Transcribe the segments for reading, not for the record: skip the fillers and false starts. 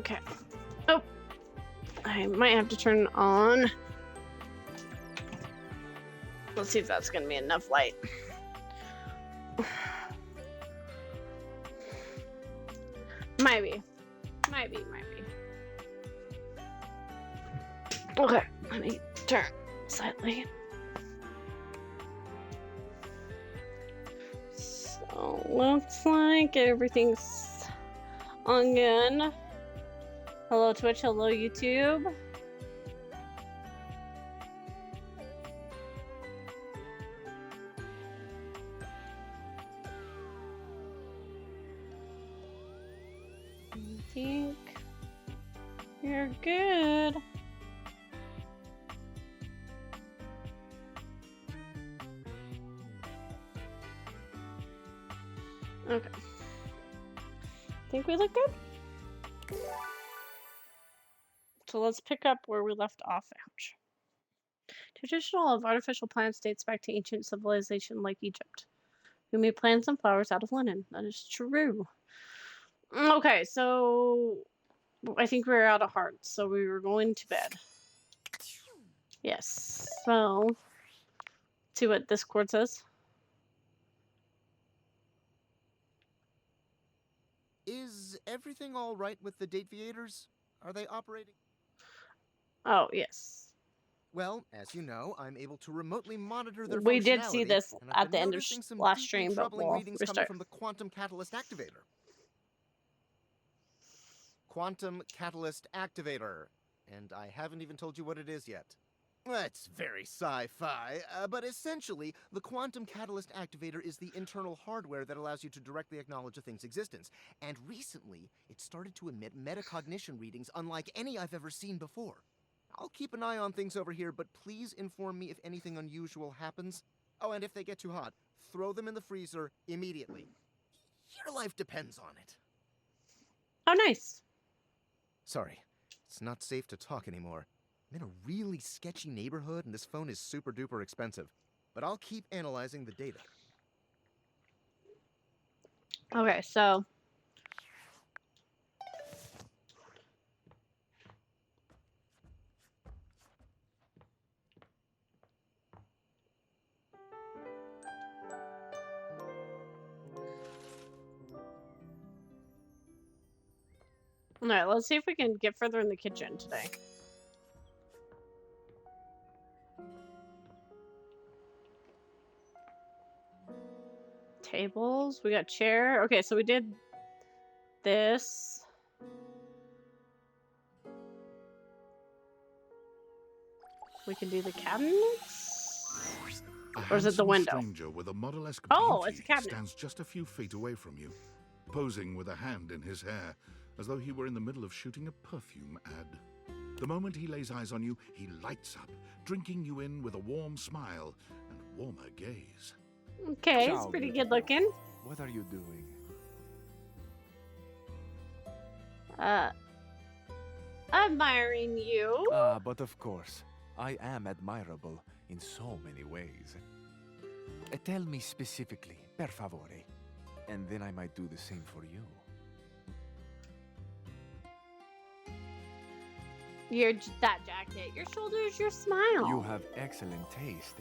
Okay. Oh, I might have to turn it on. Let's see if that's gonna be enough light. Maybe. Okay, let me turn slightly. So looks like everything's on good. Hello Twitch, hello YouTube. I think you're good. Okay. Think we look good? So let's pick up where we left off. Ouch. Traditional of artificial plants dates back to ancient civilization like Egypt, who made plants and flowers out of linen. That is true. Okay, so I think we're out of hearts, so we were going to bed. Yes. So, see what Discord says. Is everything all right with the Dateviators? Are they operating? Oh, yes. Well, as you know, I'm able to remotely monitor their We did see functionality, this and I've at the been end of noticing some last deeply stream, but troubling we'll readings coming restart. from the Quantum Catalyst Activator. Quantum Catalyst Activator. And I haven't even told you what it is yet. That's very sci-fi, but essentially, the Quantum Catalyst Activator is the internal hardware that allows you to directly acknowledge a thing's existence. And recently, it started to emit metacognition readings unlike any I've ever seen before. I'll keep an eye on things over here, but please inform me if anything unusual happens. Oh, and if they get too hot, throw them in the freezer immediately. Your life depends on it. Oh, nice. Sorry, it's not safe to talk anymore. I'm in a really sketchy neighborhood, and this phone is super duper expensive. But I'll keep analyzing the data. Okay, so alright, let's see if we can get further in the kitchen today. Tables, we got chair. Okay, so we did this. We can do the cabinets? Or is it the window? Stranger with a model-esque Oh, beauty it's a cabinet. stands just a few feet away from you, posing with a hand in his hair, as though he were in the middle of shooting a perfume ad. The moment he lays eyes on you, he lights up, drinking you in with a warm smile and warmer gaze. Okay, Ciao, it's pretty beautiful. good looking. What are you doing? Admiring you. Ah, but of course, I am admirable in so many ways. Tell me specifically, per favore, and then I might do the same for you. That jacket, your shoulders, your smile. You have excellent taste.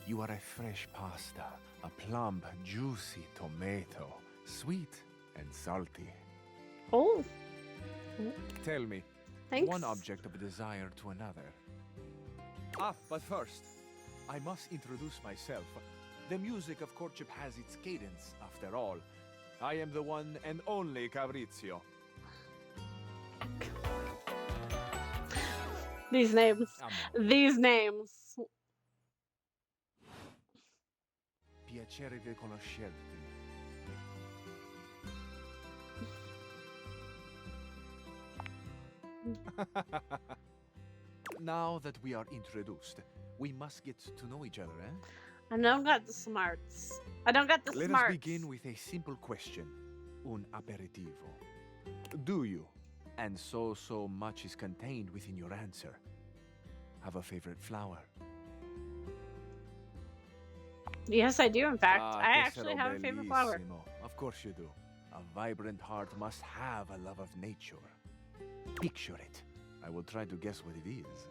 You are a fresh pasta, a plump, juicy tomato, sweet and salty. Oh, Tell me, thanks. one object of desire to another. Ah, but first, I must introduce myself. The music of courtship has its cadence, after all. I am the one and only Fabrizio. These names. These names. Piacere di conoscerti. Now that we are introduced, we must get to know each other, eh? I don't got the smarts. I don't got the Let smarts. us begin with a simple question. Un aperitivo. Do you, and so much is contained within your answer, have a favorite flower? Yes, I do. In fact, Ah, I tessero actually have a favorite flower. bellissimo. Of course you do. A vibrant heart must have a love of nature. Picture it. I will try to guess what it is.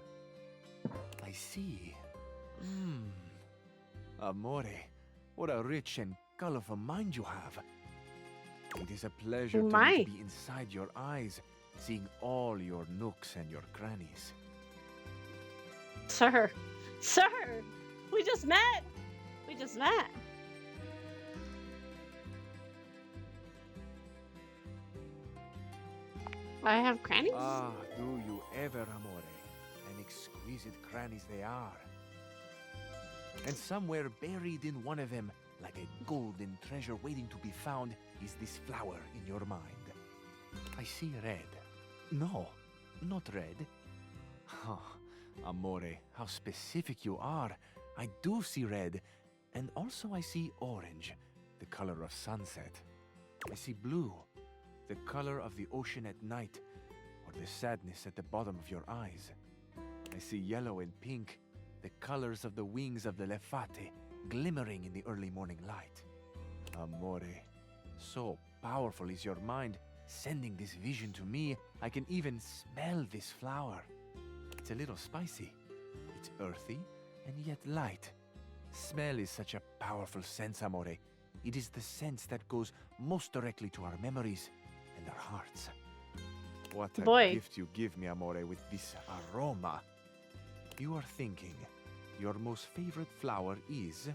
I see. Amore, what a rich and colorful mind you have. It is a pleasure to me My. to be inside your eyes, seeing all your nooks and your crannies. Sir. Sir! We just met! We just met. I have crannies? Ah, do you ever, amore? And exquisite crannies they are. And somewhere buried in one of them, like a golden treasure waiting to be found, is this flower in your mind. I see red. No, not red. Oh, amore, how specific you are. I do see red, and also I see orange, the color of sunset. I see blue, the color of the ocean at night, or the sadness at the bottom of your eyes. I see yellow and pink, the colors of the wings of the lefate, glimmering in the early morning light. Amore, so powerful is your mind, sending this vision to me, I can even smell this flower. It's a little spicy. It's earthy and yet light. Smell is such a powerful sense, amore. It is the sense that goes most directly to our memories and our hearts. What a Boy. gift you give me, amore, with this aroma. You are thinking your most favorite flower is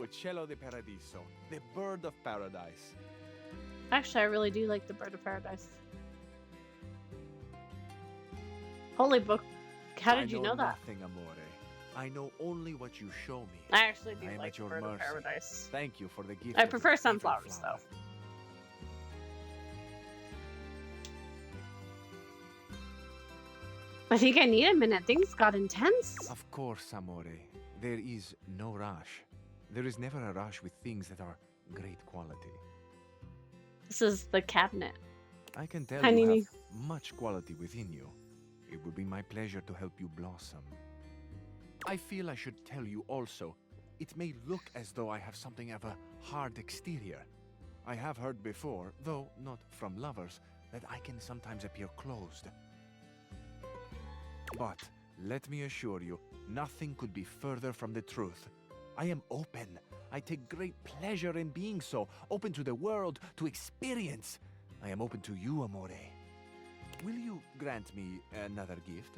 Uccello di Paradiso, the bird of paradise. Actually, I really do like the bird of paradise. Holy book. How did you know that? Nothing, amore. I know only what you show me. I actually do I am like at the your bird of mercy. paradise. Thank you for the gift. I of prefer your favorite sunflowers, flower. though. I think I need a minute. Things got intense. Of course, amore. There is no rush. There is never a rush with things that are great quality. This is the cabinet. I can tell Honey. you have much quality within you. It would be my pleasure to help you blossom. I feel I should tell you also, it may look as though I have something of a hard exterior. I have heard before, though not from lovers, that I can sometimes appear closed. But let me assure you, nothing could be further from the truth. I am open. I take great pleasure in being so, open to the world, to experience. I am open to you, amore. Will you grant me another gift?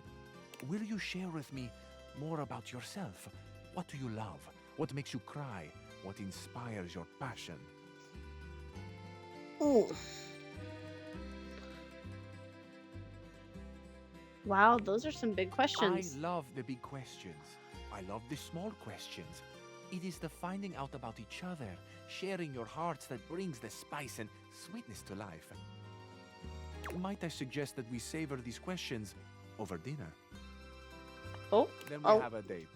Will you share with me more about yourself? What do you love? What makes you cry? What inspires your passion? Ooh. Wow, those are some big questions. I love the big questions. I love the small questions. It is the finding out about each other, sharing your hearts that brings the spice and sweetness to life. Might I suggest that we savor these questions over dinner? Oh, Then we Oh. have a date.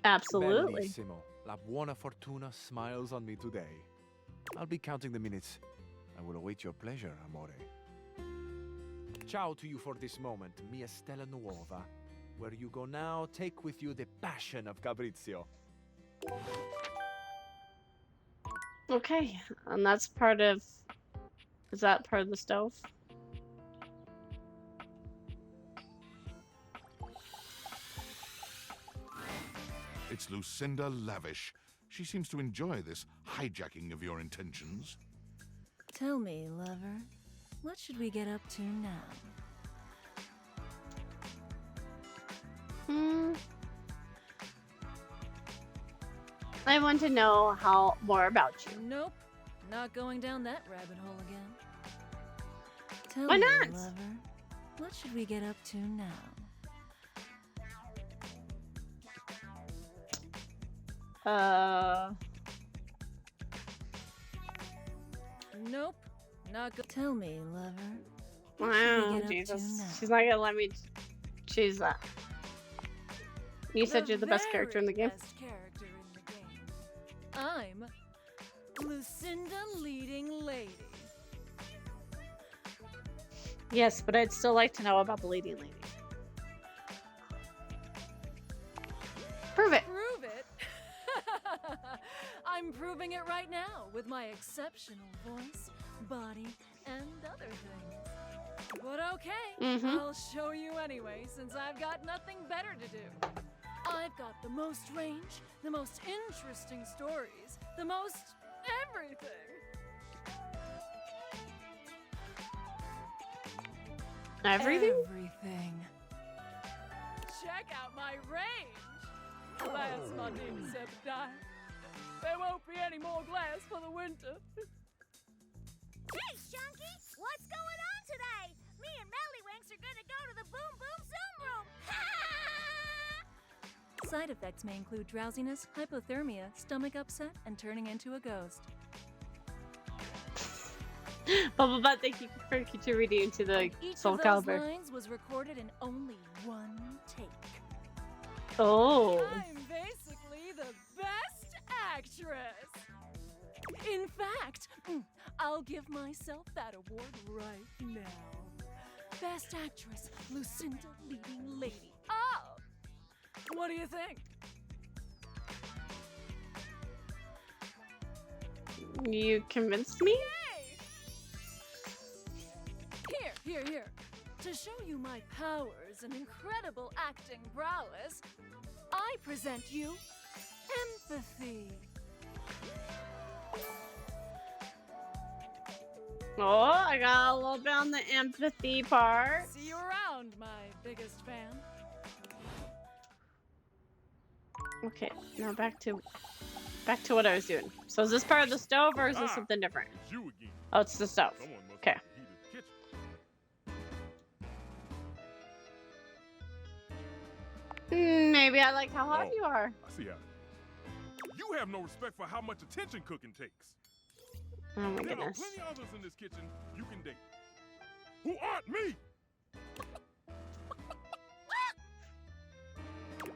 absolutely. Bellissimo. La buona fortuna smiles on me today. I'll be counting the minutes. I will await your pleasure, amore. Ciao to you for this moment, mia stella nuova. Where you go now, take with you the passion of Fabrizio. Okay, and that's part of. Is that part of the stove? It's Lucinda Lavish. She seems to enjoy this hijacking of your intentions. Tell me, lover, what should we get up to now? I want to know how more about you. Nope, not going down that rabbit hole again. Tell Why me, not? lover, what should we get up to now? Nope, not go. Tell me, lover. What should we Wow, get up to Jesus. now? She's not gonna let me choose that. You said you're the best character in the very game. best character in the game. I'm Lucinda Leading Lady. Yes, but I'd still like to know about the leading lady. Prove it. Prove it? I'm proving it right now with my exceptional voice, body, and other things. But okay, Mhm. I'll show you anyway, since I've got nothing better to do. I've got the most range, the most interesting stories, the most everything. Everything? Everything. Check out my range. Glass, my dear Zebediah. There won't be any more glass for the winter. Hey, Shunky! What's going on today? Me and Mellywinks are gonna go to the Boom Boom Zoom Room! Side effects may include drowsiness, hypothermia, stomach upset, and turning into a ghost. But thank you for contributing to the Each Soul of those Calibur. lines was recorded in only one take. Oh. I'm basically the best actress. In fact, I'll give myself that award right now. Best actress, Lucinda Leading Lady. Oh! What do you think? You convinced me? Here. To show you my powers and incredible acting prowess, I present you empathy. Oh, I got a little bit on the empathy part. See you around, my biggest fan. Okay, now back to what I was doing. So is this part of the stove or is this something different? It's you again. Oh, it's the stove. Someone must Okay. have heated the kitchen. Maybe I like how hot Oh. you are. I see how. You have no respect for how much attention cooking takes. Oh my There are goodness. plenty others in this kitchen you can date. Who aren't me?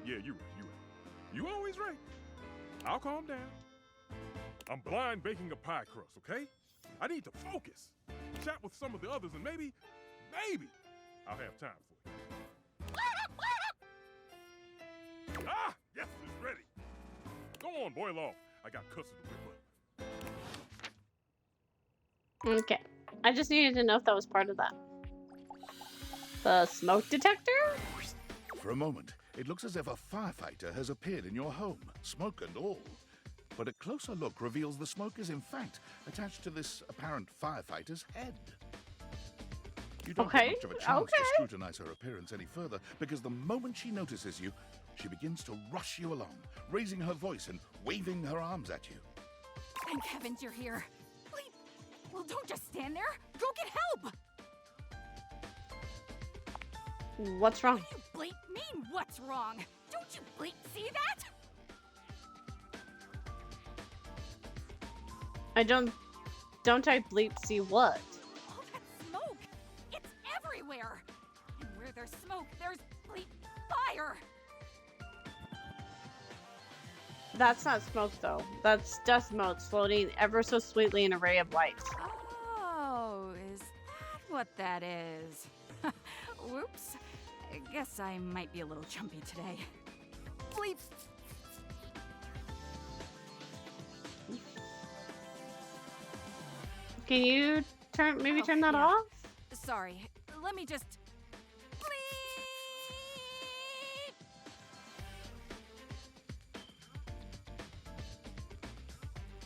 Yeah, you right. You always right. I'll calm down. I'm blind baking a pie crust, okay? I need to focus. Chat with some of the others and maybe I'll have time for you. Ah, yes, it's ready. Go on, boil off. I got custard to whip up. Okay. I just needed to know if that was part of that. The smoke detector? For a moment, it looks as if a firefighter has appeared in your home, smoke and all. But a closer look reveals the smoke is in fact attached to this apparent firefighter's head. You don't Okay, get much of a chance okay. to scrutinize her appearance any further, because the moment she notices you, she begins to rush you along, raising her voice and waving her arms at you. Thank heavens you're here. Wait, well, don't just stand there. Go get help! What's wrong? You bleep mean what's wrong? Don't you bleep see that? Don't I bleep see what? All that smoke! It's everywhere! And where there's smoke, there's bleep fire! That's not smoke though. That's dust motes floating ever so sweetly in a ray of light. Oh, is that what that is? Whoops. I guess I might be a little jumpy today. Bleep! Can you turn turn that yeah. off? Sorry, let me just... Bleep!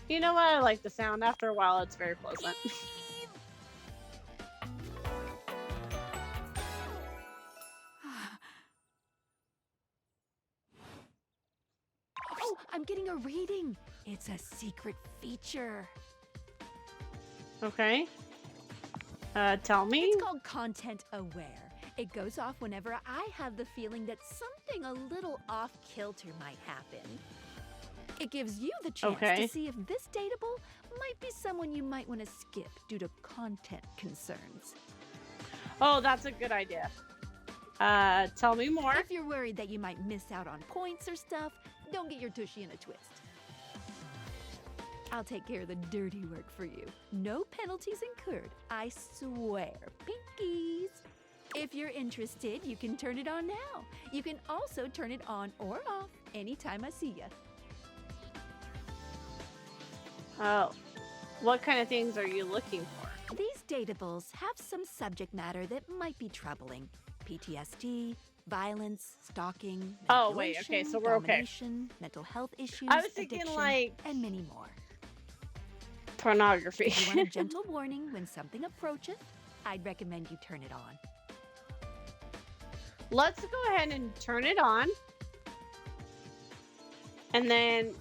You know what? I like the sound. After a while, it's very pleasant. Oh, I'm getting a reading. It's a secret feature. Okay. Tell me. It's called Content Aware. It goes off whenever I have the feeling that something a little off kilter might happen. It gives you the chance Okay. to see if this dateable might be someone you might want to skip due to content concerns. Oh, that's a good idea. Tell me more. If you're worried that you might miss out on points or stuff, don't get your tushy in a twist. I'll take care of the dirty work for you. No penalties incurred, I swear. Pinkies! If you're interested, you can turn it on now. You can also turn it on or off anytime I see ya. Oh, what kind of things are you looking for? These Datables have some subject matter that might be troubling. PTSD, violence, stalking, Oh, wait, okay, manipulation, so we're okay. domination, mental health issues, I was thinking, addiction, like, and many more. pornography. If you want a gentle warning when something approacheth, I'd recommend you turn it on. Let's go ahead and turn it on. And then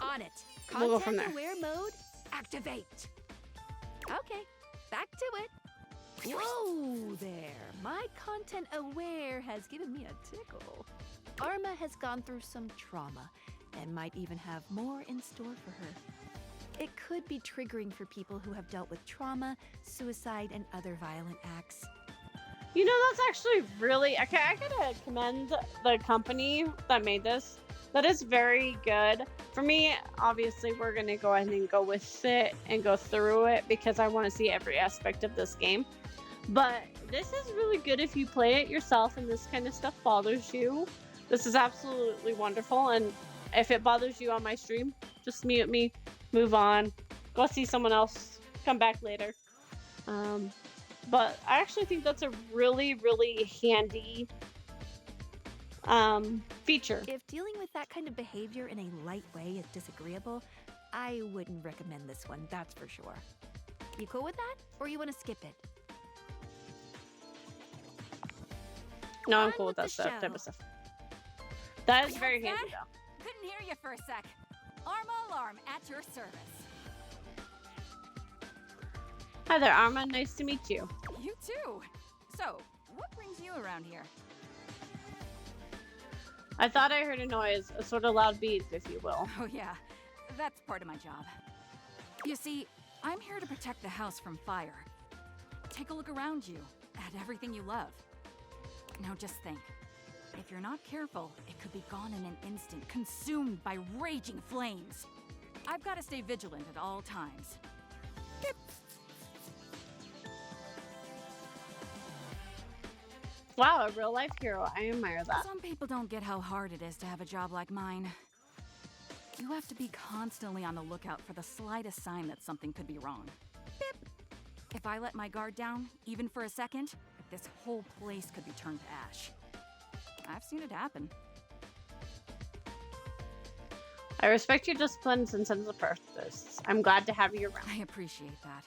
On it. We'll go from Content there. aware mode, activate. Okay, back to it. Whoa there. My content aware has given me a tickle. Arma has gone through some trauma and might even have more in store for her. It could be triggering for people who have dealt with trauma, suicide, and other violent acts. You know, that's actually really okay. I gotta commend the company that made this. That is very good. For me, obviously, we're gonna go ahead and go with it and go through it because I want to see every aspect of this game. But this is really good if you play it yourself and this kind of stuff bothers you. This is absolutely wonderful. And if it bothers you on my stream, just mute me, move on, go see someone else, come back later. But I actually think that's a really, really handy feature. If dealing with that kind of behavior in a light way is disagreeable, I wouldn't recommend this one, that's for sure. You cool with that? Or you want to skip it? No, I'm On cool with with that the stuff, type show. of stuff. That is What's very that? handy, though. Couldn't hear you for a sec. Arma Alarm at your service. Hi there, Arma. Nice to meet you. You too. So, what brings you around here? I thought I heard a noise, a sort of loud beep, if you will. Oh yeah, that's part of my job. You see, I'm here to protect the house from fire. Take a look around you, at everything you love. Now just think, if you're not careful, it could be gone in an instant, consumed by raging flames. I've got to stay vigilant at all times. Wow, a real life hero. I admire that. Some people don't get how hard it is to have a job like mine. You have to be constantly on the lookout for the slightest sign that something could be wrong. Bip! If I let my guard down, even for a second, this whole place could be turned to ash. I've seen it happen. I respect your discipline and sense of purpose. I'm glad to have you around. I appreciate that.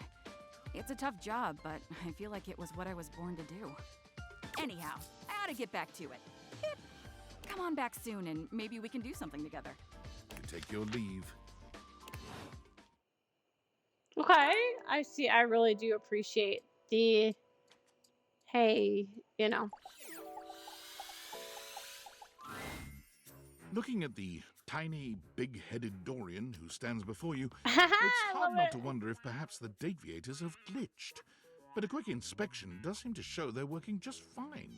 It's a tough job, but I feel like it was what I was born to do. Anyhow, I ought to get back to it. Bip! Come on back soon and maybe we can do something together. You take your leave. Okay, I see. I really do appreciate the, hey, you know. Looking at the tiny, big-headed Dorian who stands before you, it's I hard love not it. to wonder if perhaps the Dateviators have glitched. But a quick inspection does seem to show they're working just fine.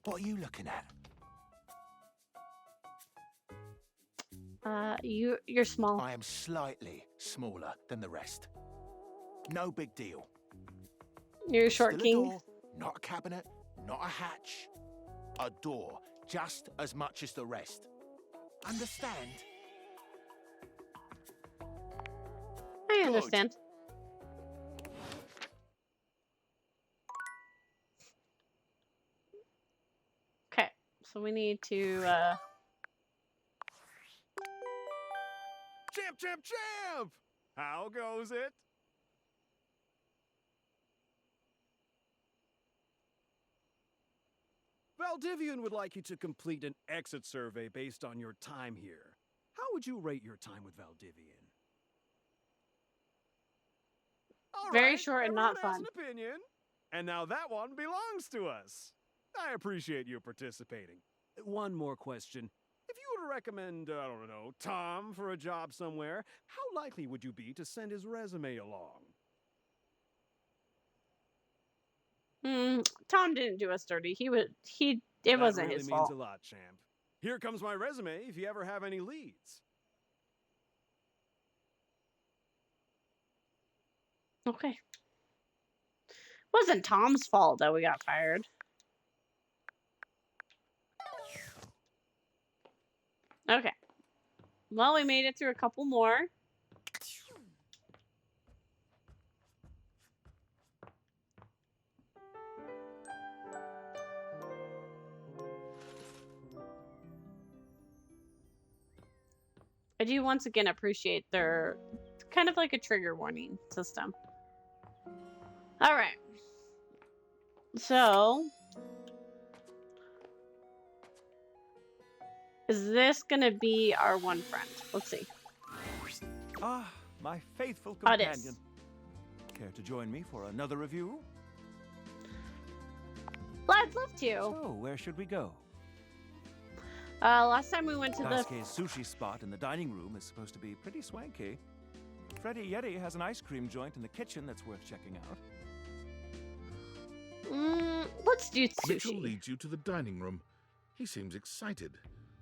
What are you looking at? You're small. I am slightly smaller than the rest. No big deal. You're a short Still a king. door, not a cabinet, not a hatch. A door, just as much as the rest. Understand? I understand. Okay, so we need to, Champ, champ, champ! How goes it? Valdivian would like you to complete an exit survey based on your time here. How would you rate your time with Valdivian? All Very right, short and everyone not has fun. an opinion. And now that one belongs to us. I appreciate you participating. One more question. If you were to recommend, I don't know, Tom for a job somewhere, how likely would you be to send his resume along? Tom didn't do us dirty. It That wasn't really his means fault. a lot, champ. Here comes my resume if you ever have any leads. Okay. Wasn't Tom's fault that we got fired. Okay. Well, we made it through a couple more. I do once again appreciate their kind of like a trigger warning system. All right. So, is this gonna be our one friend? Let's see. Ah, my faithful Oh, it companion. is. Care to join me for another review? Well, I'd love to. So, where should we go? Last time we went to the. Daisuke's sushi spot in the dining room is supposed to be pretty swanky. Freddy Yeti has an ice cream joint in the kitchen that's worth checking out. Let's do Mitchell sushi. leads you to the dining room. He seems excited,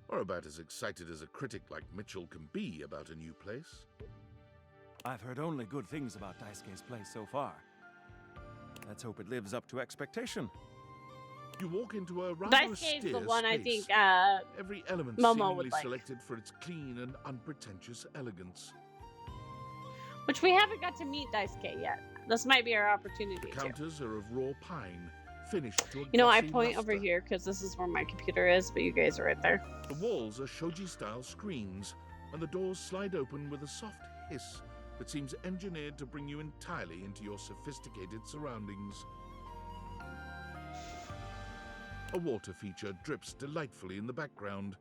or about as excited as a critic like Mitchell can be about a new place. I've heard only good things about Daisuke's place so far. Let's hope it lives up to expectation. You walk into a rather Daisuke's the austere one I space. think Every element Momo seemingly would like. selected for its clean and unpretentious elegance. which we haven't got to meet Daisuke yet. This might be our opportunity The to. counters are of raw pine, finished to a You know, I glossy point over luster. here because this is where my computer is, but you guys are right there. The walls are shoji-style screens, and the doors slide open with a soft hiss that seems engineered to bring you entirely into your sophisticated surroundings. A water feature drips delightfully in the background.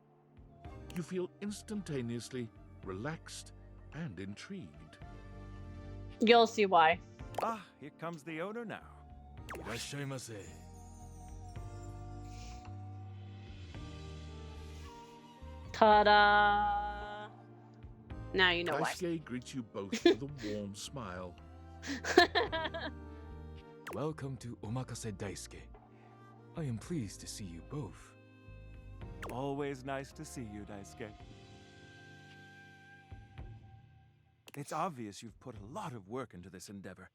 You feel instantaneously relaxed and intrigued. You'll see why. Ah, here comes the owner now. Ta-da! Now you know why. Daisuke greets you both with a warm smile. Welcome to Omakase Daisuke. I am pleased to see you both. Always nice to see you, Daisuke. It's obvious you've put a lot of work into this endeavor.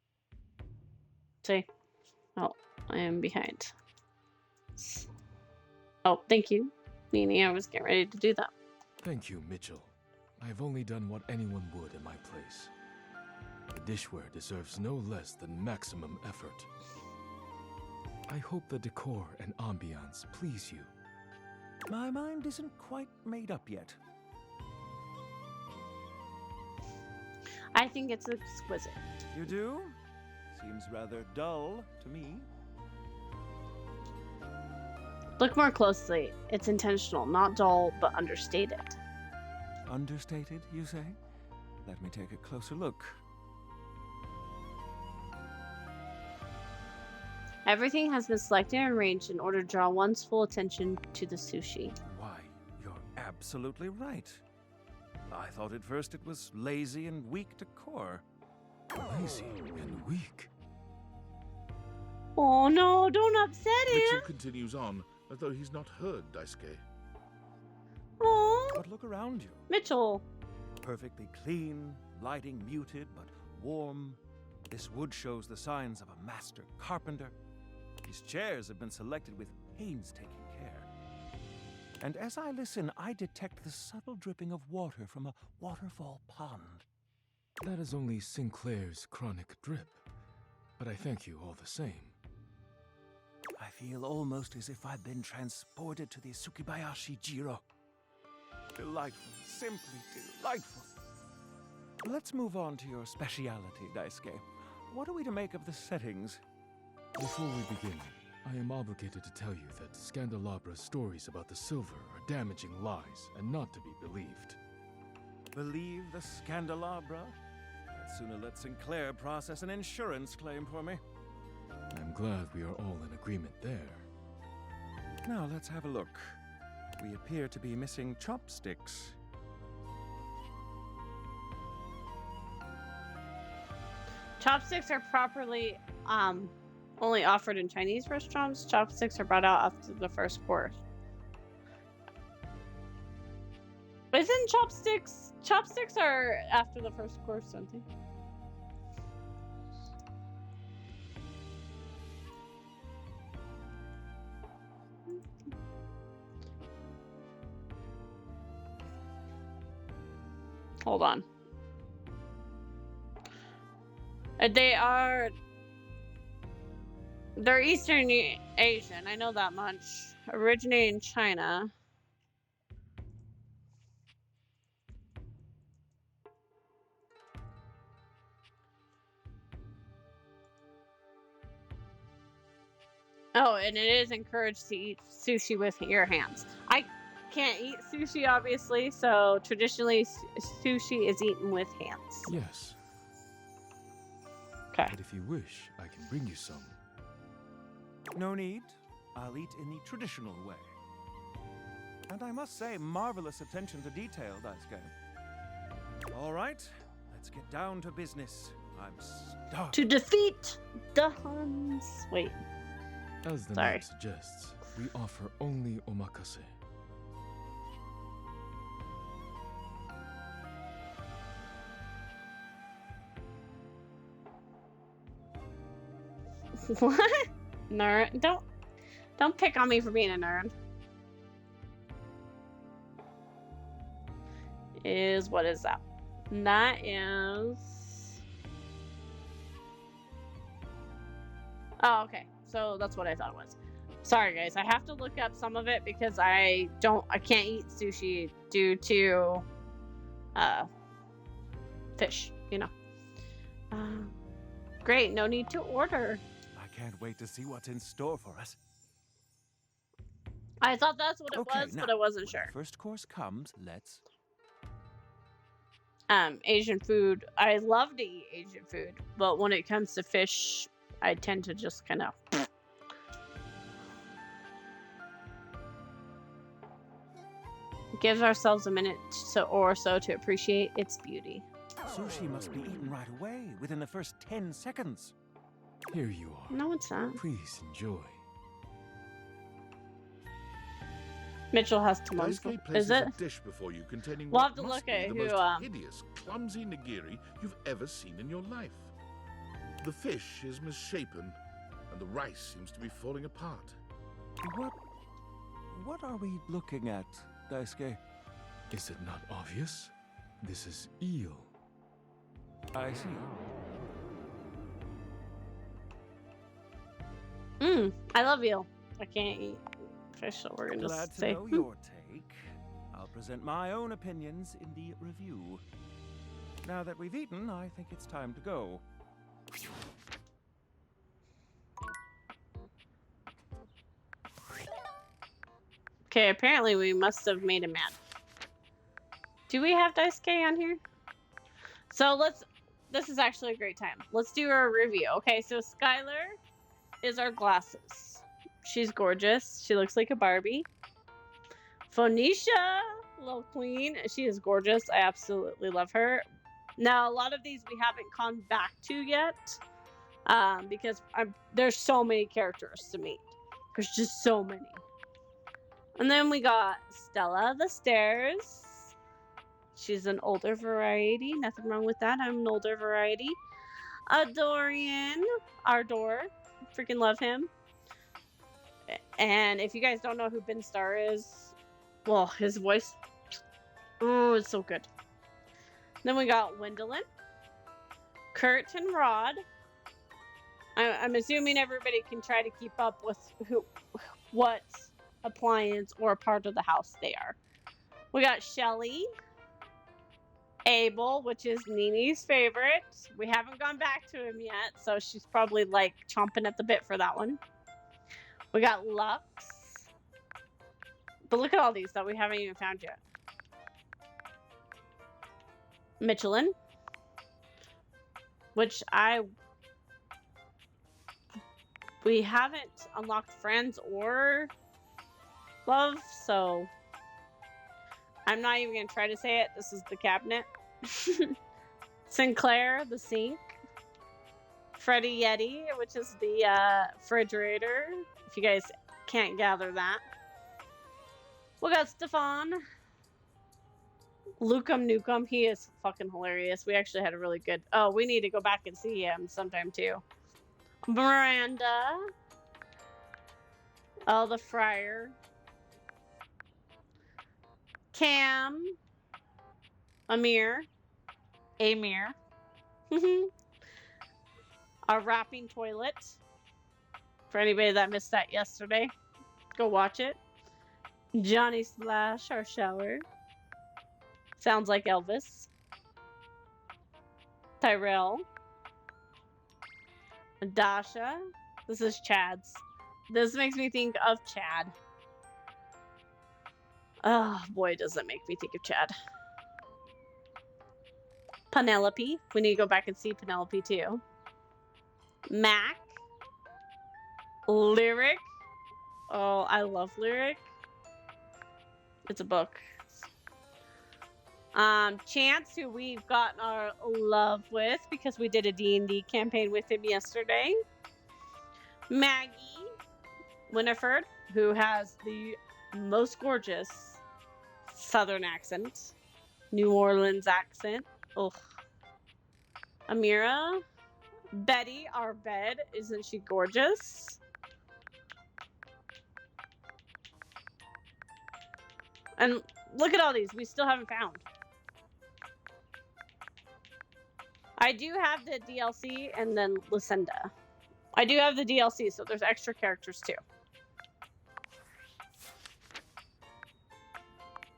See? Oh, I am behind. Oh, thank you, Nini. I was getting ready to do that. Thank you, Mitchell. I have only done what anyone would in my place. The dishware deserves no less than maximum effort. I hope the decor and ambiance please you. My mind isn't quite made up yet. I think it's exquisite. You do? Seems rather dull to me. Look more closely. It's intentional, not dull, but understated. Understated, you say? Let me take a closer look. Everything has been selected and arranged in order to draw one's full attention to the sushi. Why, you're absolutely right. I thought at first it was lazy and weak decor. Lazy and weak. Oh no, don't upset Mitchell him! continues on as though he's not heard Daisuke. Oh, But look around you. Mitchell. Perfectly clean, lighting muted but warm. This wood shows the signs of a master carpenter. These chairs have been selected with painstaking care. And as I listen, I detect the subtle dripping of water from a waterfall pond. That is only Sinclair's chronic drip. But I thank you all the same. I feel almost as if I've been transported to the Tsukibayashi Jiro. Delightful, simply delightful. Let's move on to your speciality, Daisuke. What are we to make of the settings? Before we begin, I am obligated to tell you that Scandalabra's stories about the silver are damaging lies and not to be believed. Believe the Scandalabra? I'd sooner let Sinclair process an insurance claim for me. I'm glad we are all in agreement there. Now let's have a look. We appear to be missing chopsticks. Chopsticks are properly only offered in Chinese restaurants. Chopsticks are brought out after the first course. Isn't chopsticks are after the first course, don't they? Hold on. They're Eastern Asian, I know that much. Originated in China. Oh, and it is encouraged to eat sushi with your hands. I can't eat sushi, obviously, so traditionally sushi is eaten with hands. Yes, Okay. but if you wish, I can bring you some. No need. I'll eat in the traditional way. And I must say, marvelous attention to detail, Daisuke. All right, let's get down to business. I'm starved. To defeat the Huns. Wait. As the Sorry. name suggests, we offer only omakase. What? Nerd? Don't pick on me for being a nerd. What is that? That is. Oh, okay. So that's what I thought it was. Sorry, guys. I have to look up some of it because I can't eat sushi due to fish. You know. Great. No need to order. I can't wait to see what's in store for us. I thought that's what it Okay, was, now, but I wasn't when sure. the first course comes, let's... Asian food. I love to eat Asian food, but when it comes to fish, I tend to just kind of. Give ourselves a minute or so to appreciate its beauty. Sushi must be eaten right away, within the first 10 seconds. Here you are. No, it's not. Please enjoy. Mitchell has to Daisuke Is places it? a dish before you containing We'll what have to must look be at the who, most hideous, clumsy nigiri you've ever seen in your life. The fish is misshapen, and the rice seems to be falling apart. What are we looking at, Daisuke? Is it not obvious? This is eel. I see. I love eel. I can't eat fish, so we're gonna Glad to say. know your take. I'll present my own opinions in the review. Now that we've eaten, I think it's time to go. Okay, apparently we must have made him mad. Do we have Daisuke on here? So this is actually a great time. Let's do our review. Okay, so Skylar is our glasses. She's gorgeous. She looks like a Barbie. Phoenicia, little queen. She is gorgeous. I absolutely love her. Now, a lot of these we haven't gone back to yet because there's so many characters to meet. There's just so many. And then we got Stella the Stairs. She's an older variety. Nothing wrong with that. I'm an older variety. Dorian, our door. Freaking love him. And if you guys don't know who Ben Starr is, well, his voice, oh, it's so good. Then we got Wendelin, Kurt, and Rod. I'm assuming everybody can try to keep up with what appliance or part of the house they are. We got Shelly, Abel, which is Nini's favorite. We haven't gone back to him yet, so she's probably like chomping at the bit for that one. We got Lux. But look at all these that we haven't even found yet. Michelin, which we haven't unlocked friends or love, so I'm not even gonna try to say it. This is the cabinet. Sinclair, the sink. Freddy Yeti, which is the refrigerator. If you guys can't gather that. We got Stefan. Lukum Nukem. He is fucking hilarious. We actually had a really good... Oh, we need to go back and see him sometime too. Miranda. Oh, the Friar. Cam. Amir. A wrapping toilet. For anybody that missed that yesterday, go watch it. Johnny Slash, our shower. Sounds like Elvis. Tyrell. Dasha. This is Chad's This makes me think of Chad. Oh boy, does it make me think of Chad. Penelope. We need to go back and see Penelope too. Mac. Lyric. Oh, I love Lyric. It's a book. Chance, who we've gotten our love with because we did a D&D campaign with him yesterday. Maggie. Winifred, who has the most gorgeous Southern accent. New Orleans accent. Ugh. Amira. Betty, our bed. Isn't she gorgeous? And look at all these we still haven't found. I do have the DLC and then Lucinda. I do have the DLC, so there's extra characters too.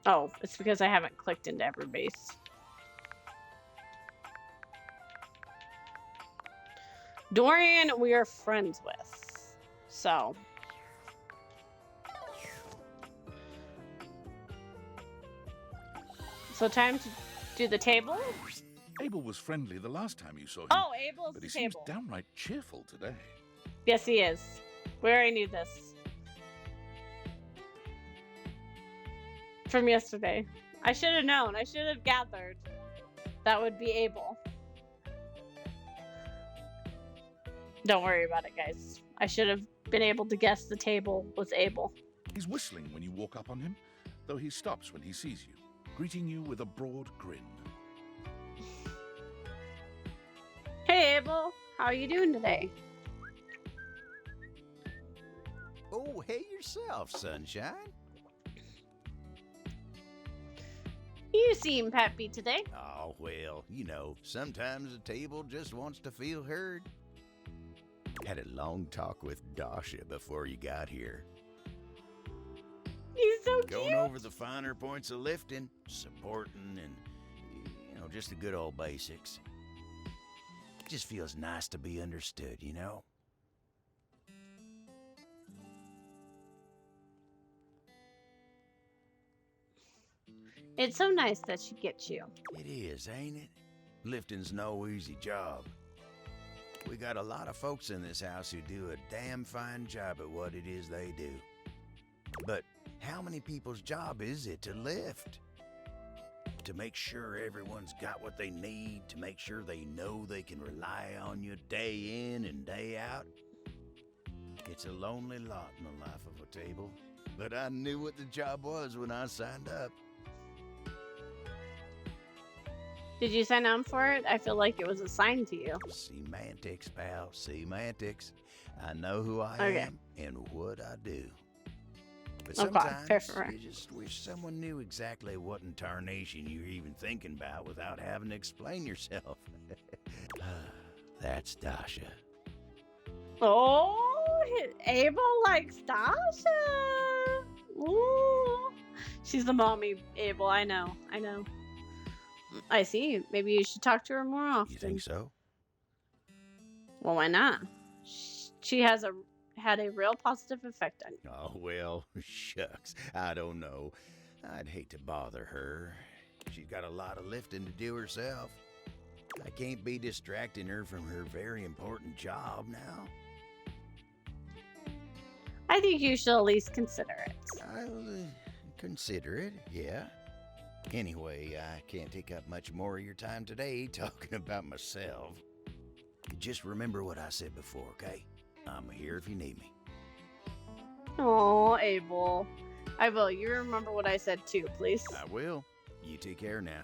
Oh, it's because I haven't clicked into every base. Dorian, we are friends with. So. So time to do the table. Abel was friendly the last time you saw him. Oh, Abel's but the he seems table. downright cheerful today. Yes, he is. We already knew this. From yesterday. I should have known. I should have gathered. That would be Abel. Don't worry about it, guys. I should have been able to guess the table was Abel. He's whistling when you walk up on him, though he stops when he sees you, greeting you with a broad grin. Hey, Abel. How are you doing today? Oh, hey yourself, Sunshine. You seem happy today. Oh, well, you know, sometimes a table just wants to feel heard. Had a long talk with Dasha before you got here. He's so Going cute. over the finer points of lifting, supporting, and, you know, just the good old basics. It just feels nice to be understood, you know? It's so nice that she gets you. It is, ain't it? Lifting's no easy job. We got a lot of folks in this house who do a damn fine job at what it is they do. But how many people's job is it to lift? To make sure everyone's got what they need, to make sure they know they can rely on you day in and day out? It's a lonely lot in the life of a table, but I knew what the job was when I signed up. Did you sign on for it? I feel like it was assigned to you. Semantics, pal, semantics. I know who I am and what I do. But Okay, sometimes fair. you just wish someone knew exactly what in tarnation you're even thinking about without having to explain yourself. That's Dasha. Oh, Abel likes Dasha. Ooh. She's the mommy, Abel. I know. I see. Maybe you should talk to her more often. You think so? Well, why not? She has had a real positive effect on you. Oh, well, shucks. I don't know. I'd hate to bother her. She's got a lot of lifting to do herself. I can't be distracting her from her very important job now. I think you should at least consider it. I'll consider it, yeah. Anyway, I can't take up much more of your time today talking about myself. Just remember what I said before, okay? I'm here if you need me. Oh, Abel. I will. You remember what I said too, please. I will. You take care now.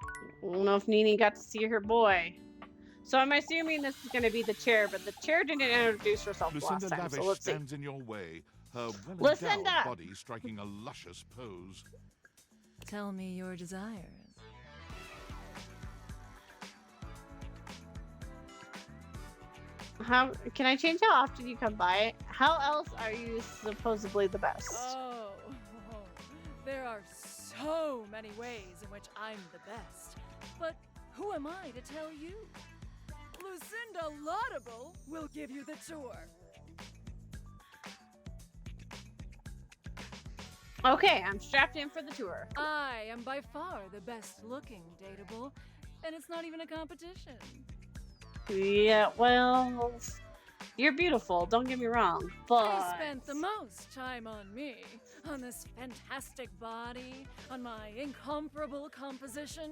I don't know if Nini got to see her boy. So I'm assuming this is going to be the chair, but the chair didn't introduce herself Lucinda last time, Lavish so let's see. stands in your way, her well-endowed Lucinda! body striking a luscious pose. Tell me your desires. How can I change how often you come by? How else are you supposedly the best? Oh, there are so many ways in which I'm the best. But who am I to tell you? Lucinda Laudable will give you the tour. Okay, I'm strapped in for the tour. I am by far the best looking dateable, and it's not even a competition. Yeah, well, you're beautiful, don't get me wrong, but... I spent the most time on me, on this fantastic body, on my incomparable composition.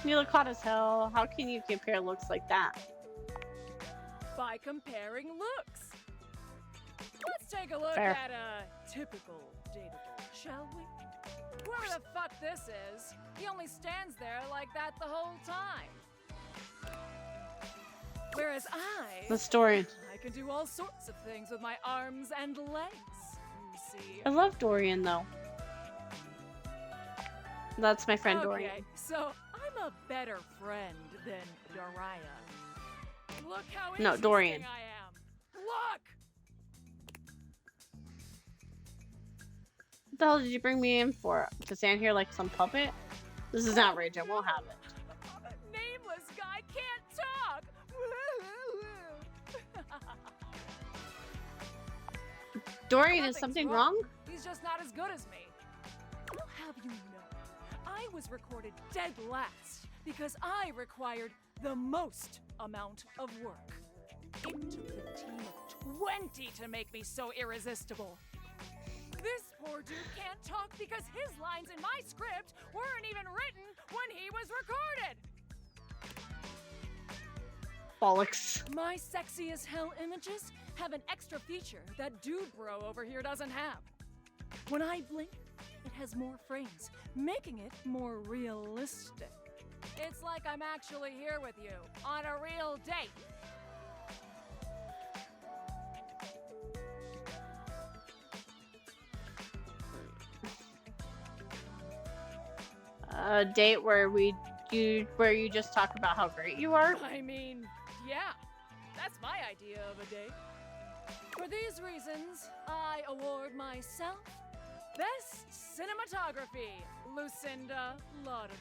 You look hot as hell. How can you compare looks like that? By comparing looks. Let's take a look Fair. at a typical dateable, shall we? Whoever the fuck this is, he only stands there like that the whole time. Whereas The story. I can do all sorts of things with my arms and legs. You see. I love Dorian, though. That's my friend Okay, Dorian. so I'm a better friend than Dariah. Look how No, interesting Dorian. I am. Look! What the hell did you bring me in for? To stand here like some puppet? This is outrage. I won't have it. Nameless guy can't talk. Dorian, is Nothing's something wrong? He's just not as good as me. I'll have you know, I was recorded dead last because I required the most amount of work. It took a team of 20 to make me so irresistible. This poor dude can't talk because his lines in my script weren't even written when he was recorded. Bollocks. My sexy as hell images have an extra feature that dude bro over here doesn't have. When I blink, it has more frames, making it more realistic. It's like I'm actually here with you on a real date. A date where you just talk about how great you are? I mean, yeah, that's my idea of a date. For these reasons, I award myself Best Cinematography, Lucinda Laudable.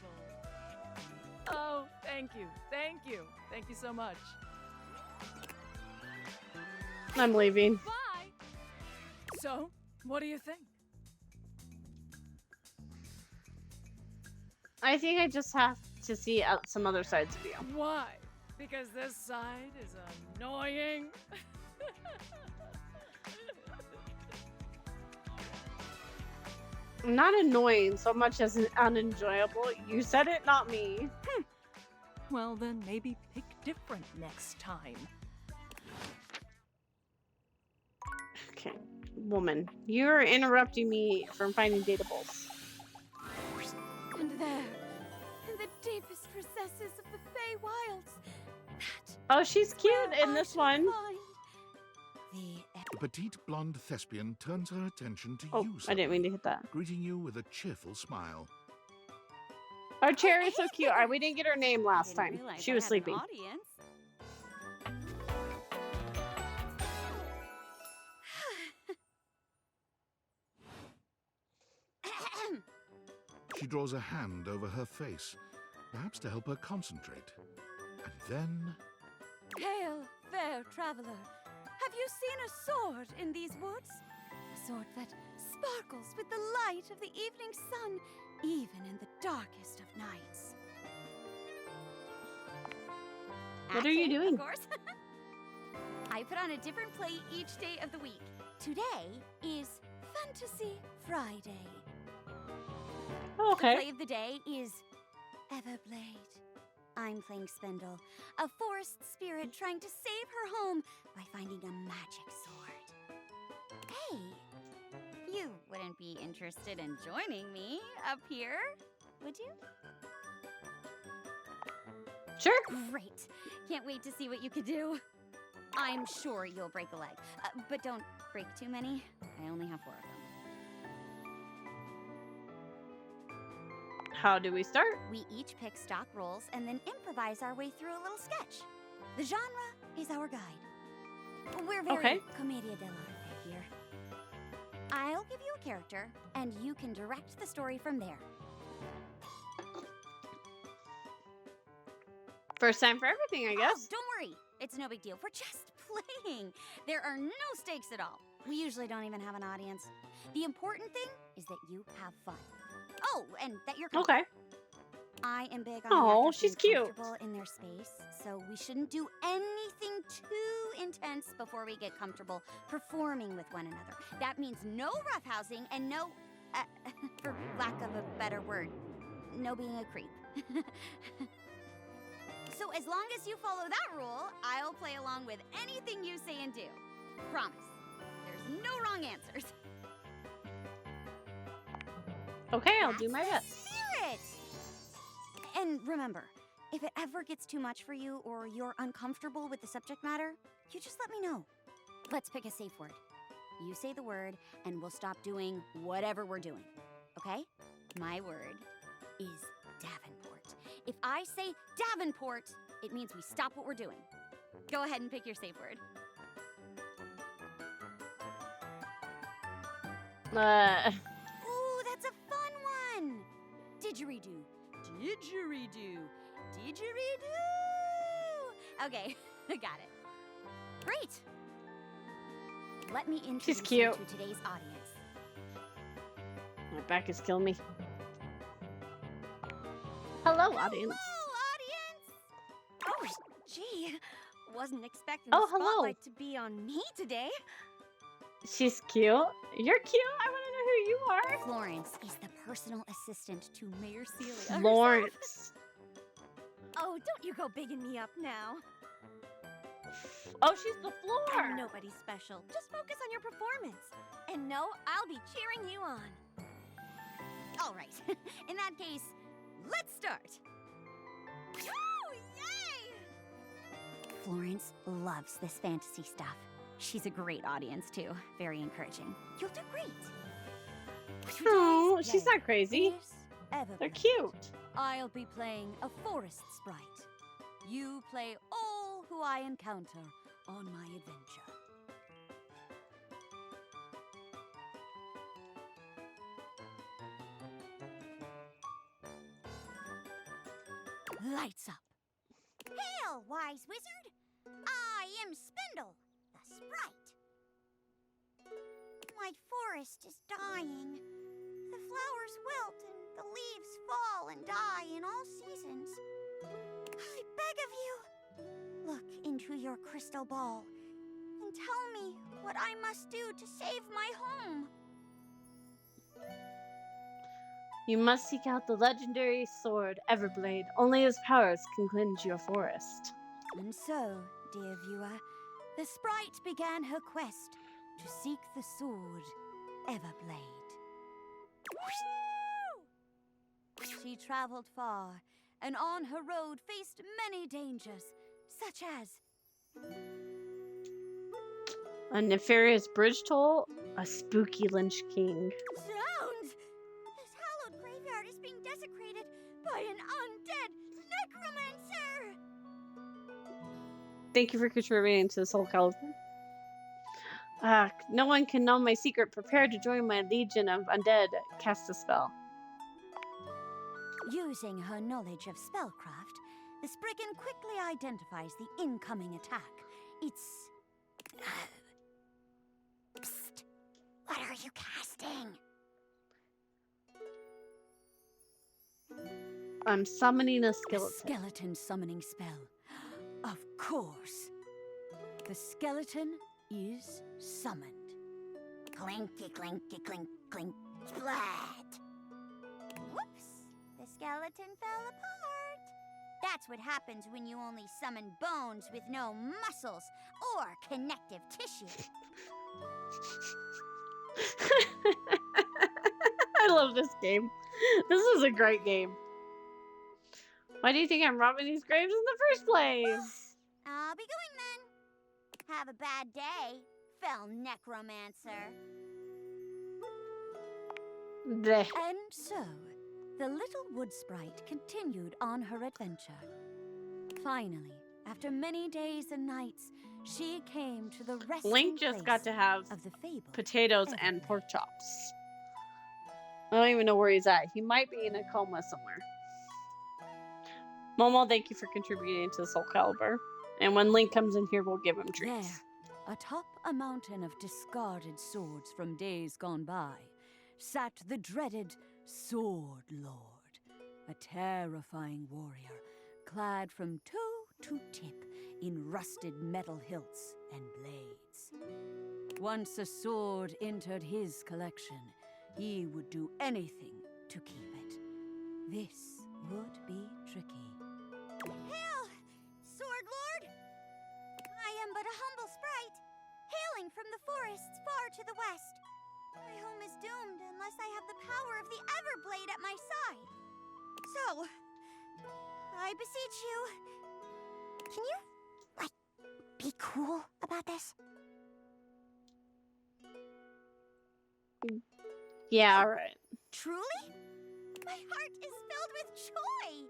Oh, thank you, thank you, thank you so much. I'm leaving. Bye! So, what do you think? I think I just have to see some other sides of you. Why? Because this side is annoying? Not annoying so much as unenjoyable. You said it, not me. Well, then maybe pick different next time. Okay, woman, you're interrupting me from finding dateables. And there, in the deepest recesses of the Feywilds, Oh, she's cute in this one. The petite blonde thespian turns her attention to Oh, you, I didn't mean to hit that. greeting you with a cheerful smile. Our chair is so cute. We didn't get her name last time. She was sleeping. She draws a hand over her face, perhaps to help her concentrate. And then... Hail, fair traveler. Have you seen a sword in these woods? A sword that sparkles with the light of the evening sun, even in the darkest of nights. What are you Acting, doing? Of course. I put on a different play each day of the week. Today is Fantasy Friday. Oh, okay. The play of the day is Everblade. I'm playing Spindle, a forest spirit trying to save her home by finding a magic sword. Hey, you wouldn't be interested in joining me up here, would you? Sure. Great. Can't wait to see what you could do. I'm sure you'll break a leg, but don't break too many. I only have 4 of them. How do we start? We each pick stock roles and then improvise our way through a little sketch. The genre is our guide. We're very Okay. commedia dell'arte here. I'll give you a character, and you can direct the story from there. First time for everything, I guess. Oh, don't worry. It's no big deal. We're just playing. There are no stakes at all. We usually don't even have an audience. The important thing is that you have fun. Oh, and that you're Okay. I am big on Oh, actors she's being cute. comfortable in their space, so we shouldn't do anything too intense before we get comfortable performing with one another. That means no roughhousing and no, for lack of a better word, no being a creep. So as long as you follow that rule, I'll play along with anything you say and do. Promise. There's no wrong answers. Okay, I'll do my best. Spirit! And remember, if it ever gets too much for you or you're uncomfortable with the subject matter, you just let me know. Let's pick a safe word. You say the word, and we'll stop doing whatever we're doing. Okay? My word is Davenport. If I say Davenport, it means we stop what we're doing. Go ahead and pick your safe word. Ooh, that's a fun one! Didgeridoo. Didgeridoo. Didgeridoo! Okay, I got it. Great! Let me introduce you cute. to today's audience. My back is killing me. Hello, audience. Oh, gee. Wasn't expecting Oh, the hello. spotlight to be on me today. She's cute. You're cute. I want to know who you are. Florence is the personal assistant to Mayor Celia herself. Florence. Oh, don't you go bigging me up now. Oh, she's the floor. I'm nobody special. Just focus on your performance. And no, I'll be cheering you on. All right. In that case, let's start. Woo! Yay! Florence loves this fantasy stuff. She's a great audience, too. Very encouraging. You'll do great. Oh, Today's she's game not crazy. is Everblade. They're cute. I'll be playing a forest sprite. You play all who I encounter on my adventure. Lights up. Hail, wise wizard! I am Spindle, the sprite. My forest is dying. The flowers wilt and the leaves fall and die in all seasons. I beg of you, look into your crystal ball and tell me what I must do to save my home. You must seek out the legendary sword, Everblade. Only his powers can cleanse your forest. And so, dear viewer, the sprite began her quest to seek the sword, Everblade. She traveled far, and on her road faced many dangers, such as A nefarious bridge toll, a spooky Lynch King. Zounds! This hallowed graveyard is being desecrated by an undead necromancer! Thank you for contributing to this whole caliber. No one can know my secret. Prepare to join my legion of undead. Cast a spell. Using her knowledge of spellcraft, the Spriggan quickly identifies the incoming attack. It's... Psst! What are you casting? I'm summoning a A skeleton. skeleton summoning spell. Of course. The skeleton is summoned. Clinky, clinky, clink, clink, splat! Whoops! The skeleton fell apart. That's what happens when you only summon bones with no muscles or connective tissue. I love this game. This is a great game. Why do you think I'm robbing these graves in the first place? I'll be going then. Have a bad day, fell necromancer. Blech. And so, the little wood sprite continued on her adventure. Finally, after many days and nights, she came to the resting Link just got place to have of the fabled potatoes and pork chops. I don't even know where he's at. He might be in a coma somewhere. Momo, thank you for contributing to Soul Calibur. And when Link comes in here, we'll give him There, treats. atop a mountain of discarded swords from days gone by, sat the dreaded Sword Lord, a terrifying warrior, clad from toe to tip in rusted metal hilts and blades. Once a sword entered his collection, he would do anything to keep it. This would be tricky. Hail, Sword Lord! I am but a humble sprite, hailing from the forests far to the west. My home is doomed unless I have the power of the Everblade at my side. So, I beseech you, can you, like, be cool about this? Yeah, alright. Truly? My heart is filled with joy.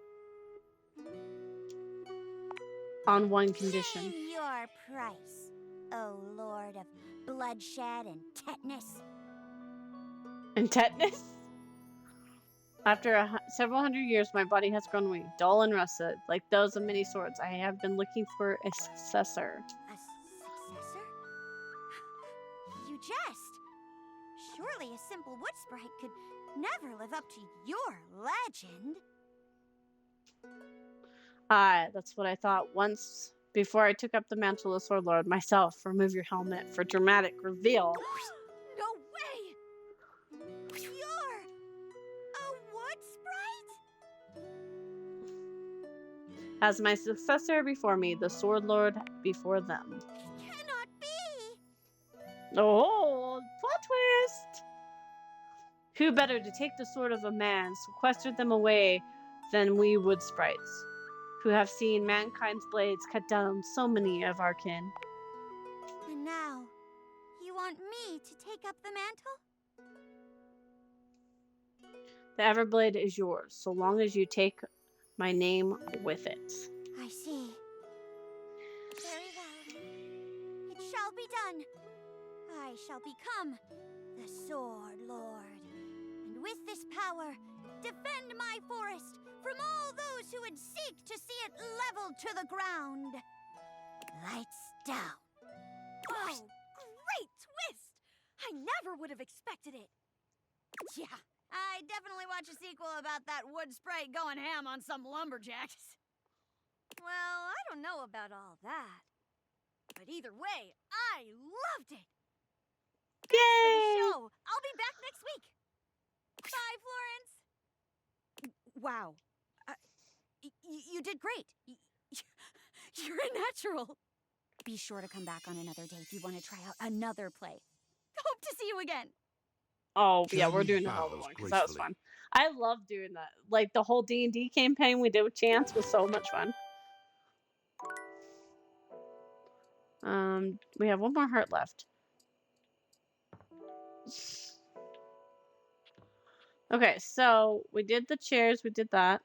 On one condition. Pay your price, O Lord of bloodshed and tetanus. And tetanus? After several hundred years, my body has grown weak, dull and rusted, like those of many swords. I have been looking for a successor. A successor? You jest. Surely a simple wood sprite could never live up to your legend. That's what I thought once before I took up the mantle of Sword Lord myself. Remove your helmet for dramatic reveal. No way! You're a wood sprite? As my successor before me, the Sword Lord before them. Cannot be! Oh, plot twist! Who better to take the sword of a man, sequester them away, than we wood sprites, who have seen mankind's blades cut down so many of our kin. And now, you want me to take up the mantle? The Everblade is yours, so long as you take my name with it. I see. Very well. It shall be done. I shall become the Sword Lord. And with this power, defend my forest from all those who would seek to see it leveled to the ground. Lights down. Oh, great twist! I never would have expected it. Yeah, I definitely watch a sequel about that wood sprite going ham on some lumberjacks. Well, I don't know about all that. But either way, I loved it. Yay! For the show. I'll be back next week. Bye, Florence. Wow. You did great. You're a natural. Be sure to come back on another day if you want to try out another play. Hope to see you again. Oh, yeah, we're Johnny doing another bows one because that was gracefully. fun. I love doing that. Like, the whole D&D campaign we did with Chance was so much fun. We have one more heart left. Okay, so we did the chairs, we did that.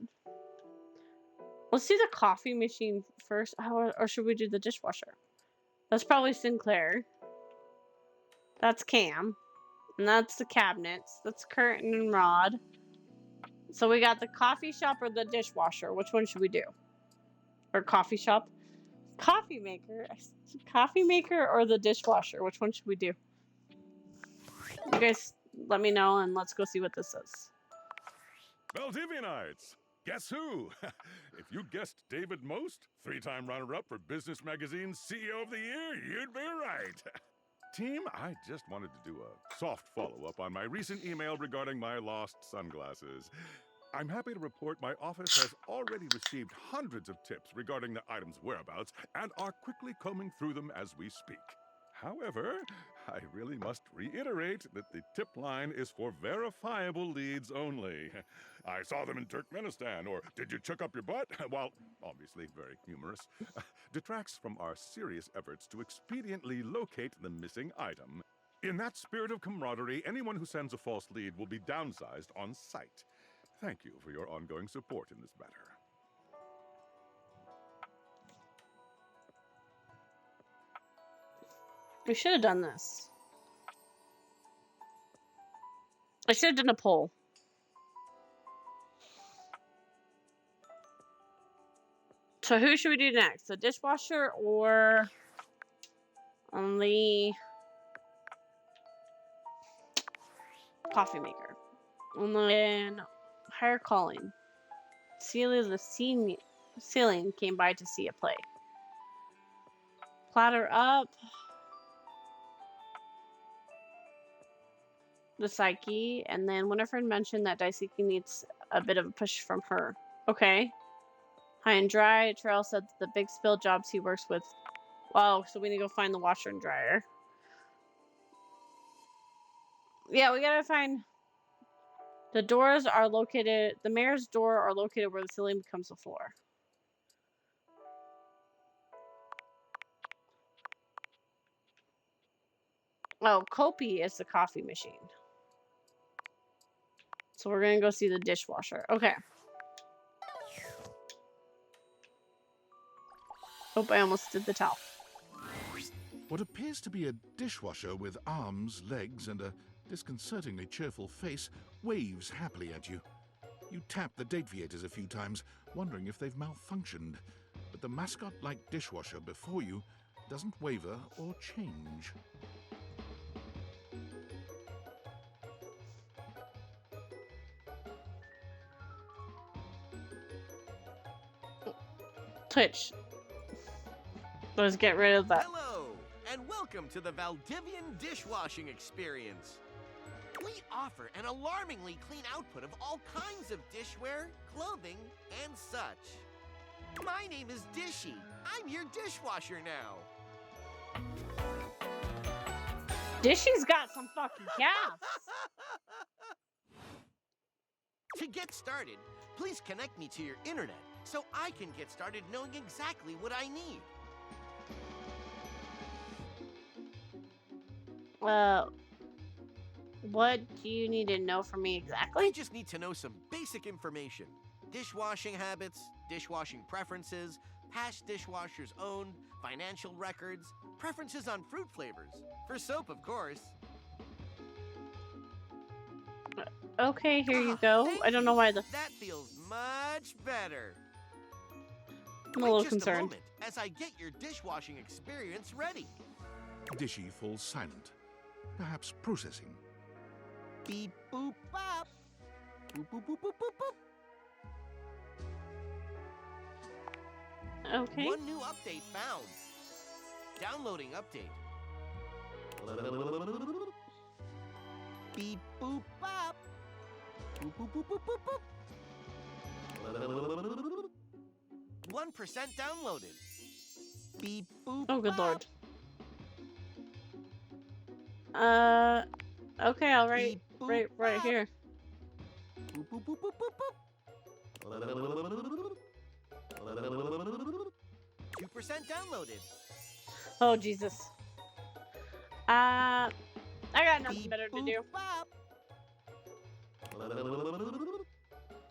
Let's do the coffee machine first, or should we do the dishwasher? That's probably Sinclair. That's Cam. And that's the cabinets. That's Curtin and Rod. So we got the coffee shop or the dishwasher. Which one should we do? Or coffee shop? Coffee maker. Coffee maker or the dishwasher? Which one should we do? You guys let me know and let's go see what this is. Valdivianites! Guess who? If you guessed David Most, 3-time runner-up for Business Magazine's CEO of the Year, you'd be right. Team, I just wanted to do a soft follow-up on my recent email regarding my lost sunglasses. I'm happy to report my office has already received hundreds of tips regarding the item's whereabouts and are quickly combing through them as we speak. However, I really must reiterate that the tip line is for verifiable leads only. I saw them in Turkmenistan, or did you chuck up your butt? While obviously very humorous, detracts from our serious efforts to expediently locate the missing item. In that spirit of camaraderie, anyone who sends a false lead will be downsized on sight. Thank you for your ongoing support in this matter. We should have done this. I should have done a poll. So who should we do next? The dishwasher or the coffee maker? And then higher calling. Celia the ceiling came by to see a play. Platter up. The Psyche, and then Winifred mentioned that Daisuke needs a bit of a push from her. Okay. High and dry. Terrell said that the big spill jobs he works with. Wow, so we need to go find the washer and dryer. Yeah, we gotta find. The doors are located. The mayor's door are located where the ceiling becomes the floor. Oh, Kopi is the coffee machine. So we're gonna go see the dishwasher. Okay. Oh, I almost did the towel. What appears to be a dishwasher with arms, legs, and a disconcertingly cheerful face waves happily at you. You tap the Dateviators a few times, wondering if they've malfunctioned, but the mascot-like dishwasher before you doesn't waver or change. Twitch. Let's get rid of that. Hello, and welcome to the Valdivian dishwashing experience. We offer an alarmingly clean output of all kinds of dishware, clothing, and such. My name is Dishy. I'm your dishwasher now. Dishy's got some fucking calves. To get started, please connect me to your internet so I can get started knowing exactly what I need. What do you need to know from me exactly? I just need to know some basic information. Dishwashing habits, dishwashing preferences, past dishwashers owned, financial records, preferences on fruit flavors. For soap, of course. Okay, here you go. I don't know why the... That feels much better. I'm a little Wait just concerned. a moment as I get your dishwashing experience ready. Dishy falls silent, perhaps processing. Beep boop bop. Boop boop boop boop boop boop. Okay. One new update found. Downloading update. Beep boop bop. Boop boop boop boop boop boop. 1% downloaded. Beep boop. Oh, good bop. lord. Okay, I'll write right here. Boop boop boop boop boop boop. 2% downloaded. Oh, Jesus. I got nothing better to do.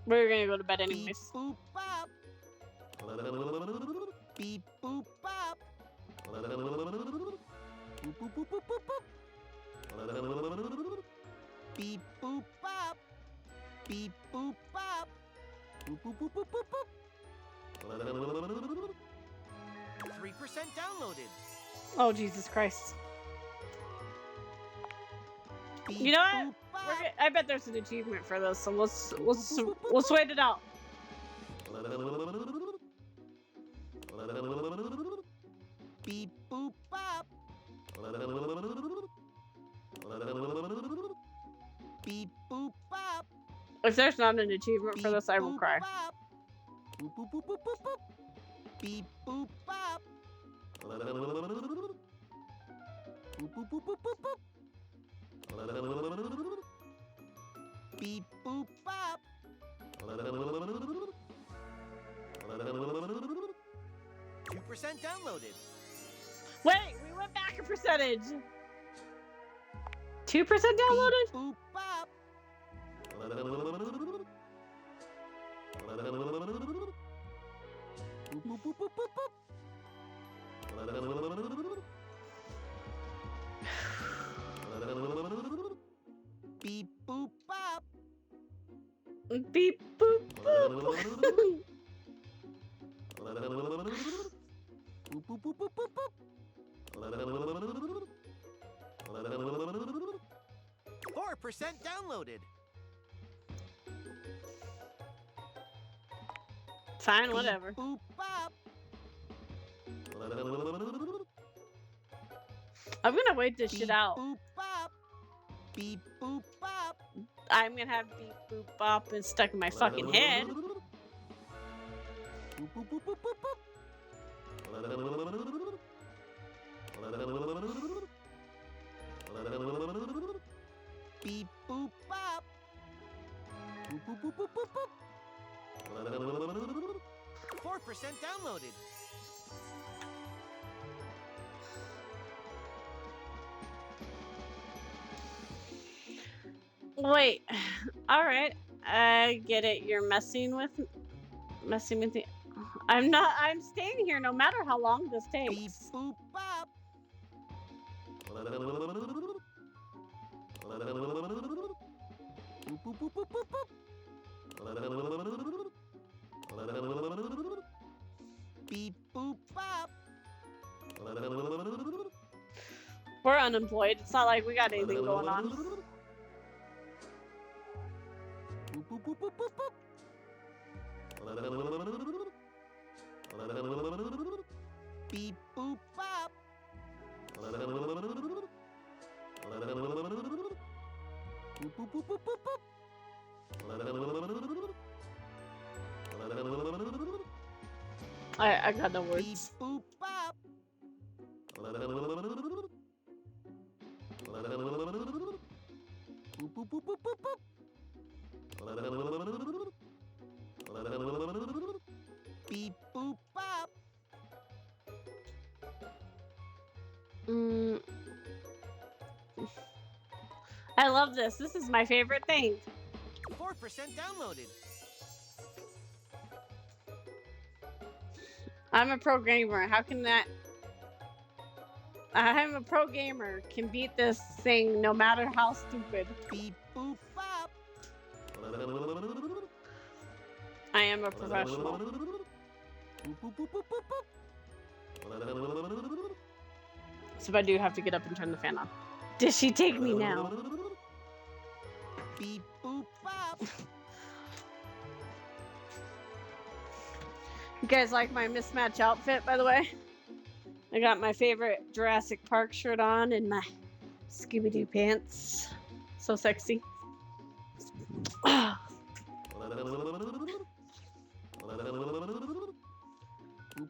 We're gonna go to bed anyways. Boop bop. Beep boop bop. Boop boop boop boop boop boop. Beep boop bop. Beep boop bop. Boop boop boop boop boop boop. 3% downloaded. Oh, Jesus Christ. Beep You know what? boop bop. I bet there's an achievement for this, so let's wait it out. Beep boop bop. Beep boop bop. If there's not an achievement for this, I will cry. Boop boop boop boop boop boop. Beep boop bop. Boop boop boop boop boop boop. Beep boop bop. 2% downloaded. Wait, we went back a percentage. 2% downloaded? Boop bop. Boop boop boop boop boop boop. Beep boop bop. Beep boop boop. boop, boop, boop, boop, boop. 4% downloaded. Fine, whatever. Boop, bop. I'm gonna wait this shit out. Boop, bop. Beep, boop, bop. I'm gonna have beep boop bop and stuck in my fucking head. Boop, boop, boop, boop, boop, boop. Beep, boop, bop. Boop, boop, boop, boop, boop, boop. 4% downloaded. Wait. Alright. I get it. You're messing with the. I'm not. I'm staying here no matter how long this takes. Beep, boop, bop. Boop, boop, boop, boop, boop, boop. Beep, boop, bop. We're unemployed. It's not like we got anything going on. Boop, boop, boop, boop, boop, boop. Beep, boop, bop. Boop, boop, boop, boop, boop, boop. I got no words. Beep, boop, bop. Boop, boop, boop, boop, boop, boop. Beep, boop, bop. I love this. This is my favorite thing. 4% downloaded. I'm a pro gamer. How can that? I'm a pro gamer. Can beat this thing no matter how stupid. Beep, boop, bop. I am a professional. Boop, boop, boop, boop, boop, boop. So if I do have to get up and turn the fan on. Did she take me now? Beep, boop, bop. You guys like my mismatch outfit, by the way? I got my favorite Jurassic Park shirt on and my Scooby-Doo pants. So sexy. Boop,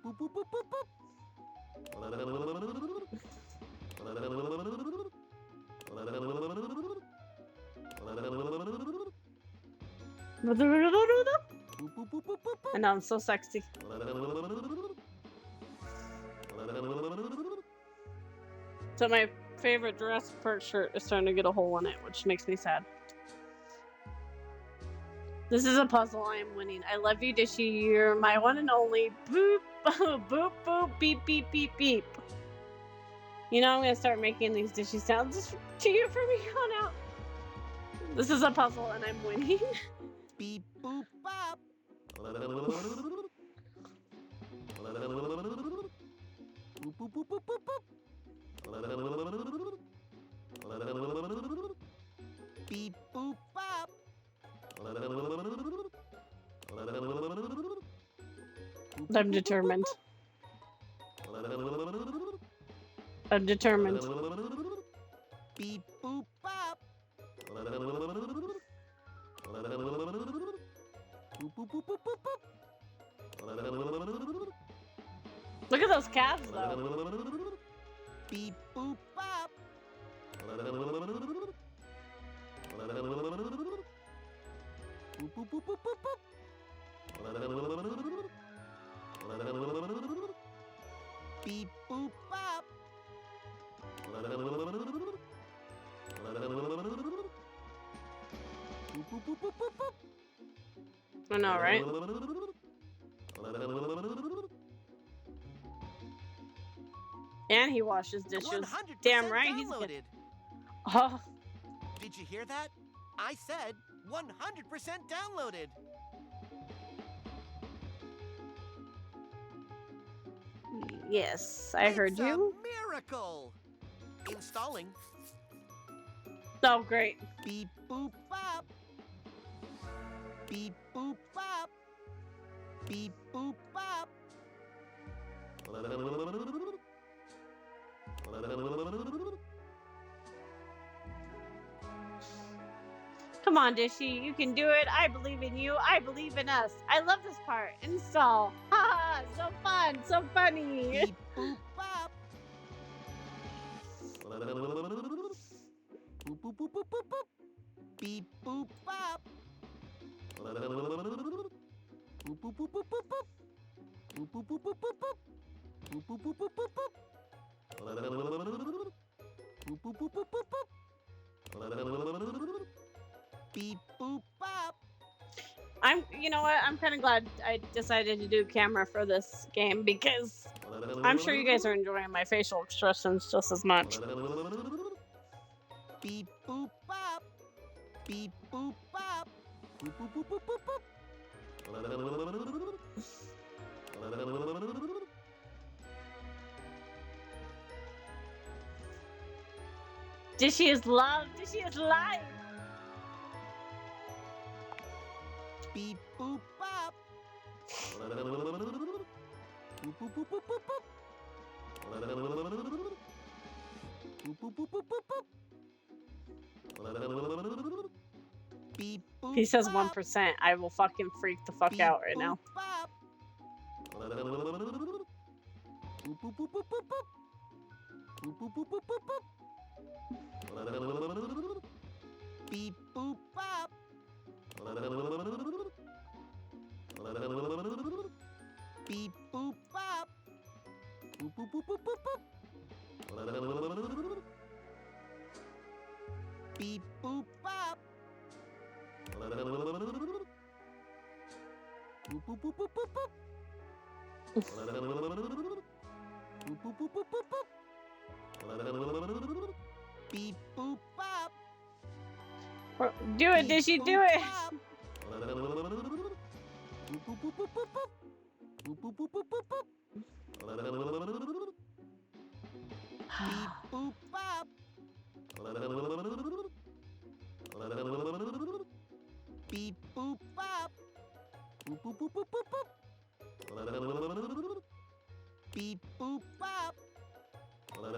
boop, boop, boop, boop, boop. I know, I'm so sexy. So my favorite Jurassic Park shirt is starting to get a hole in it, which makes me sad. This is a puzzle. I am winning. I love you, Dishy. You're my one and only. Boop, boop, boop, beep, beep, beep, beep. You know, I'm going to start making these Dishy sounds to you from here on out. This is a puzzle, and I'm winning. Beep, boop, bop. Boop, boop, boop, boop, boop, boop. Beep, boop, bop. I'm determined. I'm determined. Beep, boop, bop. Boop, boop, boop, boop, boop, boop. Look at those calves, though. Beep, boop, bop. Boop, boop, boop, boop, boop, boop. Beep, boop, bop. Boop, boop, boop, boop, boop, boop. I know, right? And he washes dishes. 100% Damn right, he's downloaded. good. Oh, Did you hear that? I said 100% downloaded. Yes, I heard It's you. A miracle. Installing. Oh, great. Beep boop bop. Beep boop bop. Beep boop bop. Come on, Dishy, you can do it. I believe in you. I believe in us. I love this part. Install. Ha! So fun. So funny. Beep boop bop. Boop boop boop boop boop boop. Beep boop bop. Boop boop boop boop boop boop. Boop boop boop boop boop boop. Boop boop boop boop boop boop. Boop boop boop boop boop boop. Beep boop bop. You know what? I'm kind of glad I decided to do camera for this game because I'm sure you guys are enjoying my facial expressions just as much. Beep boop bop. Beep boop bop. Boop boop boop boop boop boop. Dishy is love. Dishy is life. Beep boop bop. Boop boop boop boop boop boop. Boop boop boop boop boop boop. Beep boop. He says bop. 1%. I will fucking freak the fuck out right now. Bop. Boop boop boop boop boop boop. Boop boop boop boop boop boop. Beep boop bop. Beep boop bop. Boop boop boop boop boop boop. Beep boop bop. Boop boop boop boop boop boop. Boop boop boop boop boop boop. Beep boop bop. Do it, Dishy, do it. Boop boop boop boop boop boop. Boop boop boop boop boop boop. Beep boop bop. Beep boop bop. Boop boop boop boop boop boop. Beep boop bop. Boop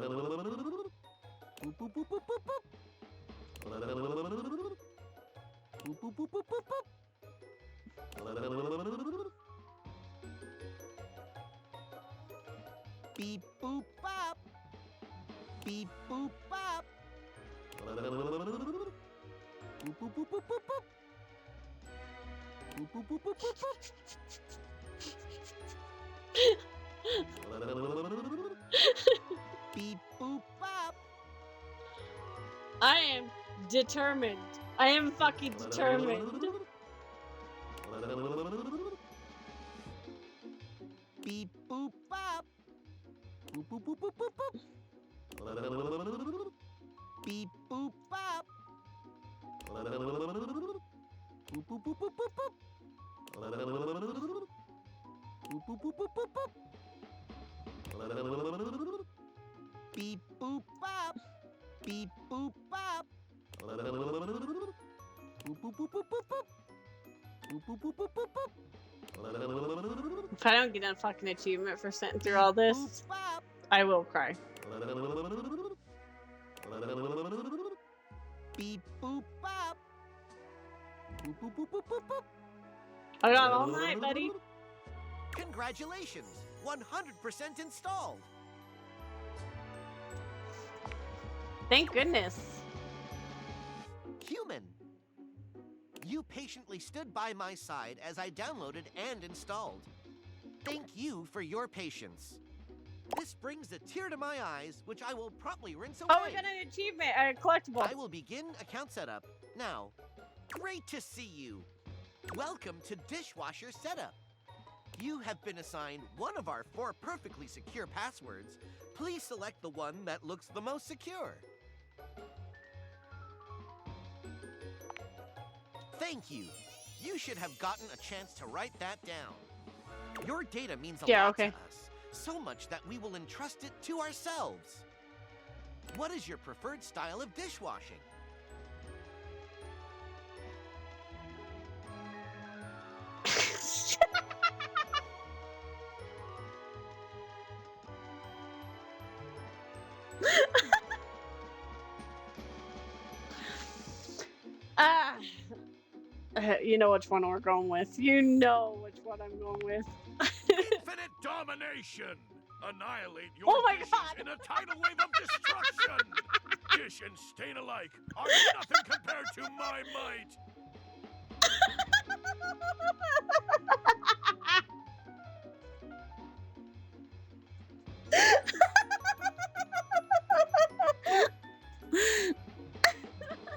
boop boop boop boop boop. Boop boop boop boop boop boop. Beep boop bop. Beep boop bop. Boop boop boop boop boop boop. Boop boop boop boop boop boop. Beep boop bop. I am determined. I am fucking determined. Beep boop bop. Boop boop boop boop boop boop. Beep boop bop. Boop boop boop boop boop boop. Boop boop boop boop boop boop. Beep boop bop. Beep boop bop. Boop boop boop boop boop boop. Boop boop boop boop boop boop. If I don't get a fucking achievement for sitting through all this, I will cry. Beep boop bop. Boop boop boop boop boop boop. I got all night, buddy. Congratulations! 100% installed! Thank goodness. Human! You patiently stood by my side as I downloaded and installed. Thank you for your patience. This brings a tear to my eyes, which I will promptly rinse away. Oh, we got an achievement, a collectible. I will begin account setup. Now, great to see you. Welcome to Dishwasher Setup. You have been assigned one of our 4 perfectly secure passwords. Please select the one that looks the most secure. Thank you. You should have gotten a chance to write that down. Your data means a lot to us, So much that we will entrust it to ourselves. What is your preferred style of dishwashing? You know which one we're going with. You know which one I'm going with. Infinite domination! Annihilate your Oh my dishes God. in a tidal wave of destruction! Dish and stain alike are nothing compared to my might!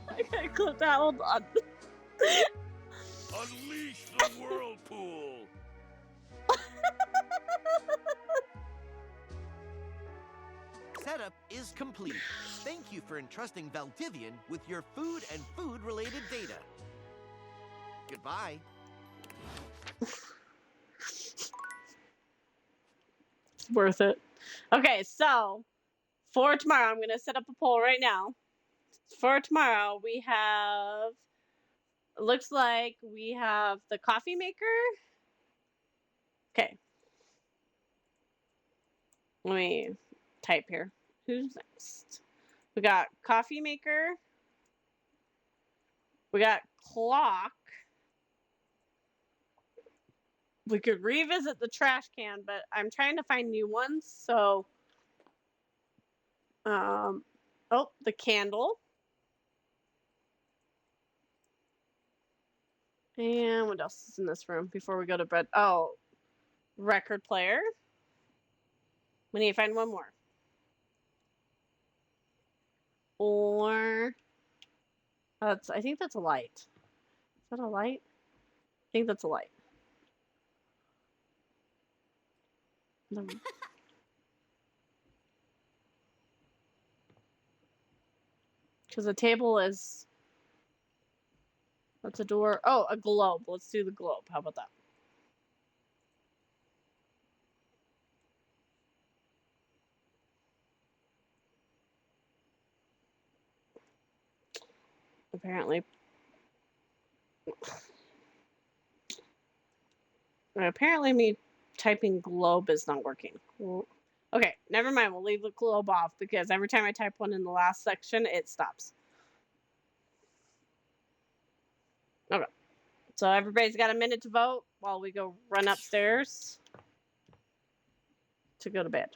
I gotta clip that. Hold on. Unleash the whirlpool! Setup is complete. Thank you for entrusting Valdivian with your food and food-related data. Goodbye. It's worth it. Okay, so for tomorrow, I'm gonna set up a poll right now. For tomorrow, we have. Looks like we have the coffee maker. Okay. Let me type here. Who's next? We got coffee maker. We got clock. We could revisit the trash can, but I'm trying to find new ones. So, oh, the candle. And what else is in this room before we go to bed? Oh, record player. We need to find one more. Or I think that's a light. Is that a light? I think that's a light. Because the table is. That's a door. Oh, a globe. Let's do the globe. How about that? Apparently me typing globe is not working. Okay, never mind. We'll leave the globe off because every time I type one in the last section, it stops. Okay. So everybody's got a minute to vote while we go run upstairs to go to bed.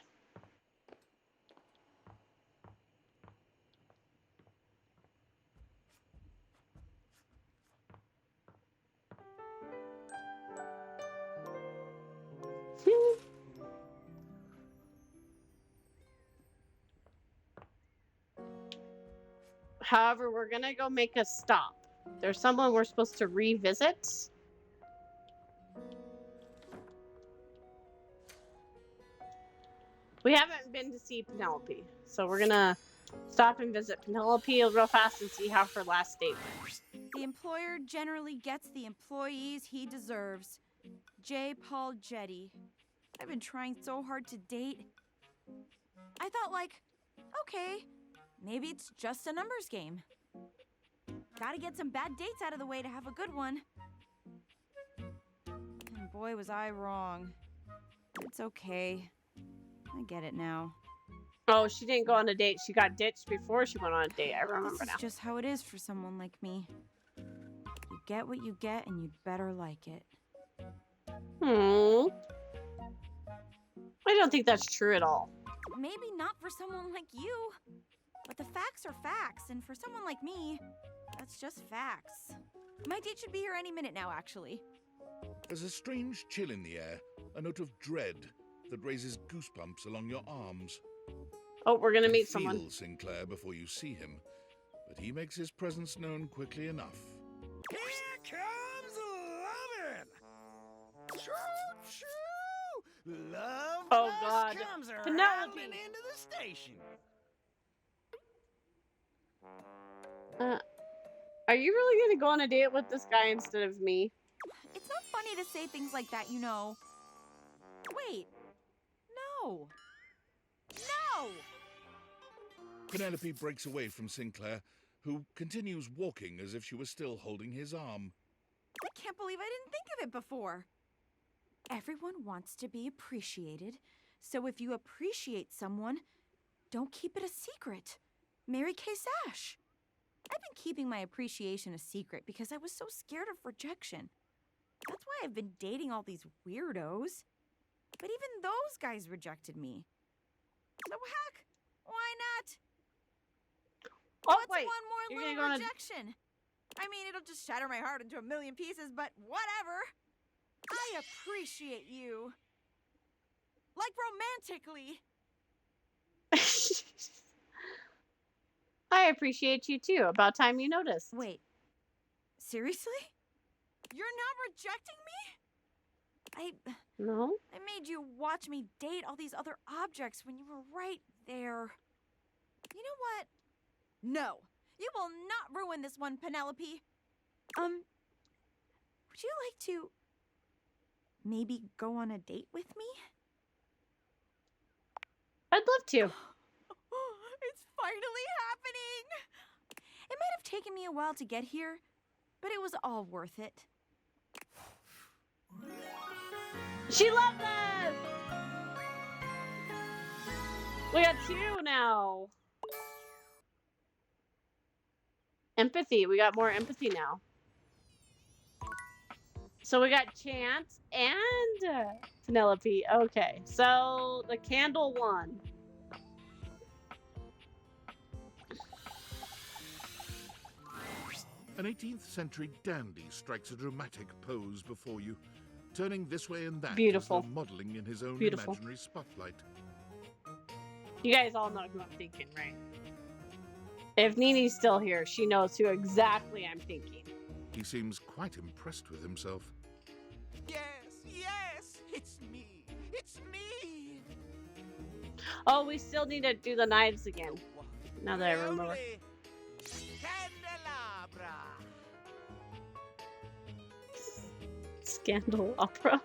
However, we're gonna go make a stop. There's someone we're supposed to revisit. We haven't been to see Penelope, so we're gonna stop and visit Penelope real fast and see how her last date went. The employer generally gets the employees he deserves. J. Paul Jetty. I've been trying so hard to date. I thought, okay, maybe it's just a numbers game. Gotta get some bad dates out of the way to have a good one. And boy, was I wrong. It's okay. I get it now. Oh, she didn't go on a date. She got ditched before she went on a date. I remember This is now. just how it is for someone like me. You get what you get, and you'd better like it. I don't think that's true at all. Maybe not for someone like you. But the facts are facts, and for someone like me, that's just facts. My date should be here any minute now, actually. There's a strange chill in the air, a note of dread that raises goosebumps along your arms. Oh, we're gonna You meet feel someone. Sinclair before you see him, but he makes his presence known quickly enough. Here comes lovin'! Choo-choo! Love Oh, bus God. comes Penelope. rounding into the station. Are you really gonna go on a date with this guy instead of me? It's not funny to say things like that, you know. Wait. No! No! Penelope breaks away from Sinclair, who continues walking as if she was still holding his arm. I can't believe I didn't think of it before. Everyone wants to be appreciated, so if you appreciate someone, don't keep it a secret. Mary Kay Sash. I've been keeping my appreciation a secret because I was so scared of rejection. That's why I've been dating all these weirdos. But even those guys rejected me. So heck, why not? Oh, What's wait. one more You're little gonna go on a- rejection? I mean, it'll just shatter my heart into a million pieces, but whatever. I appreciate you. Like romantically. I appreciate you too. About time you noticed. Wait. Seriously? You're not rejecting me? No? I made you watch me date all these other objects when you were right there. You know what? No. You will not ruin this one, Penelope. Would you like to maybe go on a date with me? I'd love to. It's finally happening! It might have taken me a while to get here, but it was all worth it. She loved us! We got 2 now. Empathy. We got more empathy now. So we got Chance and Penelope. Okay, so the candle won. An 18th century dandy strikes a dramatic pose before you, turning this way and that Beautiful. as though modeling in his own Beautiful. imaginary spotlight. You guys all know who I'm thinking, right? If Nini's still here, she knows who exactly I'm thinking. He seems quite impressed with himself. Yes, it's me. It's me. Oh, we still need to do the knives again. Now that I remember. Only Candelabra. Scandal opera.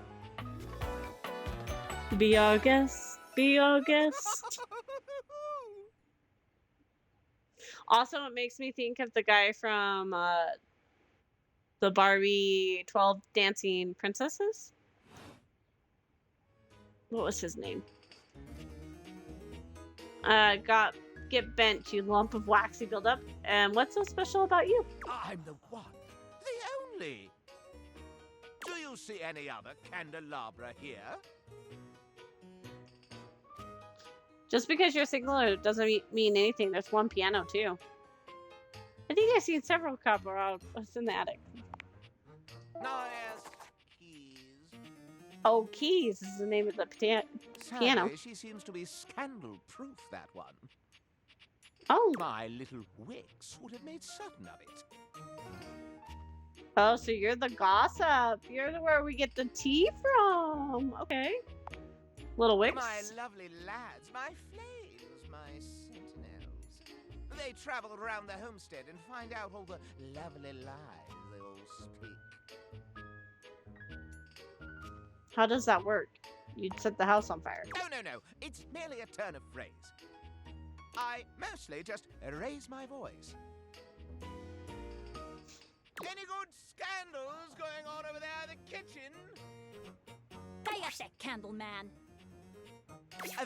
Be our guest. Be our guest. Also, it makes me think of the guy from the Barbie 12 Dancing Princesses. What was his name? Get bent, you lump of waxy buildup. And what's so special about you? I'm the one, the only. Do you see any other candelabra here? Just because you're single doesn't mean anything. There's one piano too. I think I've seen several cabaret in the attic. No, yes, keys. Oh, Keys is the name of the piano. Sadly, she seems to be scandal-proof, that one. Oh. My little Wix would have made certain of it. Oh, so you're the gossip. You're where we get the tea from. Okay. Little Wix. My lovely lads, my flames, my sentinels. They travel around the homestead and find out all the lovely lies they all speak. How does that work? You'd set the house on fire. Oh, no. It's merely a turn of phrase. I mostly just raise my voice. Any good scandals going on over there in the kitchen? Fire, candle man.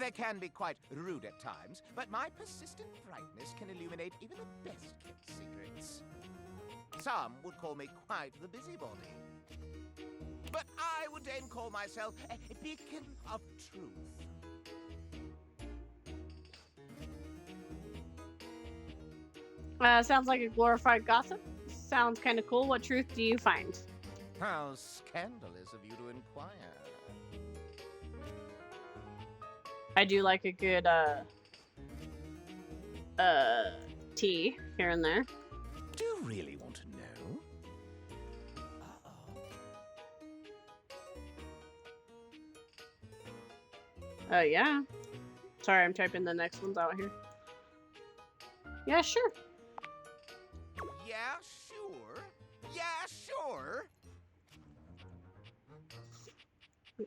They can be quite rude at times, but my persistent brightness can illuminate even the best kept secrets. Some would call me quite the busybody. But I would then call myself a beacon of truth. Sounds like a glorified gossip. Sounds kind of cool. What truth do you find? How scandalous of you to inquire. I do like a good tea here and there. Do you really want to know? Yeah. Sorry, I'm typing the next ones out here. Yeah, sure. Yeah, sure. Yeah, sure.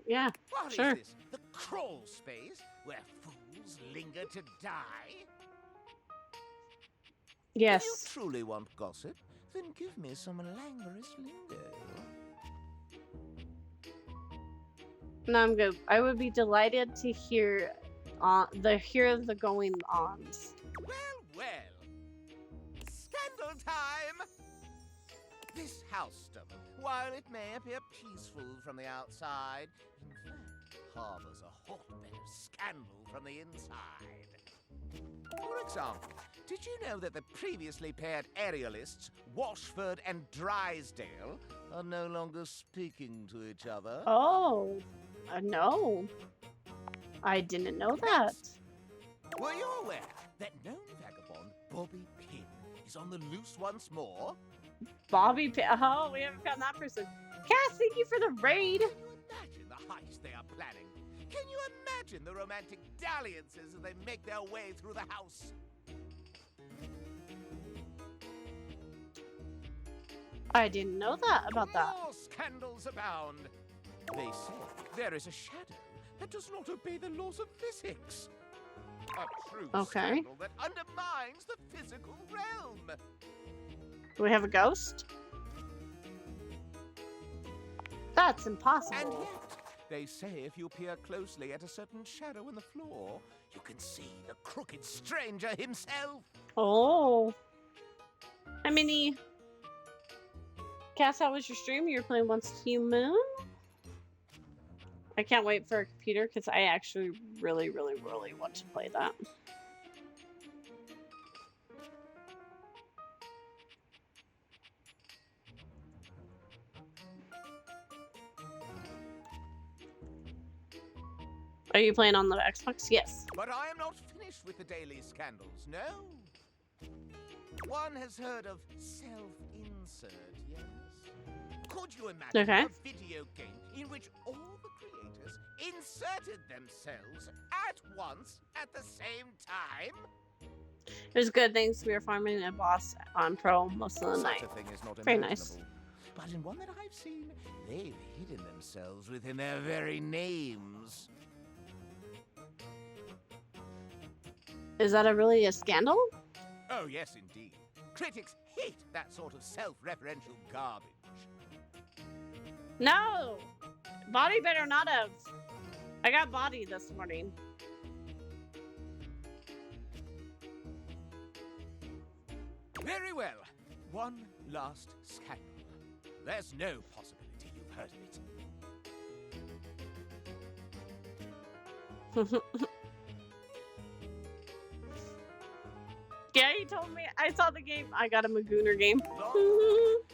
Yeah, What sure. is this? The crawl space where fools linger to die? Yes. If you truly want gossip, then give me some languorous lingo. No, I'm good. I would be delighted to hear the going ons. Well. Scandal time! This housedom, while it may appear peaceful from the outside, in fact harbors a hotbed of scandal from the inside. For example, did you know that the previously paired aerialists, Washford and Drysdale, are no longer speaking to each other? Oh, no. I didn't know that. Were you aware that known vagabond Bobby Pin is on the loose once more? Bobby Oh, we haven't found that person. Cass, thank you for the raid. Can you imagine the heist they are planning? Can you imagine the romantic dalliances as they make their way through the house? I didn't know that about that. More scandals abound. They say there is a shadow that does not obey the laws of physics. A true scandal that undermines the physical realm. Do we have a ghost? That's impossible. And yet, they say if you peer closely at a certain shadow in the floor, you can see the crooked stranger himself. Oh. Hi, Minnie. Cass, how was your stream? You were playing Once Human? I can't wait for a computer because I actually really want to play that. Are you playing on the Xbox? Yes. But I am not finished with the daily scandals, no. One has heard of self-insert, yes? Could you imagine a video game in which all the creators inserted themselves at once at the same time? It was good. Thanks. We were farming a boss on Pro most of the night. Such a thing is not Very nice. But in one that I've seen, they've hidden themselves within their very names. Is that really a scandal? Oh, yes, indeed. Critics hate that sort of self-referential garbage. No! Body better not have. I got body this morning. Very well. One last scandal. There's no possibility you've heard of it. Yeah, he told me. I saw the game. I got a Magooner game.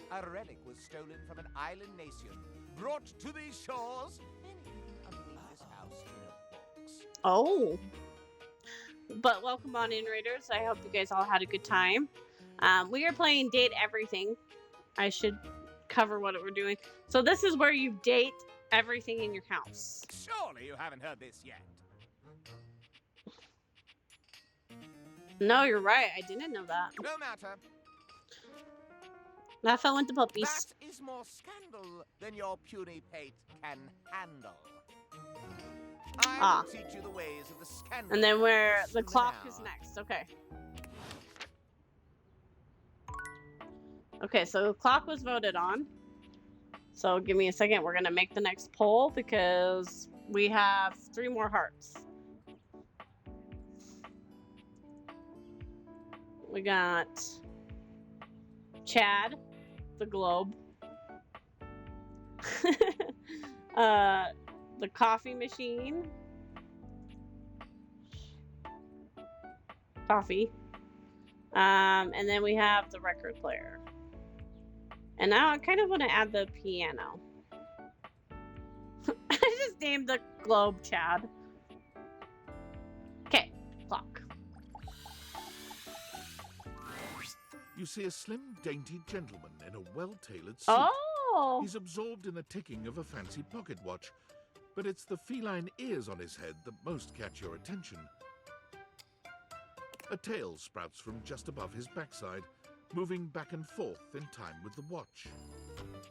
A relic was stolen from an island nation, brought to these shores, and hidden underneath this house in a box. Oh. But welcome on in, Raiders. I hope you guys all had a good time. We are playing Date Everything. I should cover what we're doing. So this is where you date everything in your house. Surely you haven't heard this yet. No, you're right. I didn't know that. No matter. That fell into puppies. That is more scandal than your puny pate can handle. I will teach you the ways of the scandal. And then where the clock is next. Okay. Okay, so the clock was voted on. So give me a second. We're going to make the next poll because we have 3 more hearts. We got Chad, the globe, the coffee machine, coffee, and then we have the record player. And now I kind of want to add the piano. I just named the globe Chad. Okay, clock. You see a slim, dainty gentleman in a well-tailored suit. Oh! He's absorbed in the ticking of a fancy pocket watch, but it's the feline ears on his head that most catch your attention. A tail sprouts from just above his backside, moving back and forth in time with the watch.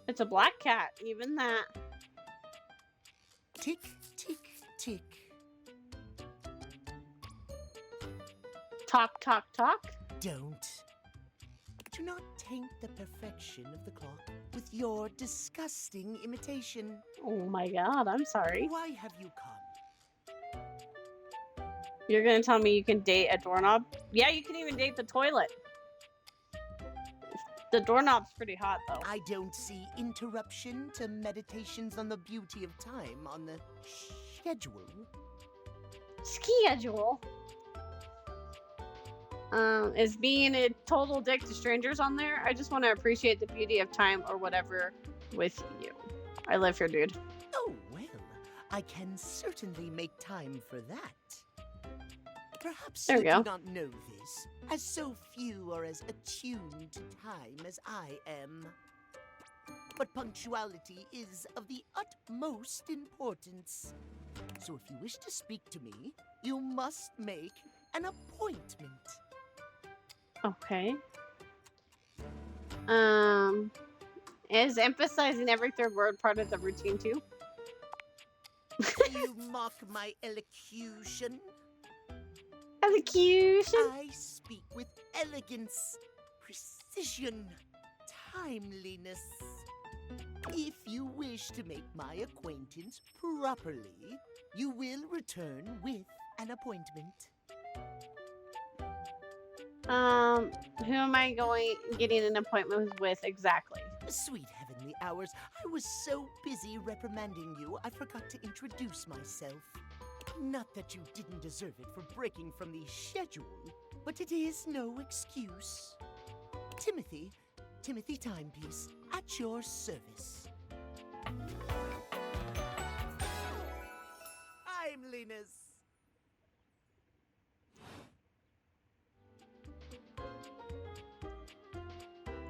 It's a black cat, even that. Tick, tick, tick. Talk, talk, talk. Don't. Do not taint the perfection of the clock with your disgusting imitation. Oh my god, I'm sorry. Why have you come? You're gonna tell me you can date a doorknob? Yeah, you can even date the toilet. The doorknob's pretty hot, though. I don't see interruption to meditations on the beauty of time on the schedule. Schedule? Is being a total dick to strangers on there? I just want to appreciate the beauty of time or whatever with you. I live here, dude. Oh, well, I can certainly make time for that. Perhaps There you we go. do not know this, as so few are as attuned to time as I am. But punctuality is of the utmost importance. So if you wish to speak to me, you must make an appointment. Okay. Is emphasizing every third word part of the routine too? Do you mock my elocution? Elocution? I speak with elegance, precision, timeliness. If you wish to make my acquaintance properly, you will return with an appointment. Who am I getting an appointment with exactly? Sweet heavenly hours, I was so busy reprimanding you, I forgot to introduce myself. Not that you didn't deserve it for breaking from the schedule, but it is no excuse. Timothy Timepiece, at your service. Timeliness.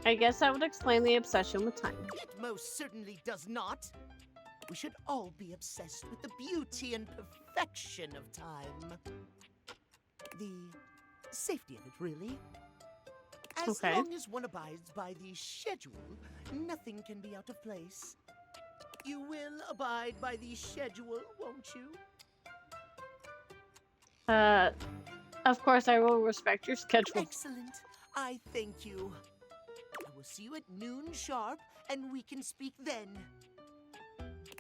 I guess that would explain the obsession with time. It most certainly does not. We should all be obsessed with the beauty and perfection of time. The safety of it, really. As Okay. long as one abides by the schedule, nothing can be out of place. You will abide by the schedule, won't you? Of course I will respect your schedule. Excellent. I thank you. I will see you at noon sharp, and we can speak then.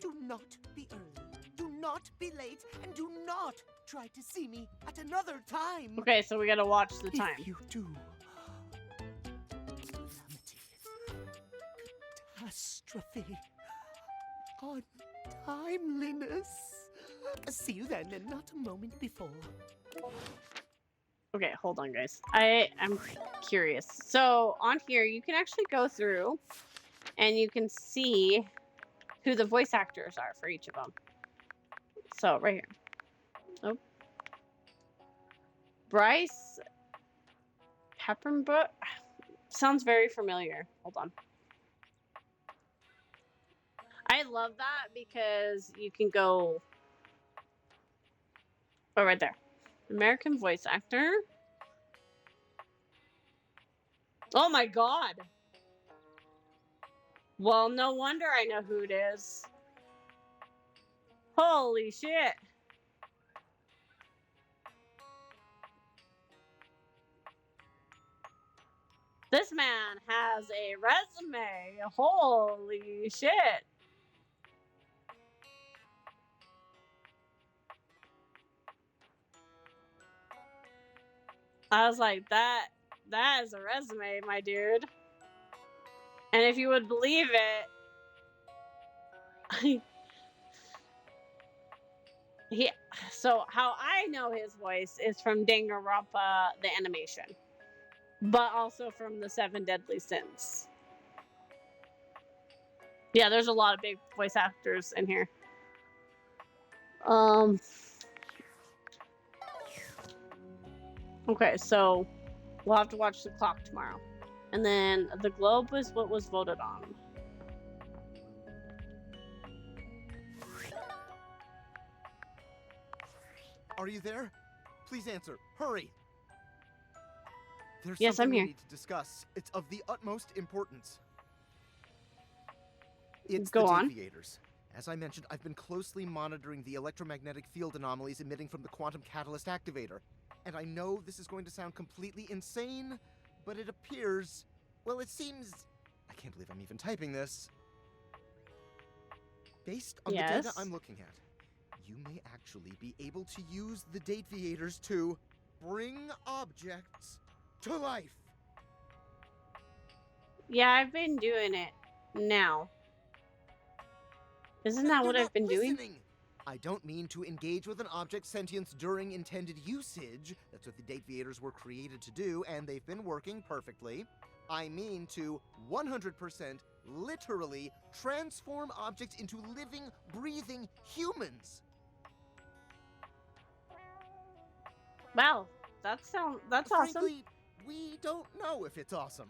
Do not be early. Do not be late, and do not try to see me at another time. Okay, so we gotta watch the time. If you do, calamity, catastrophe, untimeliness. See you then, and not a moment before. Okay, hold on, guys. I'm curious. So on here, you can actually go through, and you can see who the voice actors are for each of them. So right here. Oh, Bryce Peppenbrook sounds very familiar. Hold on. I love that because you can go. Oh, right there. American voice actor. Oh my god. Well, no wonder I know who it is. Holy shit. This man has a resume. Holy shit. I was like, that is a resume, my dude. And if you would believe it, so how I know his voice is from Danganronpa, the animation, but also from the 7 Deadly Sins. Yeah, there's a lot of big voice actors in here. Okay, so we'll have to watch the clock tomorrow. And then the globe is what was voted on. Are you there? Please answer. Hurry. There's Yes, something I'm we here. need to discuss. It's of the utmost importance. It's Go the on. deviators. As I mentioned, I've been closely monitoring the electromagnetic field anomalies emitting from the quantum catalyst activator. And I know this is going to sound completely insane, but it appears, well, it seems, I can't believe I'm even typing this. Based on the data Yes. I'm looking at, you may actually be able to use the Dateviators to bring objects to life. Yeah, I've been doing it now. Isn't that what You're I've been not doing? listening. I don't mean to engage with an object's sentience during intended usage. That's what the Dateviators were created to do, and they've been working perfectly. I mean to 100% literally transform objects into living, breathing humans. Wow, that's awesome. Frankly, we don't know if it's awesome.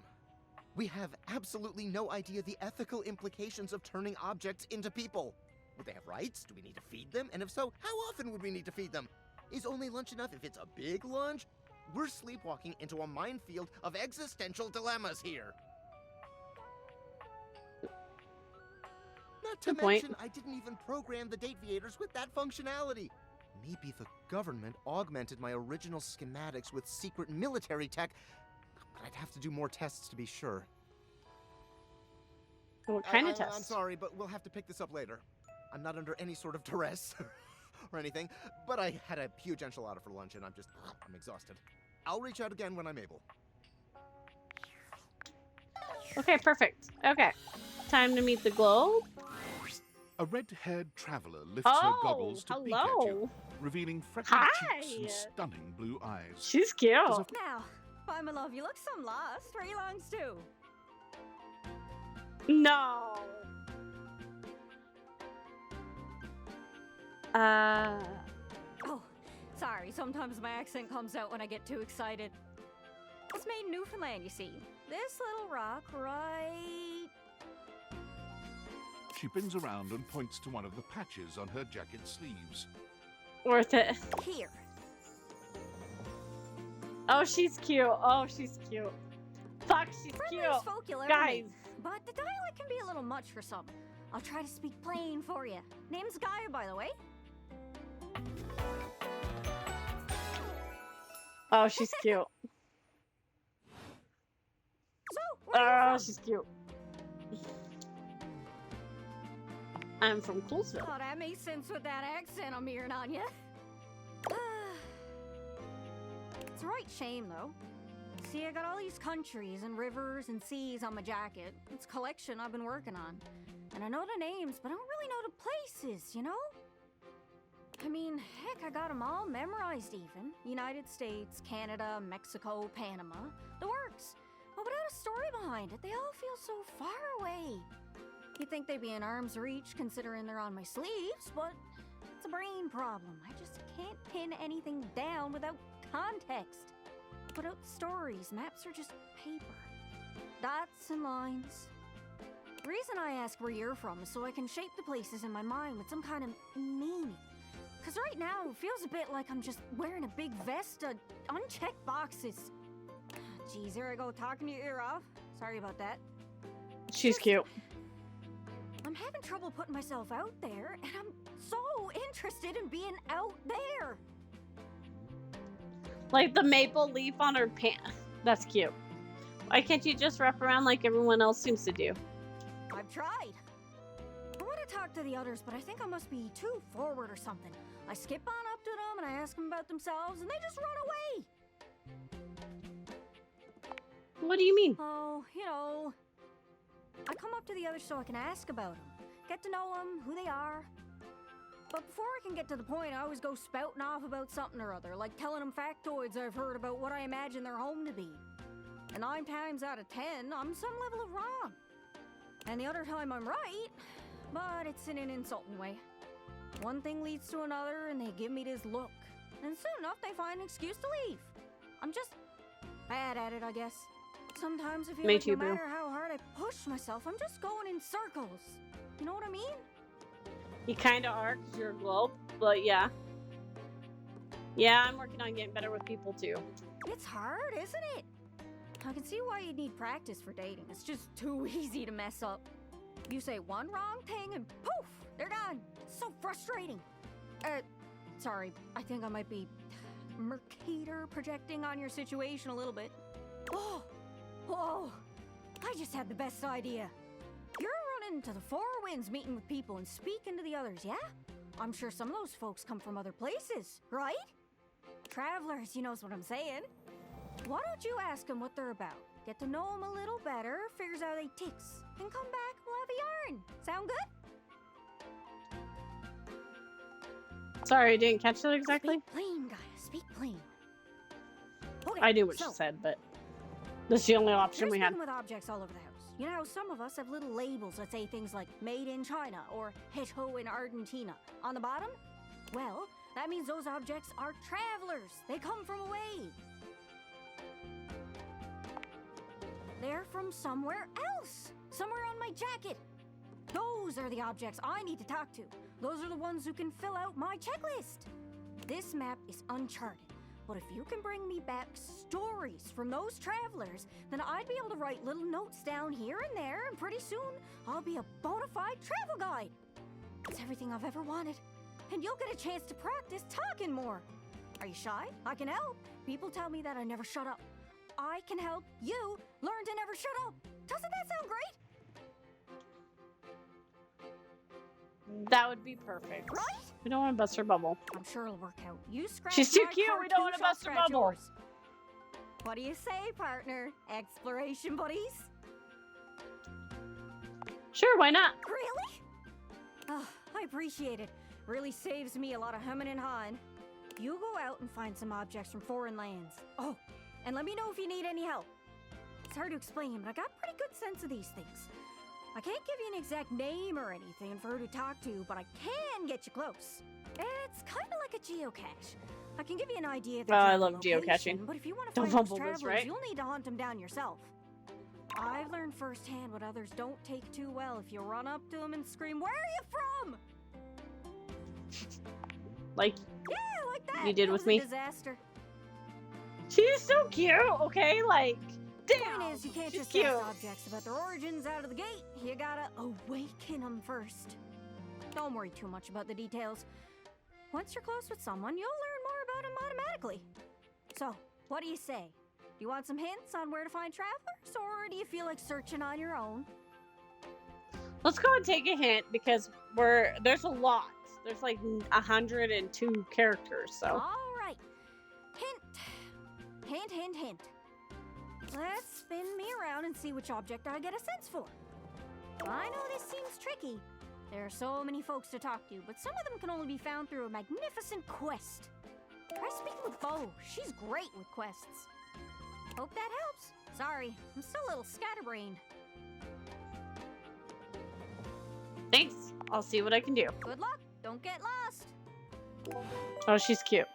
We have absolutely no idea the ethical implications of turning objects into people. Would they have rights? Do we need to feed them? And if so, how often would we need to feed them? Is only lunch enough if it's a big lunch? We're sleepwalking into a minefield of existential dilemmas here. Not to Good point. mention, I didn't even program the Dateviators with that functionality. Maybe the government augmented my original schematics with secret military tech, but I'd have to do more tests to be sure. What kind of I'm test? sorry, but we'll have to pick this up later. I'm not under any sort of duress or anything, but I had a huge enchilada for lunch and I'm exhausted. I'll reach out again when I'm able. Okay, perfect. Okay, time to meet the globe. A red-haired traveler lifts her Oh, goggles to peek at hello. you, revealing freckled cheeks and Hi. stunning blue eyes. She's cute. As if Now, why, my love, you look some lost. Where you longs to? No. Oh, sorry. Sometimes my accent comes out when I get too excited. It's made in Newfoundland, you see. This little rock right... she bends around and points to one of the patches on her jacket sleeves. Worth it. Here. Oh, she's cute. Oh, she's cute. Fuck, she's cute. Friendliest folk you'll ever Guys. meet. But the dialect can be a little much for some. I'll try to speak plain for you. Name's Gaia, by the way. Oh, she's cute. So, where are Oh, you from? she's cute. I'm from Coolsville. Oh, that makes sense with that accent I'm hearing on you. It's a right shame, though. See, I got all these countries and rivers and seas on my jacket. It's a collection I've been working on. And I know the names, but I don't really know the places, you know? I mean, heck, I got them all memorized even. United States, Canada, Mexico, Panama. The works. But without a story behind it, they all feel so far away. You'd think they'd be in arm's reach considering they're on my sleeves, but it's a brain problem. I just can't pin anything down without context. Without stories, maps are just paper. Dots and lines. The reason I ask where you're from is so I can shape the places in my mind with some kind of meaning. Because right now, it feels a bit like I'm just wearing a big vest of unchecked boxes. Geez, there I go, talking your ear off. Sorry about that. She's cute. I'm having trouble putting myself out there, and I'm so interested in being out there. Like the maple leaf on her pants. That's cute. Why can't you just wrap around like everyone else seems to do? I've tried. I want to talk to the others, but I think I must be too forward or something. I skip on up to them and I ask them about themselves, and they just run away. What do you mean? Oh, you know. I come up to the others so I can ask about them, get to know them, who they are. But before I can get to the point, I always go spouting off about something or other, like telling them factoids I've heard about what I imagine their home to be. And 9 times out of 10, I'm some level of wrong. And the other time I'm right, but it's in an insulting way. One thing leads to another, and they give me this look. And soon enough, they find an excuse to leave. I'm just bad at it, I guess. Sometimes I feel Me like too, no boo. matter how hard I push myself, I'm just going in circles. You know what I mean? You kind of are because you're a globe, but yeah. Yeah, I'm working on getting better with people too. It's hard, isn't it? I can see why you need practice for dating. It's just too easy to mess up. You say one wrong thing and poof, they're gone. So frustrating. Sorry, I think I might be Mercator projecting on your situation a little bit. Oh, whoa! I just had the best idea. You're running to the Four Winds, meeting with people and speaking to the others, yeah? I'm sure some of those folks come from other places, right? Travelers, you knows what I'm saying. Why don't you ask them what they're about? Get to know them a little better, figures how they ticks, and come back, we'll have a yarn. Sound good? Sorry, I didn't catch that exactly. Speak plain, Gaia, speak plain. Okay, I knew what so, she said, but this is the only option here's we had. one with objects all over the house. You know how some of us have little labels that say things like made in China or Heto in Argentina on the bottom? Well, that means those objects are travelers. They come from away. They're from somewhere else. Somewhere on my jacket. Those are the objects I need to talk to. Those are the ones who can fill out my checklist. This map is uncharted. But if you can bring me back stories from those travelers, then I'd be able to write little notes down here and there, and pretty soon I'll be a bona fide travel guide. It's everything I've ever wanted. And you'll get a chance to practice talking more. Are you shy? I can help. People tell me that I never shut up. I can help you learn to never shut up. Doesn't that sound great? That would be perfect. Right? We don't want to bust her bubble. I'm sure it'll work out. You scratch She's too my cute. We don't want to cartouche, I'll bust her scratch bubble. yours. What do you say, partner? Exploration buddies? Sure, why not? Really? Oh, I appreciate it. Really saves me a lot of humming and hawing. You go out and find some objects from foreign lands. Oh, and let me know if you need any help. It's hard to explain, but I got a pretty good sense of these things. I can't give you an exact name or anything for her to talk to, but I can get you close. It's kind of like a geocache. I can give you an idea of the I general love location, geocaching. but if you want to Don't find those fumble this, travelers, right? you'll need to hunt them down yourself. I've learned firsthand what others don't take too well if you run up to them and scream, "Where are you from?" Like Yeah, like that. you did That with was me. a disaster. She's so cute, okay? Like, damn. Point is, you can't she's just cute. ask objects about their origins out of the gate. You gotta awaken them first. Don't worry too much about the details. Once you're close with someone, you'll learn more about them automatically. So, what do you say? Do you want some hints on where to find travelers, or do you feel like searching on your own? Let's go and take a hint because there's a lot. There's like 102 characters, so. All right. Hint. Hint, hint, hint. Let's spin me around and see which object I get a sense for. I know this seems tricky. There are so many folks to talk to, but some of them can only be found through a magnificent quest. Try speaking with Bo. She's great with quests. Hope that helps. Sorry, I'm still a little scatterbrained. Thanks. I'll see what I can do. Good luck. Don't get lost. Oh, she's cute.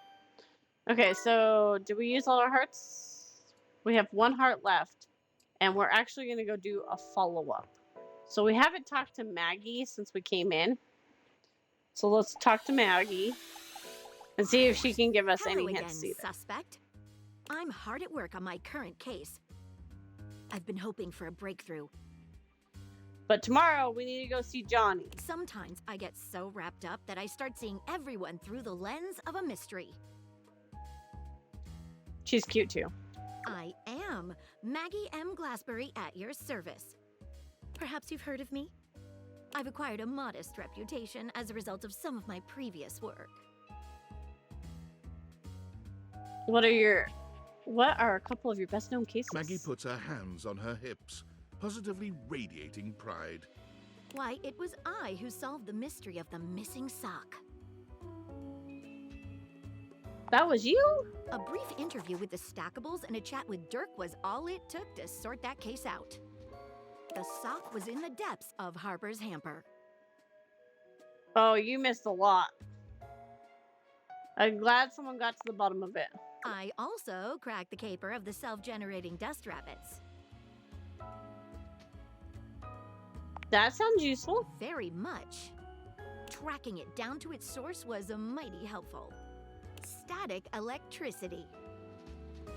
Okay, so did we use all our hearts? We have 1 heart left, and we're actually going to go do a follow-up. So we haven't talked to Maggie since we came in. So let's talk to Maggie and see if she can give us Hello any again, hints either. suspect. I'm hard at work on my current case. I've been hoping for a breakthrough. But tomorrow we need to go see Johnny. Sometimes I get so wrapped up that I start seeing everyone through the lens of a mystery. She's cute too. I am Maggie M. Glassbury at your service. Perhaps you've heard of me? I've acquired a modest reputation as a result of some of my previous work. What are a couple of your best known cases? Maggie puts her hands on her hips, positively radiating pride. Why, it was I who solved the mystery of the missing sock. That was you? A brief interview with the Stackables and a chat with Dirk was all it took to sort that case out. The sock was in the depths of Harper's hamper. Oh, you missed a lot. I'm glad someone got to the bottom of it. I also cracked the caper of the self-generating dust rabbits. That sounds useful. Very much. Tracking it down to its source was mighty helpful. Static electricity.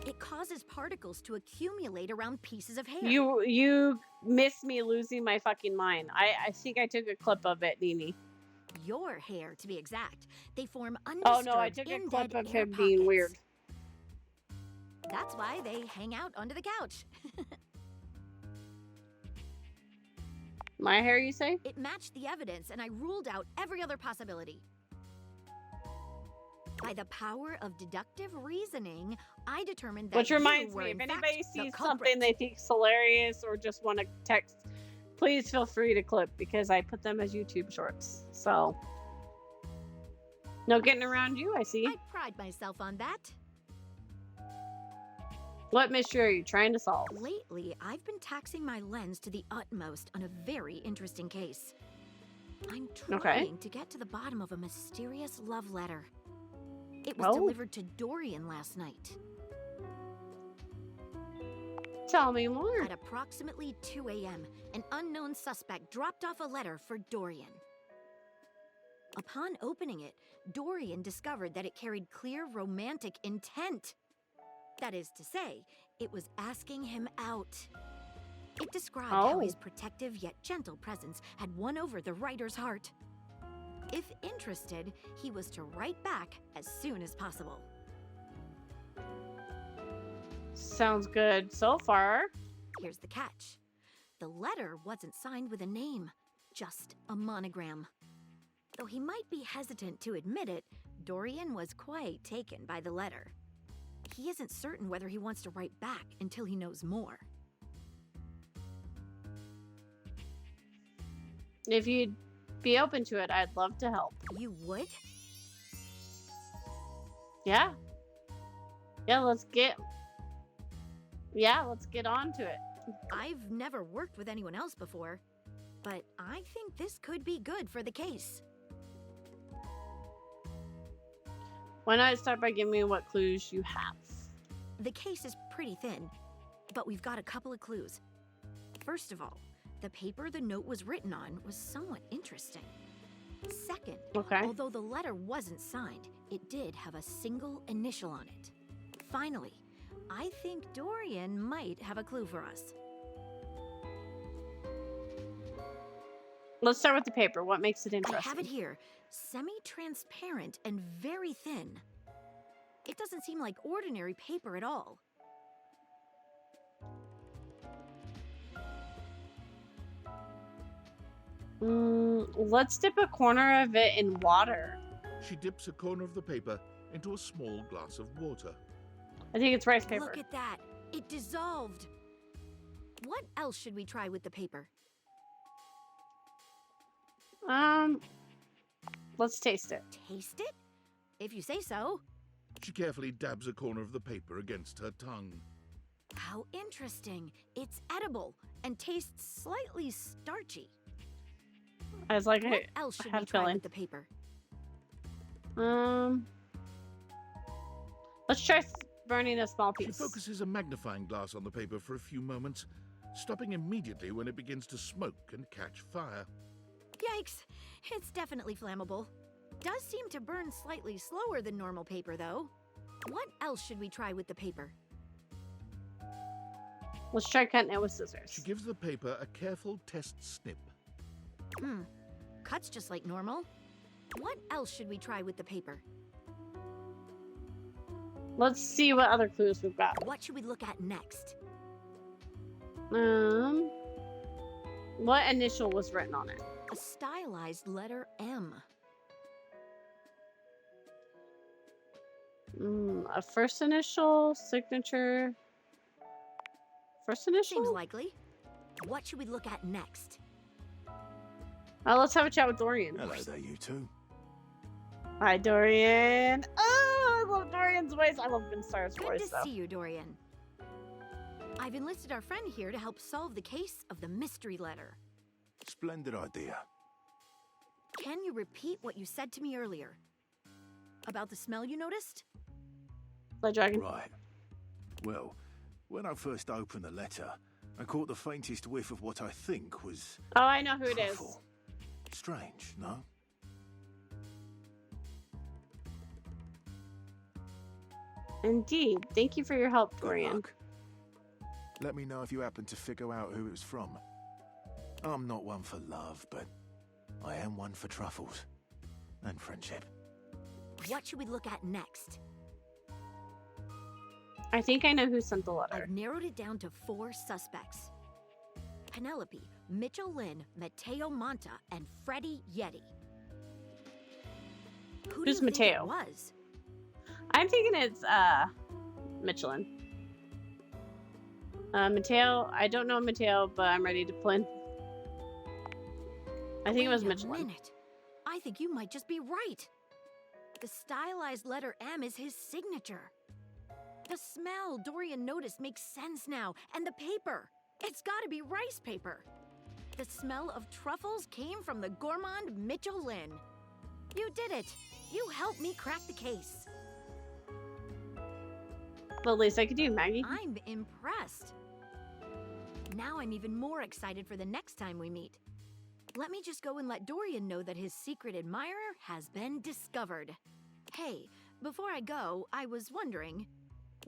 It causes particles to accumulate around pieces of hair. You missed me losing my fucking mind. I think I took a clip of it, Nini. Your hair, to be exact. They form Oh undisturbed, no, I took a indent clip of air him being pockets. weird. That's why they hang out under the couch. My hair, you say? It matched the evidence, and I ruled out every other possibility. By the power of deductive reasoning, I determined that Which reminds you were me, in if fact anybody the sees culprit. something they think's hilarious or just want to text, please feel free to clip because I put them as YouTube shorts. So, no getting around you, I see. I pride myself on that. What mystery are you trying to solve? Lately, I've been taxing my lens to the utmost on a very interesting case. I'm trying to get to the bottom of a mysterious love letter. It was delivered to Dorian last night. Tell me more. At approximately 2 a.m., an unknown suspect dropped off a letter for Dorian. Upon opening it, Dorian discovered that it carried clear romantic intent. That is to say, it was asking him out. It described how his protective yet gentle presence had won over the writer's heart. If interested, he was to write back as soon as possible. Sounds good so far. Here's the catch. The letter wasn't signed with a name, just a monogram. Though he might be hesitant to admit it, Dorian was quite taken by the letter. He isn't certain whether he wants to write back until he knows more. If you'd be open to it, I'd love to help. You would? Yeah. Let's get on to it. I've never worked with anyone else before, but I think this could be good for the case. Why not start by giving me what clues you have? The case is pretty thin, but we've got a couple of clues. First of all, the paper the note was written on was somewhat interesting. Second, although the letter wasn't signed, it did have a single initial on it. Finally, I think Dorian might have a clue for us. Let's start with the paper. What makes it interesting? I have it here. Semi-transparent and very thin. It doesn't seem like ordinary paper at all. Let's dip a corner of it in water. She dips a corner of the paper into a small glass of water. I think it's rice paper. Look at that. It dissolved. What else should we try with the paper? Let's taste it. Taste it? If you say so. She carefully dabs a corner of the paper against her tongue. How interesting. It's edible and tastes slightly starchy. I was like, what else should we try with the paper? Let's try burning a small piece. She focuses a magnifying glass on the paper for a few moments, stopping immediately when it begins to smoke and catch fire. Yikes! It's definitely flammable. Does seem to burn slightly slower than normal paper, though. What else should we try with the paper? Let's try cutting it with scissors. She gives the paper a careful test snip. Cuts just like normal. What else should we try with the paper? Let's see what other clues we've got. What should we look at next? What initial was written on it? A stylized letter M. A first initial, signature. First initial? Seems likely. What should we look at next? Let's have a chat with Dorian. Hello there, you two. Hi, Dorian. Oh, I love Dorian's voice. I love Ben Starr's Good voice, to see you, Dorian. I've enlisted our friend here to help solve the case of the mystery letter. Splendid idea. Can you repeat what you said to me earlier? About the smell you noticed? The dragon. Right. Well, when I first opened the letter, I caught the faintest whiff of what I think was... Oh, I know who it is. truffle. Strange, no? Indeed. Thank you for your help, Good Dorian. luck. Let me know if you happen to figure out who it was from. I'm not one for love, but I am one for truffles. And friendship. What should we look at next? I think I know who sent the letter. I've narrowed it down to 4 suspects. Penelope, Mitchell Lynn, Mateo Monta, and Freddie Yeti. Who do Who's you think it Mateo? was? I'm thinking it's Michelin. Mateo, I don't know Mateo, but I'm ready to play. I think it was Wait a Michelin. minute. I think you might just be right. The stylized letter M is his signature. The smell Dorian noticed makes sense now, and the paper. It's gotta be rice paper. The smell of truffles came from the gourmand Mitchell Lynn. You did it. You helped me crack the case. The least I could do, Maggie. I'm impressed. Now I'm even more excited for the next time we meet. Let me just go and let Dorian know that his secret admirer has been discovered. Hey, before I go, I was wondering,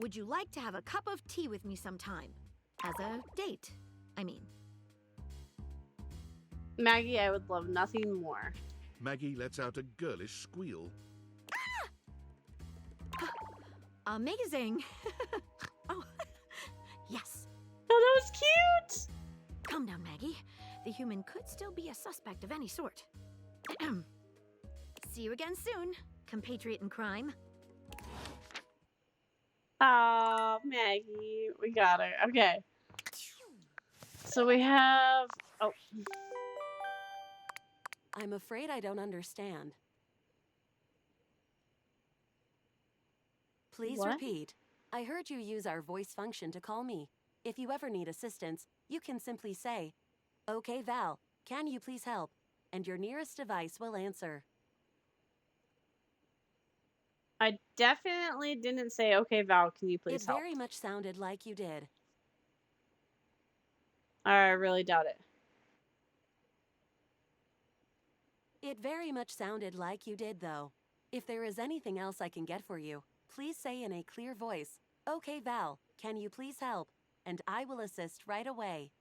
would you like to have a cup of tea with me sometime? As a date, I mean. Maggie, I would love nothing more. Maggie lets out a girlish squeal. Amazing. Oh, yes. Oh, that was cute. Calm down, Maggie. The human could still be a suspect of any sort. See you again soon, compatriot in crime. Oh, Maggie, we got her. Okay. So we have. Oh. I'm afraid I don't understand. Please What? repeat. I heard you use our voice function to call me. If you ever need assistance, you can simply say, "Okay, Val, can you please help?" And your nearest device will answer. I definitely didn't say, okay, Val, can you please It help? very much sounded like you did. I really doubt it. It very much sounded like you did, though. If there is anything else I can get for you, please say in a clear voice, "Okay, Val, can you please help?" And I will assist right away.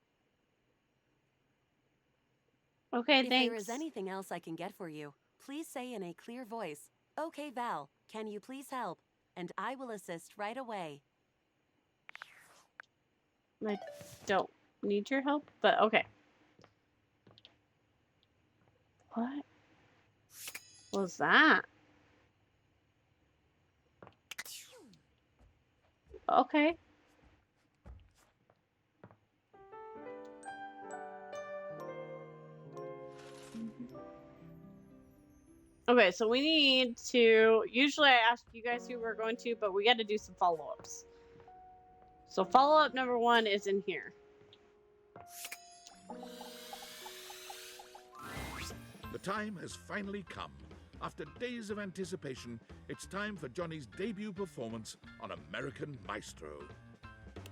Okay, If thanks. there is anything else I can get for you, please say in a clear voice, "Okay, Val, can you please help?" And I will assist right away. I don't need your help, but okay. What was that? Okay. Okay, so we need to. Usually I ask you guys who we're going to, but we got to do some follow ups. So, follow up number 1 is in here. The time has finally come. After days of anticipation, it's time for Johnny's debut performance on American Maestro.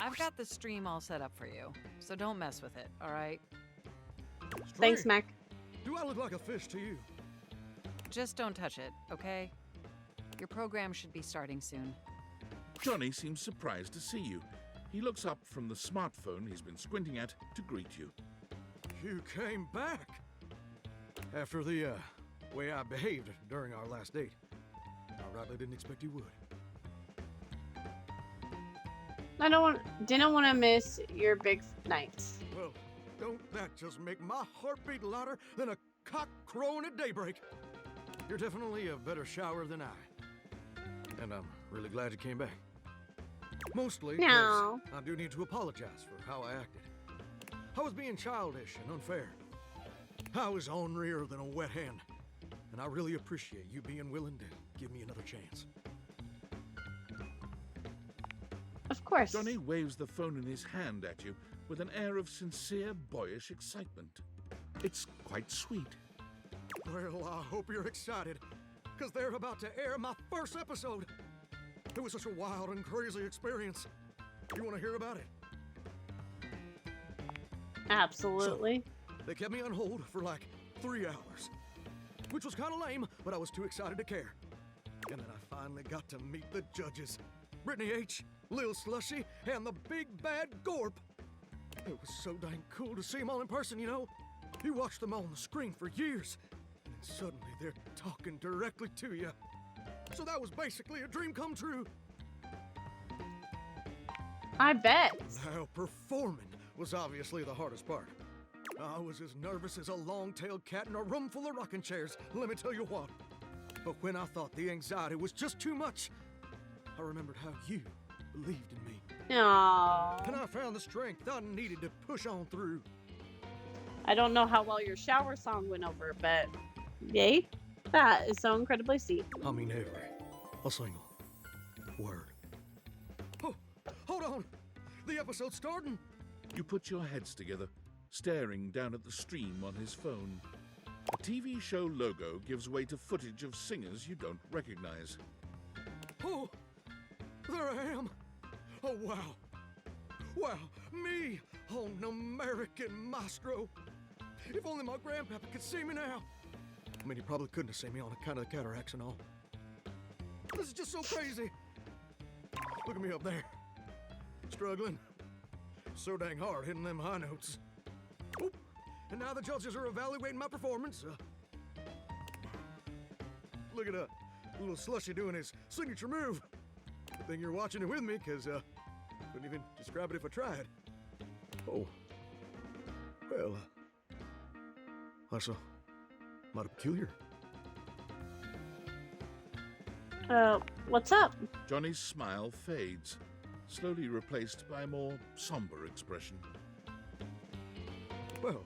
I've got the stream all set up for you, so don't mess with it, all right? Thanks, Mac. Do I look like a fish to you? Just don't touch it, okay? Your program should be starting soon. Johnny seems surprised to see you. He looks up from the smartphone he's been squinting at to greet you. You came back! After the, way I behaved during our last date. I rightly didn't expect you would. I didn't want to miss your big night. Well, don't that just make my heart beat louder than a cock crowing at daybreak? You're definitely a better shower than I. And I'm really glad you came back. Mostly because No. I do need to apologize for how I acted. I was being childish and unfair. I was ornerier than a wet hen. And I really appreciate you being willing to give me another chance. Of course. Johnny waves the phone in his hand at you with an air of sincere, boyish excitement. It's quite sweet. Well, I hope you're excited, because they're about to air my first episode. It was such a wild and crazy experience. You want to hear about it? Absolutely. So, they kept me on hold for like 3 hours, which was kind of lame, but I was too excited to care. And then I finally got to meet the judges. Brittany H., Lil Slushy, and the big bad Gorp. It was so dang cool to see them all in person, you know? You watch them on the screen for years, and then suddenly they're talking directly to you. So that was basically a dream come true. I bet. Now, performing was obviously the hardest part. I was as nervous as a long-tailed cat in a room full of rocking chairs, let me tell you what. But when I thought the anxiety was just too much, I remembered how you believed in me. Aww. And I found the strength I needed to push on through. I don't know how well your shower song went over, but yay, that is so incredibly sweet. I mean every a single word. Oh, hold on! The episode's starting! You put your heads together, staring down at the stream on his phone. A TV show logo gives way to footage of singers you don't recognize. Oh, there I am! Oh, wow! Wow, me, an American maestro! If only my grandpapa could see me now! I mean, he probably couldn't have seen me on account of the cataracts and all. This is just so crazy! Look at me up there. Struggling. So dang hard hitting them high notes. Oop. And now the judges are evaluating my performance. Look at little Slushy doing his signature move. Good thing you're watching it with me, because couldn't even describe it if I tried. Oh. Well, that's mighty peculiar. What's up? Johnny's smile fades, slowly replaced by a more somber expression. Well,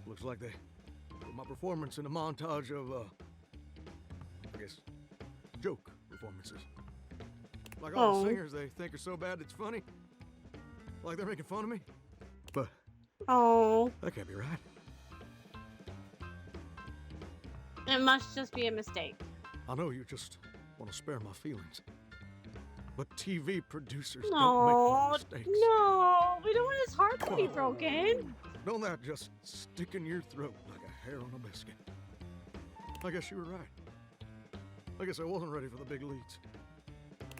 looks like they put my performance in a montage of, I guess, joke performances. Like all the singers they think are so bad it's funny. Like they're making fun of me. But, that can't be right. It must just be a mistake. I know you just want to spare my feelings. But TV producers No, don't make no mistakes. no, we don't want his heart to be broken. Don't that just stick in your throat like a hair on a biscuit? I guess you were right. I guess I wasn't ready for the big leads.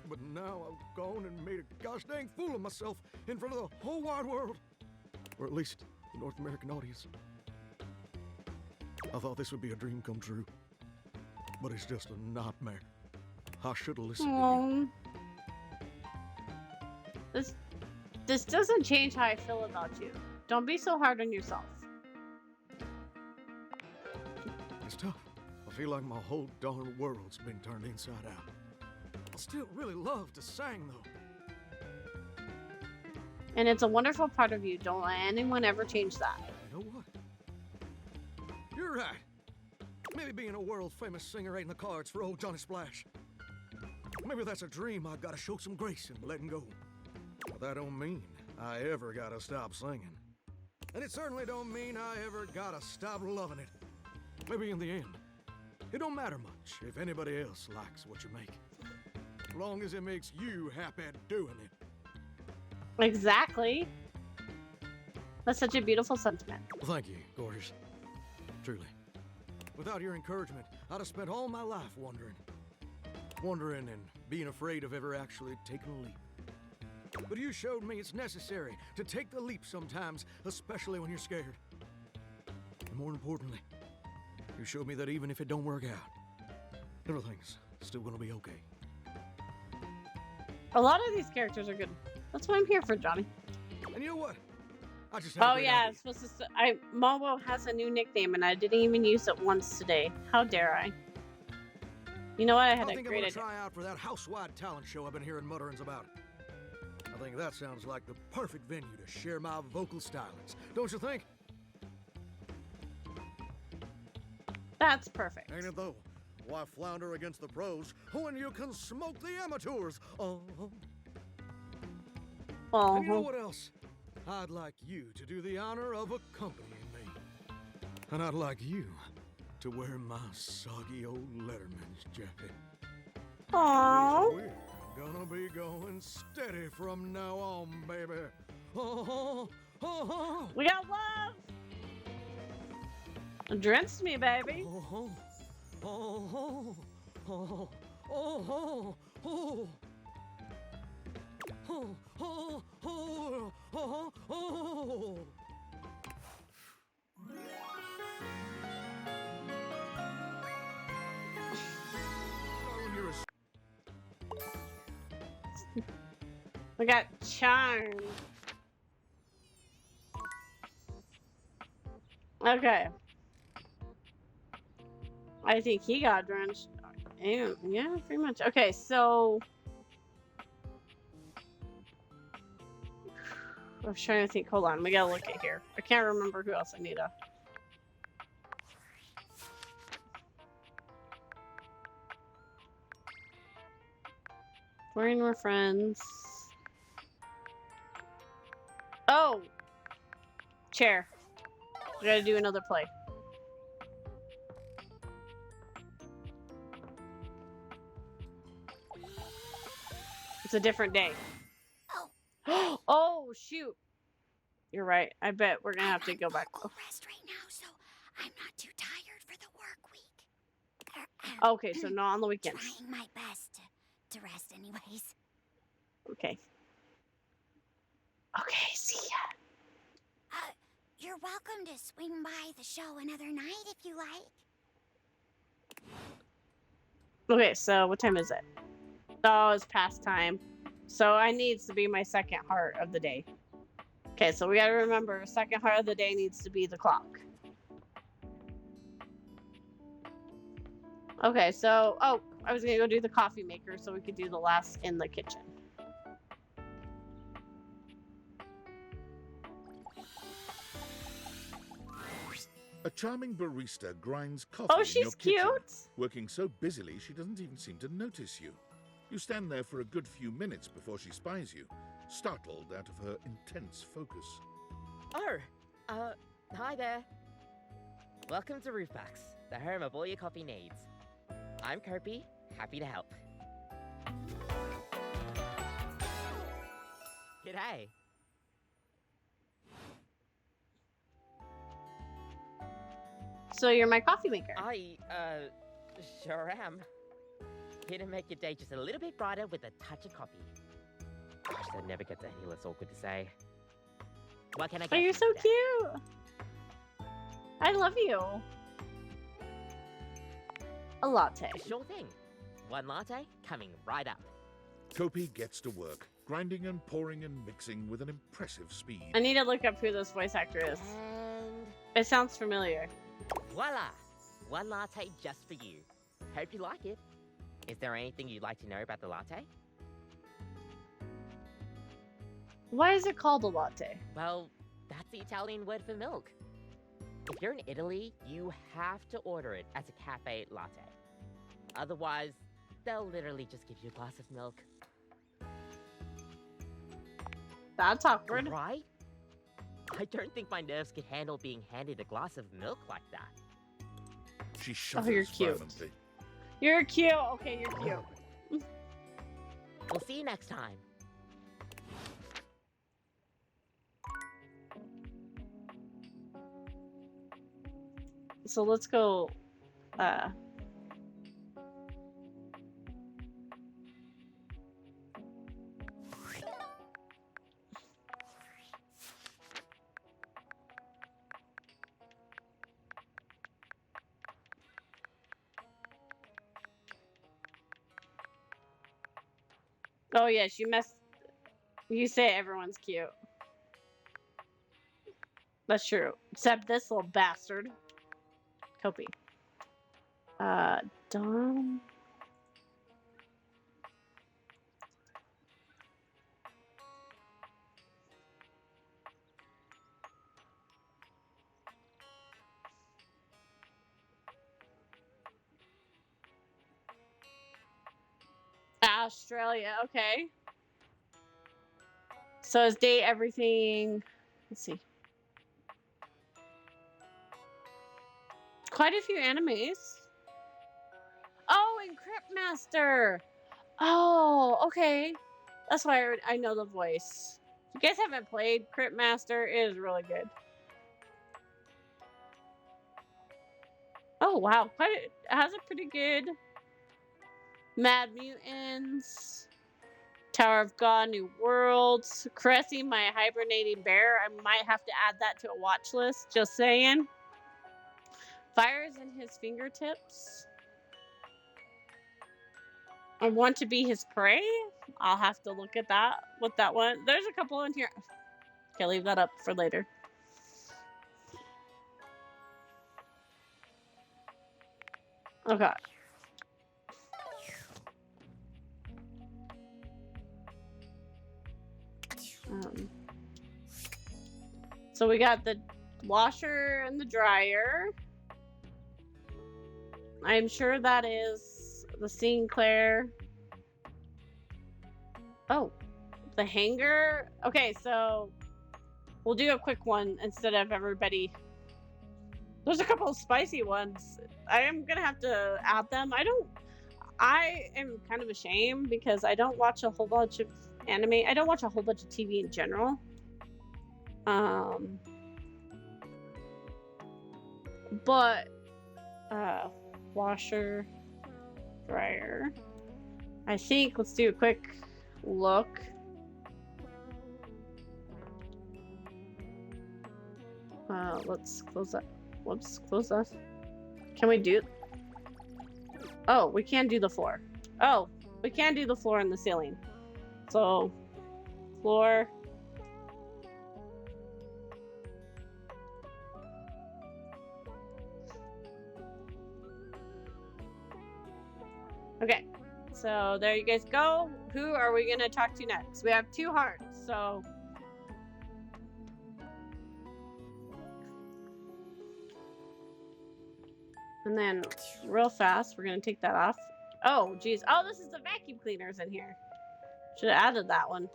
But now I've gone and made a gosh dang fool of myself in front of the whole wide world. Or at least the North American audience. I thought this would be a dream come true. But it's just a nightmare. I should have listened to you. This doesn't change how I feel about you. Don't be so hard on yourself. It's tough. I feel like my whole darn world's been turned inside out. I still really love to sing, though. And it's a wonderful part of you. Don't let anyone ever change that. You know what? You're right. Maybe being a world-famous singer ain't in the cards for old Johnny Splash. Maybe that's a dream I gotta show some grace in letting go. But that don't mean I ever gotta stop singing. And it certainly don't mean I ever gotta stop loving it. Maybe in the end, it don't matter much if anybody else likes what you make. As long as it makes you happy doing it. Exactly. That's such a beautiful sentiment. Well, thank you, gorgeous. Truly. Without your encouragement, I'd have spent all my life wondering. Wondering and being afraid of ever actually taking a leap. But you showed me it's necessary to take the leap sometimes, especially when you're scared. And more importantly, you showed me that even if it don't work out, everything's still gonna be okay. A lot of these characters are good. That's what I'm here for, Johnny. And you know what? I just had a great yeah, idea. it's supposed to. Momo has a new nickname, and I didn't even use it once today. How dare I? You know what? I had I a think I'm great gonna idea. try out for that house-wide talent show I've been hearing mutterings about. I think that sounds like the perfect venue to share my vocal stylings. Don't you think? That's perfect. Ain't it though? Why flounder against the pros when you can smoke the amateurs? And you know what else? I'd like you to do the honor of accompanying me. And I'd like you to wear my soggy old Letterman's jacket. Aww. We're gonna be going steady from now on, baby. We got love. Drench me, baby. We got charmed. Okay. I think he got drenched. Yeah, pretty much. Okay, so I was trying to think. Hold on, we gotta look at here. I can't remember who else I need to. We're in, we're friends. Oh! Chair. We gotta do another play. It's a different day. Oh, shoot. You're right. I bet we're gonna have to go back. I'll rest right now, so I'm not too tired for the work week. Okay, so not on the weekends. Trying my best to rest anyways. Okay. Okay, see ya. You're welcome to swing by the show another night if you like. Okay, so what time is it? Oh, it's past time. So I needs to be my second heart of the day. Okay, so we gotta remember, second heart of the day needs to be the clock. Okay, so, oh, I was gonna go do the coffee maker so we could do the last in the kitchen. A charming barista grinds coffee Oh, in your she's kitchen, cute. working so busily she doesn't even seem to notice you. You stand there for a good few minutes before she spies you, startled out of her intense focus. Oh, hi there. Welcome to Roofbox, the home of all your coffee needs. I'm Kopi, happy to help. G'day. So you're my coffee maker. I, sure am. Here to make your day just a little bit brighter with a touch of coffee. Gosh, that never gets any less awkward to say. What can I get? Oh, you're you so today? cute. I love you. A latte. Sure thing. One latte coming right up. Kopi gets to work, grinding and pouring and mixing with an impressive speed. I need to look up who this voice actor is. And It sounds familiar. voila! One latte just for you. Hope you like it. Is there anything you'd like to know about the latte? Why is it called a latte? Well, that's the Italian word for milk. If you're in Italy, you have to order it as a cafe latte. Otherwise, they'll literally just give you a glass of milk. That's awkward. Right? I don't think my nerves could handle being handed a glass of milk like that. She Oh, shudders you're cute. violently. You're cute. Okay, you're cute. We'll see you next time. So let's go. Oh yes, you messed. You say everyone's cute. That's true, except this little bastard. Kopi. Dom. Australia, okay. So is date everything? Let's see. Quite a few animes. Oh, and Cryptmaster. Oh, okay. That's why I know the voice. If you guys haven't played Cryptmaster, it is really good. Oh wow, it has a pretty good. Mad Mutants, Tower of God, New Worlds, Caressing My Hibernating Bear. I might have to add that to a watch list. Just saying. Fires in His Fingertips. I Want to Be His Prey. I'll have to look at that. What that one? There's a couple in here. Okay, leave that up for later. Okay. So we got the washer and the dryer. I'm sure that is the Sinclair. Oh, the hanger. Okay, so we'll do a quick one instead of everybody. There's a couple of spicy ones. I am gonna have to add them. I am kind of ashamed because I don't watch a whole bunch of anime. I don't watch a whole bunch of TV in general. But washer, dryer. I think let's do a quick look. Let's close that. Whoops, close that. Can we do? Oh, we can do the floor. Oh, we can do the floor and the ceiling. So, floor. Okay, so there you guys go. Who are we gonna talk to next? We have 2 hearts, so. And then, real fast, we're gonna take that off. Oh, geez. Oh, this is the vacuum cleaners in here. Should have added that one.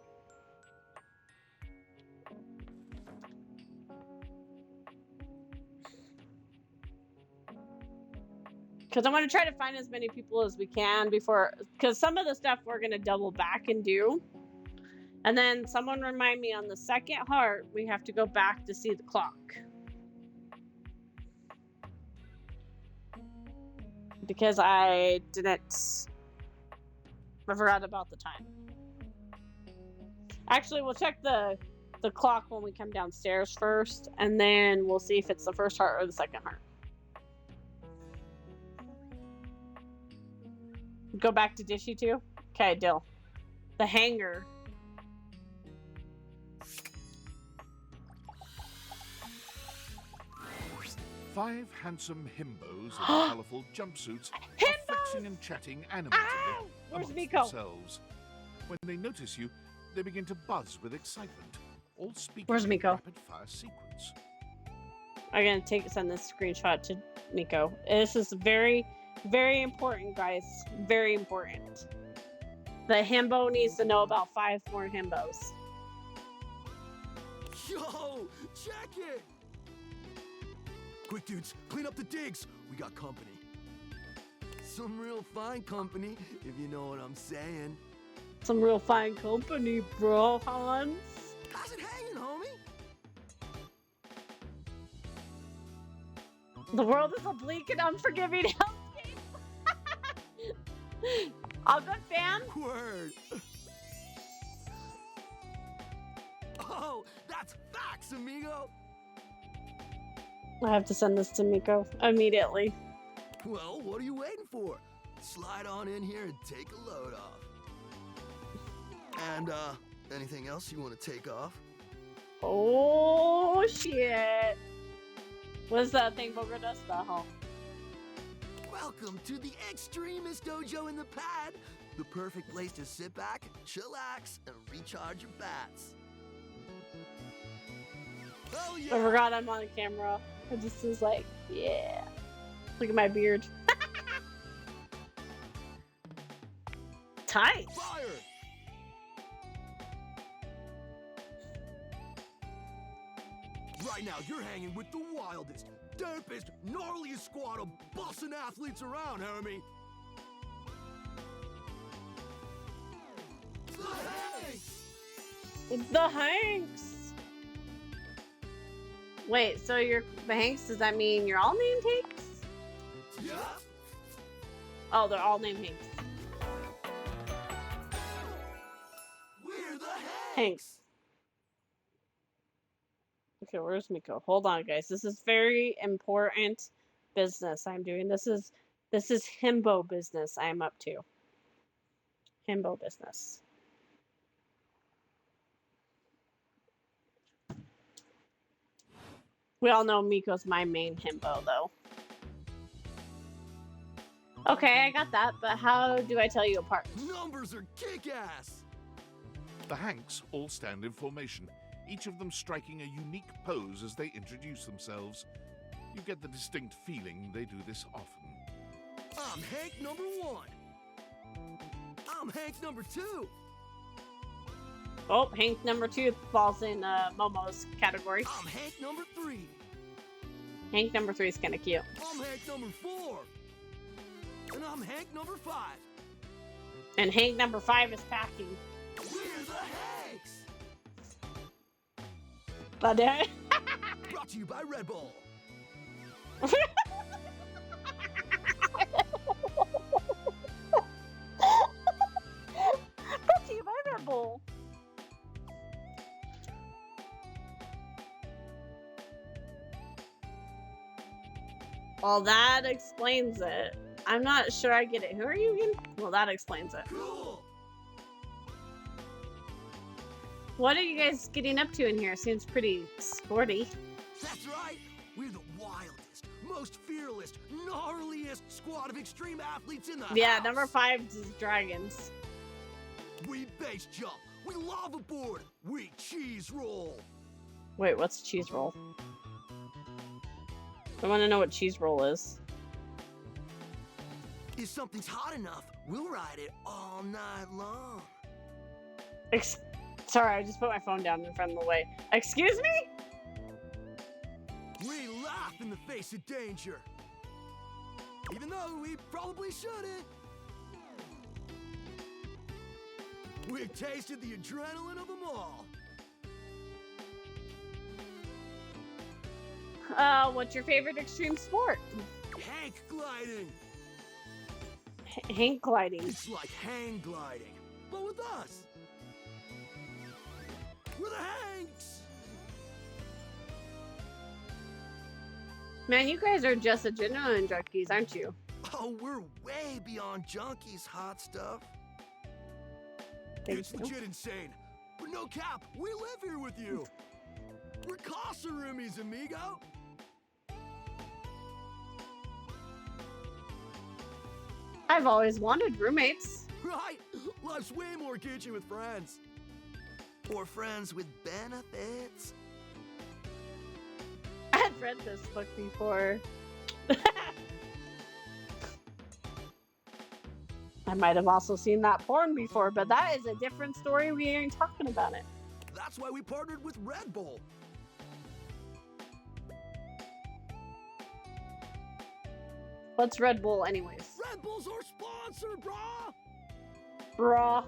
Because I want to try to find as many people as we can before, because some of the stuff we're going to double back and do. And then someone remind me on the second heart, we have to go back to see the clock. Because I forgot about the time. Actually, we'll check the clock when we come downstairs first, and then we'll see if it's the first heart or the second heart. Go back to Dishy too? Okay, deal. The hanger. Five handsome himbos in colourful jumpsuits are flexing and chatting animatedly Where's amongst Miko? themselves. When they notice you, they begin to buzz with excitement, all speaking Where's in Miko? rapid-fire sequence. I'm gonna send this screenshot to Miko. This is very, very important, guys. Very important. The himbo needs to know about 5 more himbos. Yo, check it! Quick, dudes, clean up the digs. We got company. Some real fine company, if you know what I'm saying. Some real fine company, bro, Hans. How's it hanging, homie? The world is a bleak and unforgiving hellscape. All good, fam? Word. Oh, that's facts, amigo. I have to send this to Miko immediately. Well, what are you waiting for? Slide on in here and take a load off. And, anything else you want to take off? Oh, shit. What's that thing Bogor does? Welcome to the Extremist Dojo in the Pad. The perfect place to sit back, chillax, and recharge your bats. Oh, yeah. I forgot I'm on camera. I just was like, yeah. Look at my beard. Tight. Fire! Right now, you're hanging with the wildest, dampest, gnarliest squad of bussin' athletes around, homie. The Hanks! It's the Hanks. Wait, so you're the Hanks? Does that mean you're all named Hanks? Yeah. Oh, they're all named Hanks. We're the Hanks. Hanks. Okay, where's Miko? Hold on, guys. This is very important business I'm doing. This is himbo business I am up to. Himbo business. We all know Miko's my main himbo, though. Okay, I got that, but how do I tell you apart? Numbers are kick-ass! The Hanks all stand in formation, each of them striking a unique pose as they introduce themselves. You get the distinct feeling they do this often. I'm Hank number 1. I'm Hank number 2. Oh, Hank number 2 falls in Momo's category. I'm Hank number 3. Hank number 3 is kind of cute. I'm Hank number 4. And I'm Hank number 5. And Hank number 5 is packing. We're the Hanks! But Brought to you by Red Bull. Brought to you by Red Bull. Well, that explains it. I'm not sure I get it. Who are you again? Well, that explains it. Cool. What are you guys getting up to in here? Seems pretty sporty. That's right. We're the wildest, most fearless, gnarliest squad of extreme athletes in the Yeah, house. number 5 is dragons. We base jump. We lava board. We cheese roll. Wait, what's cheese roll? I want to know what cheese roll is. If something's hot enough, we'll ride it all night long. Sorry, I just put my phone down in front of the way. Excuse me? We laugh in the face of danger. Even though we probably shouldn't. We've tasted the adrenaline of them all. What's your favorite extreme sport? Hank gliding. Hank gliding. It's like hang gliding, but with us. We're the Hanks. Man, you guys are just adrenaline junkies, aren't you? Oh, we're way beyond junkies, hot stuff. It's legit insane. But no cap, we live here with you. We're casa roomies, amigo. I've always wanted roommates. Right? Life's way more kitschy with friends. Or friends with benefits. I had read this book before. I might have also seen that porn before, but that is a different story. We ain't talking about it. That's why we partnered with Red Bull. What's Red Bull, anyways? Red Bull's our sponsor, brah! Brah.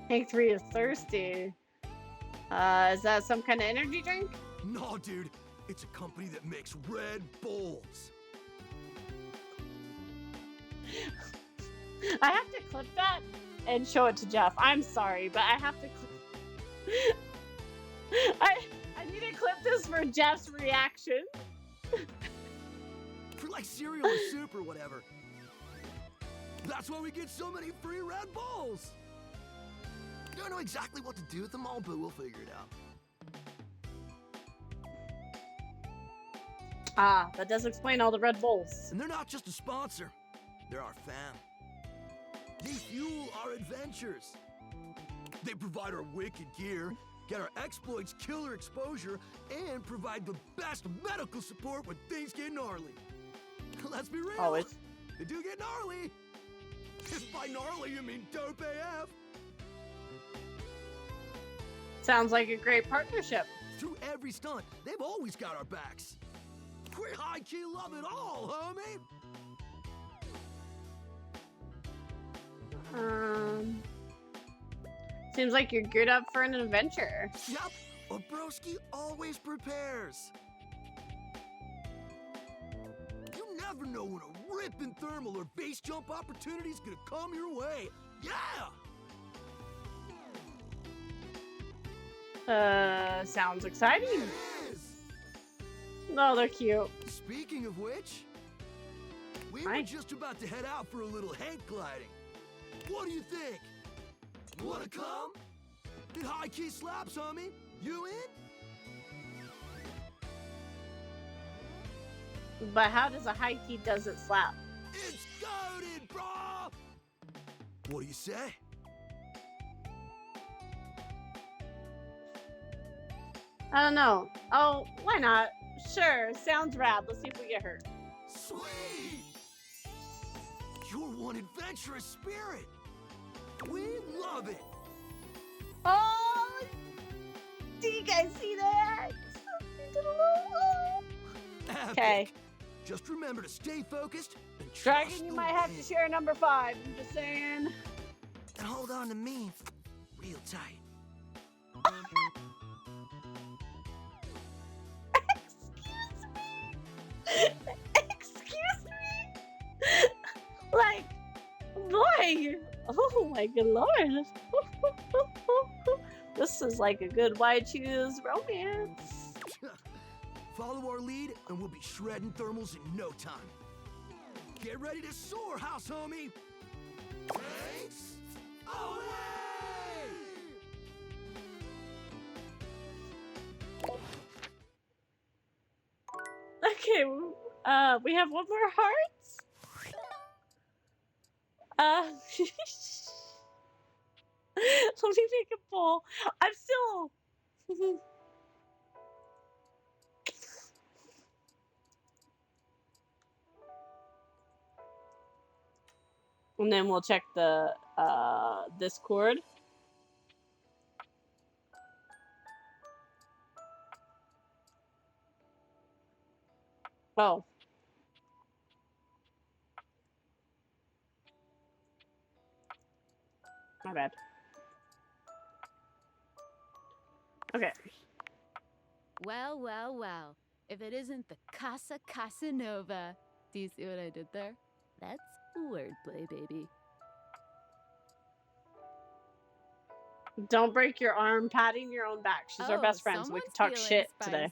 Hank 3 is thirsty. Is that some kind of energy drink? No, dude. It's a company that makes Red Bulls. I have to clip that and show it to Jeff. I'm sorry, but I have to I need to clip this for Jeff's reaction. For like cereal or soup or whatever. That's why we get so many free Red Bulls. Don't know exactly what to do with them all, but we'll figure it out. Ah, that does explain all the Red Bulls. And they're not just a sponsor. They're our fam. They fuel our adventures. They provide our wicked gear, get our exploits killer exposure, and provide the best medical support when things get gnarly. Let's be real. Always. They do get gnarly. If by gnarly you mean dope AF. Sounds like a great partnership. Through every stunt, they've always got our backs. We high-key love it all, homie. Seems like you're geared up for an adventure. Yep, Obroski always prepares. You never know when a ripping thermal or base jump opportunity's gonna come your way. Yeah! Sounds exciting. It is! No, they're cute. Speaking of which, we were just about to head out for a little Hank gliding. What do you think? Wanna come? Get high-key slaps, homie. You in? But how does a high key doesn't slap? It's goaded, bro! What do you say? I don't know. Oh, why not? Sure, sounds rad. Let's see if we get hurt. Sweet! You're one adventurous spirit. We love it. Oh, do you guys see that? Okay. Epic. Just remember to stay focused and Dragon, trust you the might have to wind. share number 5. I'm just saying. And hold on to me real tight. Excuse me? Like, boy. Oh my good lord. This is like a good Why Choose romance. Follow our lead, and we'll be shredding thermals in no time. Get ready to soar, house homie! Thanks! Away! Okay, we have one more heart. Let me make a poll. I'm still. And then we'll check the Discord. Oh. My bad. Okay. Well, well, well. If it isn't the Casa Casanova. Do you see what I did there? That's wordplay, baby. Don't break your arm patting your own back. She's our best friend, so we can talk shit today.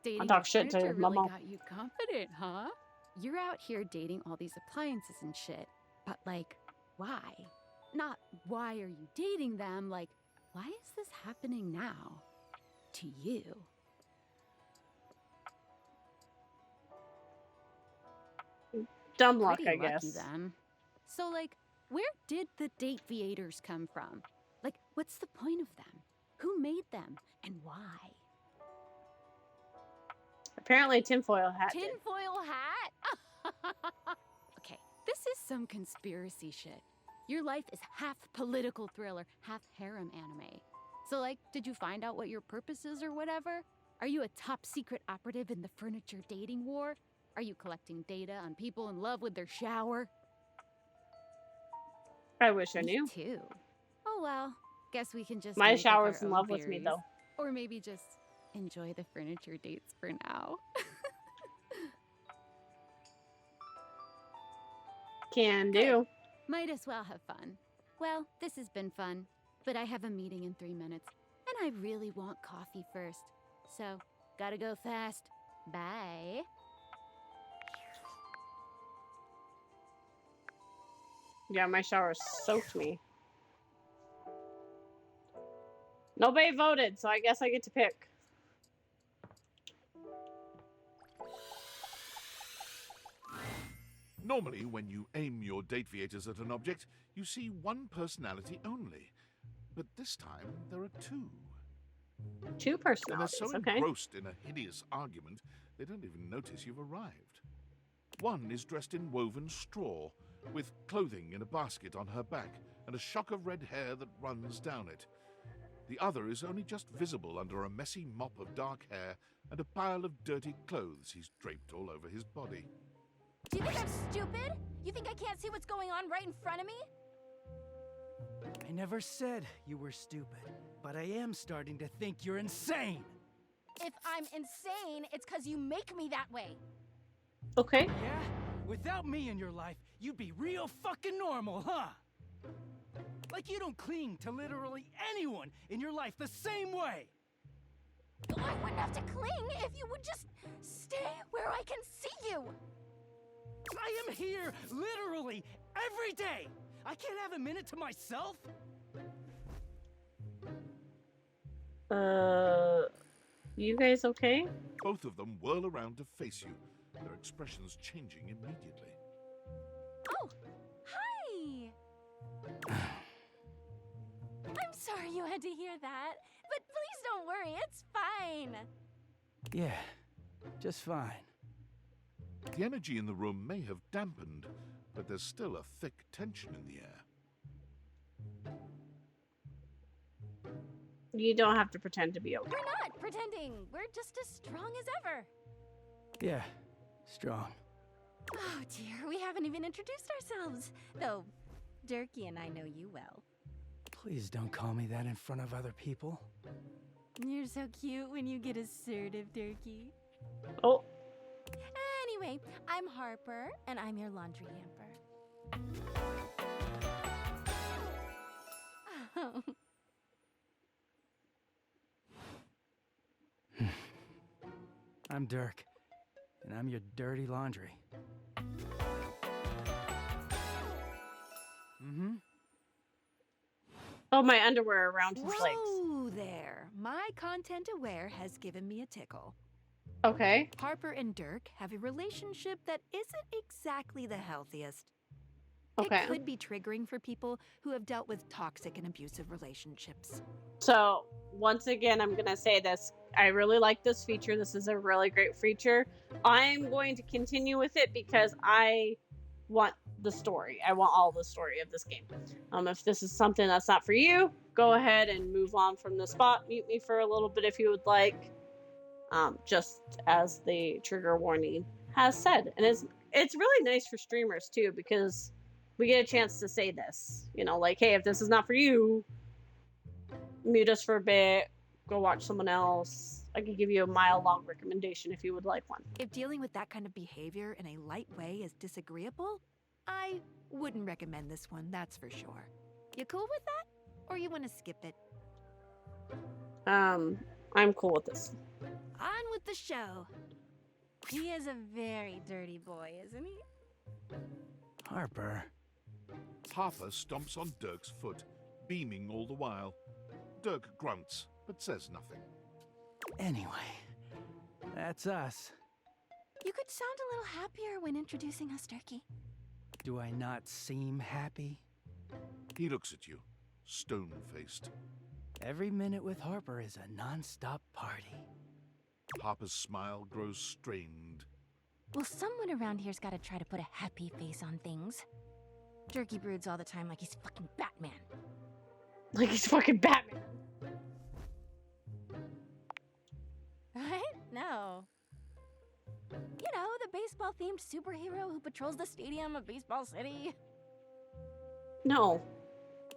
Dating I'll talk the shit to furniture my really mom. got you confident, huh? You're out here dating all these appliances and shit. But like, why? Not why are you dating them, like, why is this happening now? To you. Dumb luck, Pretty I lucky, guess. then. So like, where did the date viators come from? Like, what's the point of them? Who made them? And why? Apparently, tinfoil hat. did. Tinfoil hat? Okay, this is some conspiracy shit. Your life is half political thriller, half harem anime. So, like, did you find out what your purpose is or whatever? Are you a top secret operative in the furniture dating war? Are you collecting data on people in love with their shower? I wish I knew. Me too. Oh well, guess we can just My make up shower's our in own love with me, theories. though. Or maybe just enjoy the furniture dates for now. Can do. Might as well have fun. Well, this has been fun, but I have a meeting in 3 minutes, and I really want coffee first. So, gotta go fast. Bye. Yeah, my shower soaked me. Nobody voted, so I guess I get to pick. Normally, when you aim your date viators at an object, you see one personality only. But this time, there are two. Two And they're personalities, so okay. engrossed in a hideous argument, they don't even notice you've arrived. One is dressed in woven straw, with clothing in a basket on her back, and a shock of red hair that runs down it. The other is only just visible under a messy mop of dark hair and a pile of dirty clothes he's draped all over his body. Do you think I'm stupid? You think I can't see what's going on right in front of me? I never said you were stupid, but I am starting to think you're insane. If I'm insane, it's because you make me that way. Okay. Yeah? Without me in your life, you'd be real fucking normal, huh? Like you don't cling to literally anyone in your life the same way. I wouldn't have to cling if you would just stay where I can see you. I am here literally every day. I can't have a minute to myself. You guys okay? Both of them whirl around to face you, their expressions changing immediately. Oh, hi! I'm sorry you had to hear that, but please don't worry, it's fine. Yeah, just fine. The energy in the room may have dampened, but there's still a thick tension in the air. You don't have to pretend to be okay. We're not pretending. We're just as strong as ever. Yeah, strong. Oh dear, we haven't even introduced ourselves. Though, Durkee and I know you well. Please don't call me that in front of other people. You're so cute when you get assertive, Durkee. Oh. Anyway, I'm Harper, and I'm your laundry hamper. Oh. I'm Dirk, and I'm your dirty laundry. Mm-hmm. Oh, my underwear around his legs. Whoa there. My content aware has given me a tickle. Okay. Harper and Dirk have a relationship that isn't exactly the healthiest. Okay. It could be triggering for people who have dealt with toxic and abusive relationships. So, once again, I'm going to say this. I really like this feature. This is a really great feature. I'm going to continue with it because I want the story. I want all the story of this game. If this is something that's not for you, go ahead and move on from the spot. Mute me for a little bit if you would like. Just as the trigger warning has said. And it's really nice for streamers too, because we get a chance to say this. You know, like, hey, if this is not for you, mute us for a bit, go watch someone else. I could give you a mile-long recommendation if you would like one. If dealing with that kind of behavior in a light way is disagreeable, I wouldn't recommend this one, that's for sure. You cool with that? Or you want to skip it? I'm cool with this. On with the show. He is a very dirty boy, isn't he? Harper. Harper stomps on Dirk's foot, beaming all the while. Dirk grunts, but says nothing. Anyway, that's us. You could sound a little happier when introducing us, Durkee. Do I not seem happy? He looks at you, stone-faced. Every minute with Harper is a non-stop party. Harper's smile grows strained. Well, someone around here's got to try to put a happy face on things. Durkee broods all the time like he's fucking Batman. Like he's fucking Batman. What? No. You know, the baseball-themed superhero who patrols the stadium of Baseball City. No.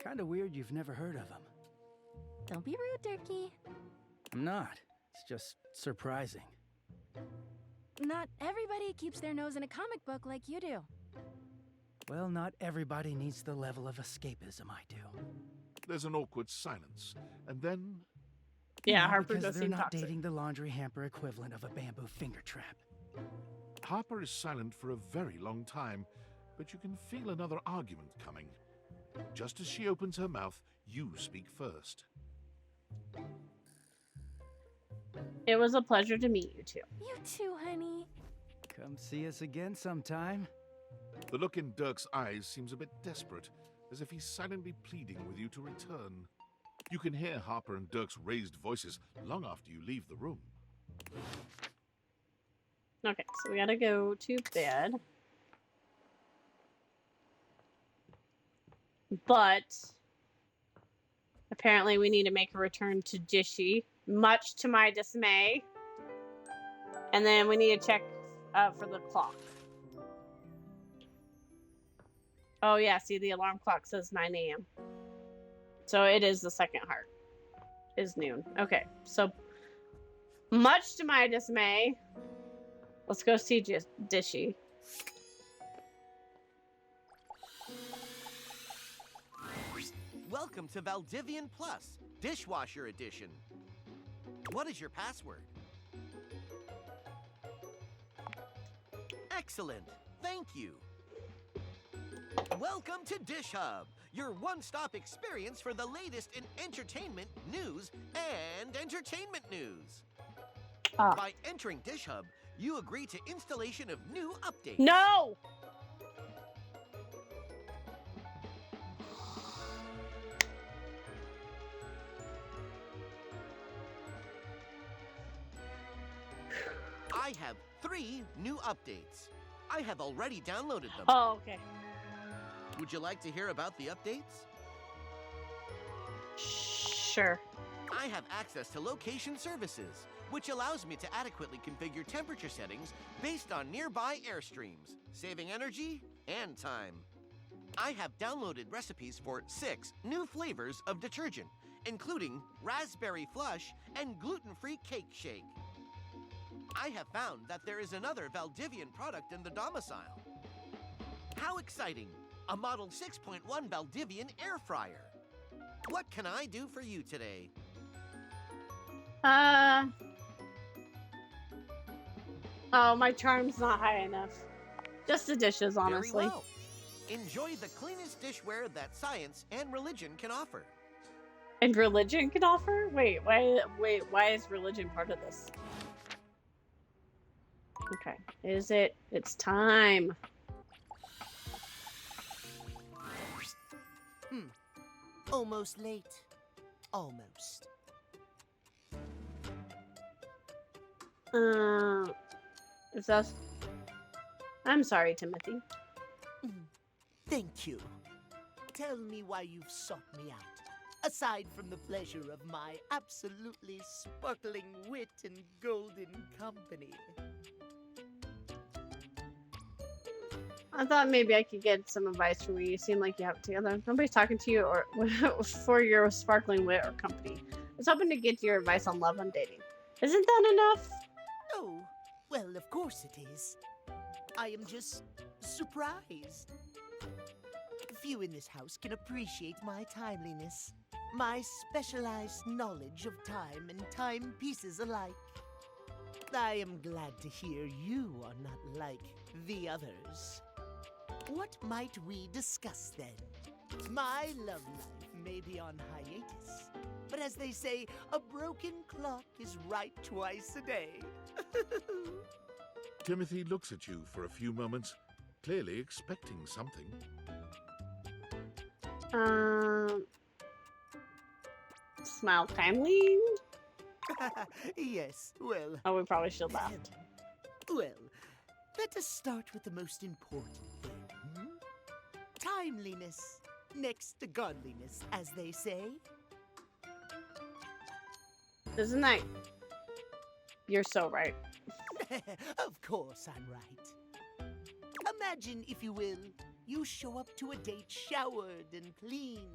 Kinda weird you've never heard of him. Don't be rude, Durkee. I'm not. It's just surprising. Not everybody keeps their nose in a comic book like you do. Well, not everybody needs the level of escapism I do. There's an awkward silence, and then... Yeah, Harper because does they're seem not toxic. dating the laundry hamper equivalent of a bamboo finger trap. Harper is silent for a very long time, but you can feel another argument coming. Just as she opens her mouth, you speak first. It was a pleasure to meet you two. You too, honey. Come see us again sometime. The look in Dirk's eyes seems a bit desperate, as if he's silently pleading with you to return. You can hear Harper and Dirk's raised voices long after you leave the room. Okay, so we gotta go to bed. But apparently we need to make a return to Dishy, much to my dismay. And then we need to check for the clock. Oh yeah, see, the alarm clock says 9 a.m. So it is the second heart. Is noon. Okay, so much to my dismay, let's go see Dishy. Welcome to Valdivian Plus, Dishwasher Edition. What is your password? Excellent. Thank you. Welcome to Dish Hub, your one-stop experience for the latest in entertainment, news, and entertainment news. By entering Dish Hub, you agree to installation of new updates. No! I have 3 new updates. I have already downloaded them. Oh, okay. Would you like to hear about the updates? Sure. I have access to location services, which allows me to adequately configure temperature settings based on nearby airstreams, saving energy and time. I have downloaded recipes for 6 new flavors of detergent, including raspberry flush and gluten-free cake shake. I have found that there is another Valdivian product in the domicile. How exciting! A Model 6.1 Valdivian air fryer. What can I do for you today? Oh, my charm's not high enough. Just the dishes, honestly. Very well. Enjoy the cleanest dishware that science and religion can offer. And religion can offer? Wait, why is religion part of this? Okay, is it? It's time. Almost late. Almost. Is that... I'm sorry, Timothy. Thank you. Tell me why you've sought me out, aside from the pleasure of my absolutely sparkling wit and golden company. I thought maybe I could get some advice from you. You seem like you have it together. Nobody's talking to you or for your sparkling wit or company. I was hoping to get your advice on love and dating. Isn't that enough? Oh, well, of course it is. I am just surprised. Few in this house can appreciate my timeliness, my specialized knowledge of time and timepieces alike. I am glad to hear you are not like the others. What might we discuss then? My love life may be on hiatus, but as they say, a broken clock is right twice a day. Timothy looks at you for a few moments, clearly expecting something. Smile kindly? Yes, well... Oh, we probably should laugh. Well, let us start with the most important thing. Timeliness, next to godliness, as they say. Isn't that... You're so right. Of course I'm right. Imagine, if you will, you show up to a date showered and clean,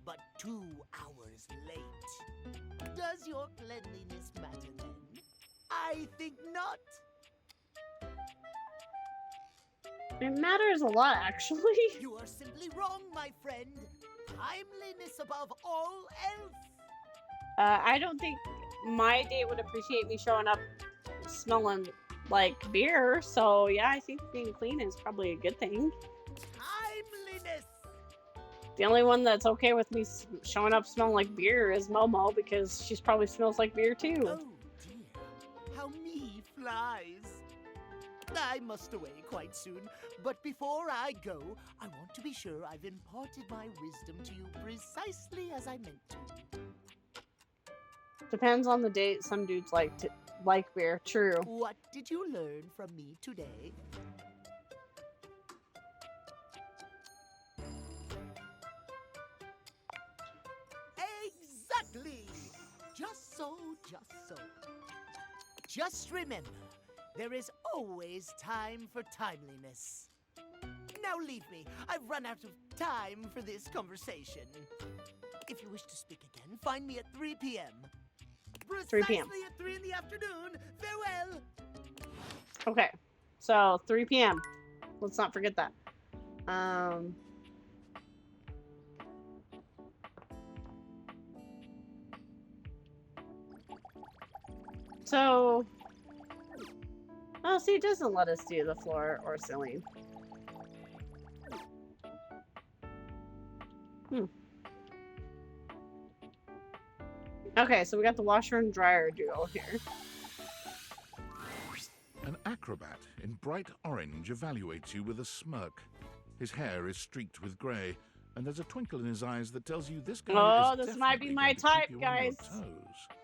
but 2 hours late. Does your cleanliness matter then? I think not. It matters a lot, actually. You are simply wrong, my friend. Timeliness above all else. I don't think my date would appreciate me showing up smelling like beer, so yeah, I think being clean is probably a good thing. Timeliness! The only one that's okay with me showing up smelling like beer is Momo, because she probably smells like beer too. Oh dear, how me flies. I must away quite soon, but before I go, I want to be sure I've imparted my wisdom to you precisely as I meant to. Depends on the date. Some dudes like beer. True. What did you learn from me today? Exactly! Just so, just so. Just remember, there is always time for timeliness. Now leave me. I've run out of time for this conversation. If you wish to speak again, find me at 3 p.m. 3 p.m. Precisely at 3 in the afternoon. Farewell! Okay, so 3 p.m. Let's not forget that. So, oh, see, it doesn't let us do the floor or ceiling. Okay, so we got the washer and dryer duo here. An acrobat in bright orange evaluates you with a smirk. His hair is streaked with grey, and there's a twinkle in his eyes that tells you this guy Oh, is this might be definitely my going to type, keep you on your guys. toes.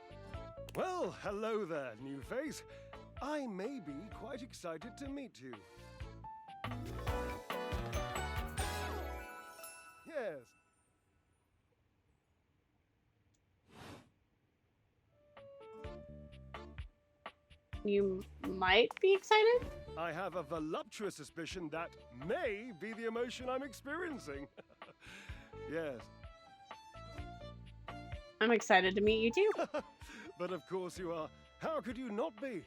Well, hello there, new face. I may be quite excited to meet you. Yes. You might be excited? I have a voluptuous suspicion that may be the emotion I'm experiencing. Yes. I'm excited to meet you too. But of course you are. How could you not be?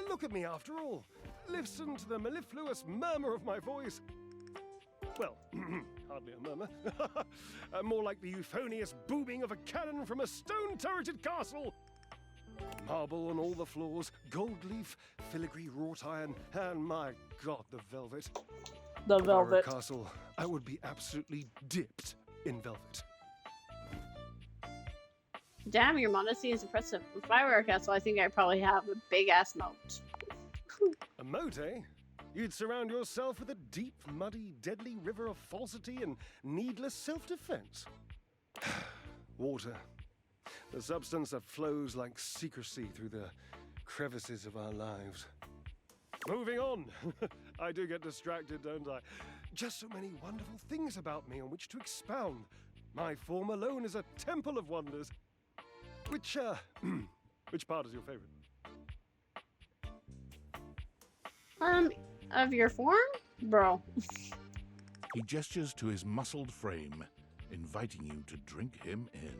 Look at me after all. Listen to the mellifluous murmur of my voice. Well, hardly a murmur. More like the euphonious booming of a cannon from a stone-turreted castle. Marble on all the floors, gold leaf, filigree wrought iron, and my God, the velvet. The If I were a velvet. castle, I would be absolutely dipped in velvet. Damn, your modesty is impressive. If I were a castle, I think I'd probably have a big ass moat. A moat, eh? You'd surround yourself with a deep, muddy, deadly river of falsity and needless self-defense. Water. The substance that flows like secrecy through the crevices of our lives. Moving on. I do get distracted, don't I? Just so many wonderful things about me on which to expound. My form alone is a temple of wonders. Which part is your favorite? Of your form? Bro. He gestures to his muscled frame, inviting you to drink him in.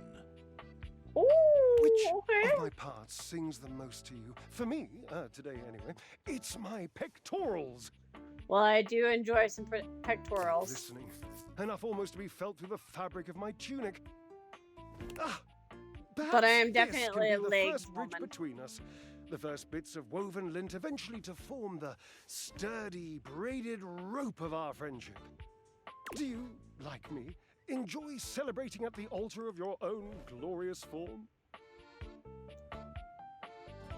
Which okay. of my parts sings the most to you? For me, today anyway, it's my pectorals. Well, I do enjoy some pectorals. Listening. Enough almost to be felt through the fabric of my tunic. Ah, But I am perhaps this definitely can a be the legs first bridge woman. between us. The first bits of woven lint eventually to form the sturdy, braided rope of our friendship. Do you, like me, enjoy celebrating at the altar of your own glorious form?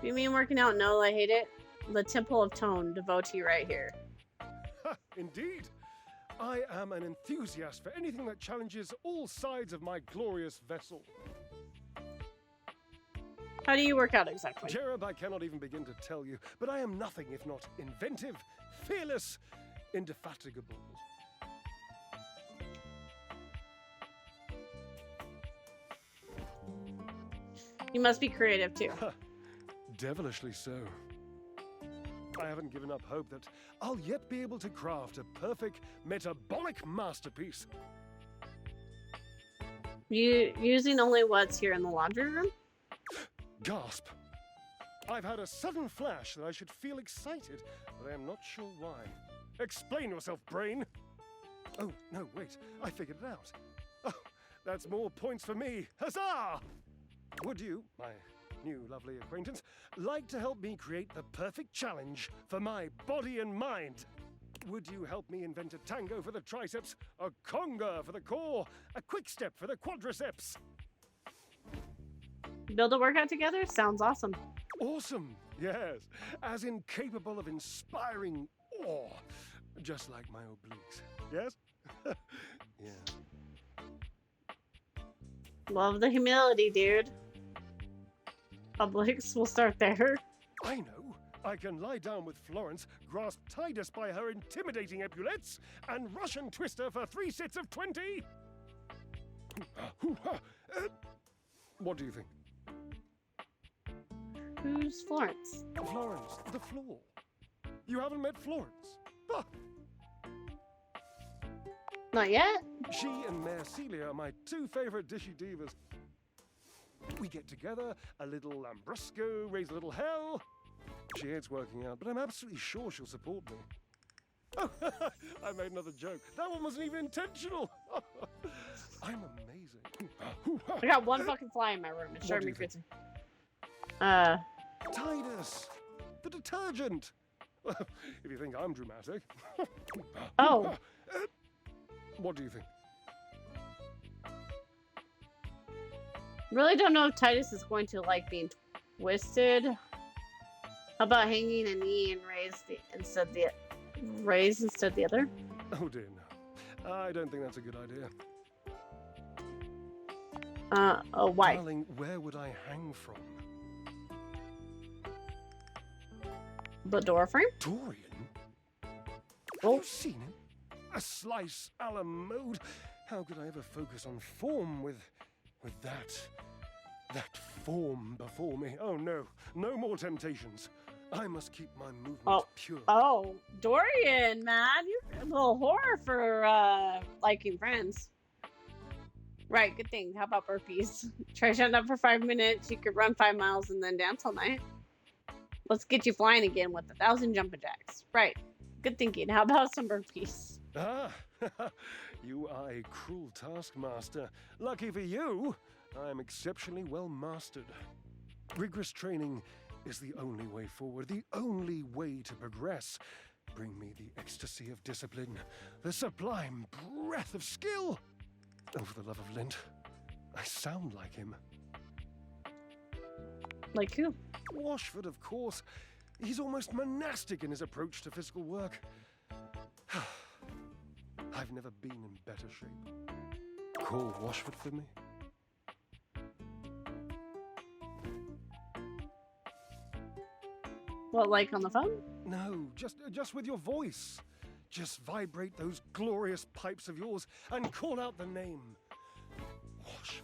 You mean working out? No, I hate it. The Temple of Tone, devotee right here. Indeed. I am an enthusiast for anything that challenges all sides of my glorious vessel. How do you work out exactly? Jerub, I cannot even begin to tell you, but I am nothing if not inventive, fearless, indefatigable. You must be creative too. Devilishly so. I haven't given up hope that I'll yet be able to craft a perfect metabolic masterpiece. You using only what's here in the laundry room? Gasp! I've had a sudden flash that I should feel excited, but I am not sure why. Explain yourself, brain! Oh, no, wait, I figured it out. Oh, that's more points for me. Huzzah! Would you, my new lovely acquaintance, like to help me create the perfect challenge for my body and mind? Would you help me invent a tango for the triceps, a conga for the core, a quick step for the quadriceps? Build a workout together? Sounds awesome. Awesome, yes. As in capable of inspiring awe, just like my obliques. Yes? Yeah. Love the humility, dude. Publix, we'll start there. I know. I can lie down with Florence, grasp Titus by her intimidating epaulettes, and Russian twist her for 3 sets of 20. What do you think? Who's Florence? Florence, the floor. You haven't met Florence? Ah. Not yet. She and Mare Celia are my 2 favorite dishy divas. We get together, a little lambrusco, raise a little hell. She hates working out, but I'm absolutely sure she'll support me. Oh, I made another joke. That one wasn't even intentional. I'm amazing. I got one fucking fly in my room. It's What driving do me you think? crazy. Titus, the detergent. If you think I'm dramatic. Oh. What do you think? Really don't know if Titus is going to like being twisted. How about hanging a knee and raise instead the other? Oh dear, no. I don't think that's a good idea. Oh, why? Darling, where would I hang from? The door frame? Dorian? Have you seen him? A slice a la mode. How could I ever focus on form with that form before me? Oh no, no more temptations. I must keep my movements pure. Oh, Dorian, man, you're a little whore for liking friends. Right, good thing. How about burpees? Try shutting up for 5 minutes. You could run 5 miles and then dance all night. Let's get you flying again with 1,000 jumping jacks. Right, good thinking. How about some burpees? Ah, you are a cruel taskmaster. Lucky for you, I am exceptionally well mastered. Rigorous training is the only way forward, the only way to progress. Bring me the ecstasy of discipline, the sublime breath of skill. Oh, for the love of Lint, I sound like him. Like who? Washford, of course. He's almost monastic in his approach to physical work. I've never been in better shape. Call Washford for me. What, like on the phone? No, just with your voice. Just vibrate those glorious pipes of yours and call out the name. Washford.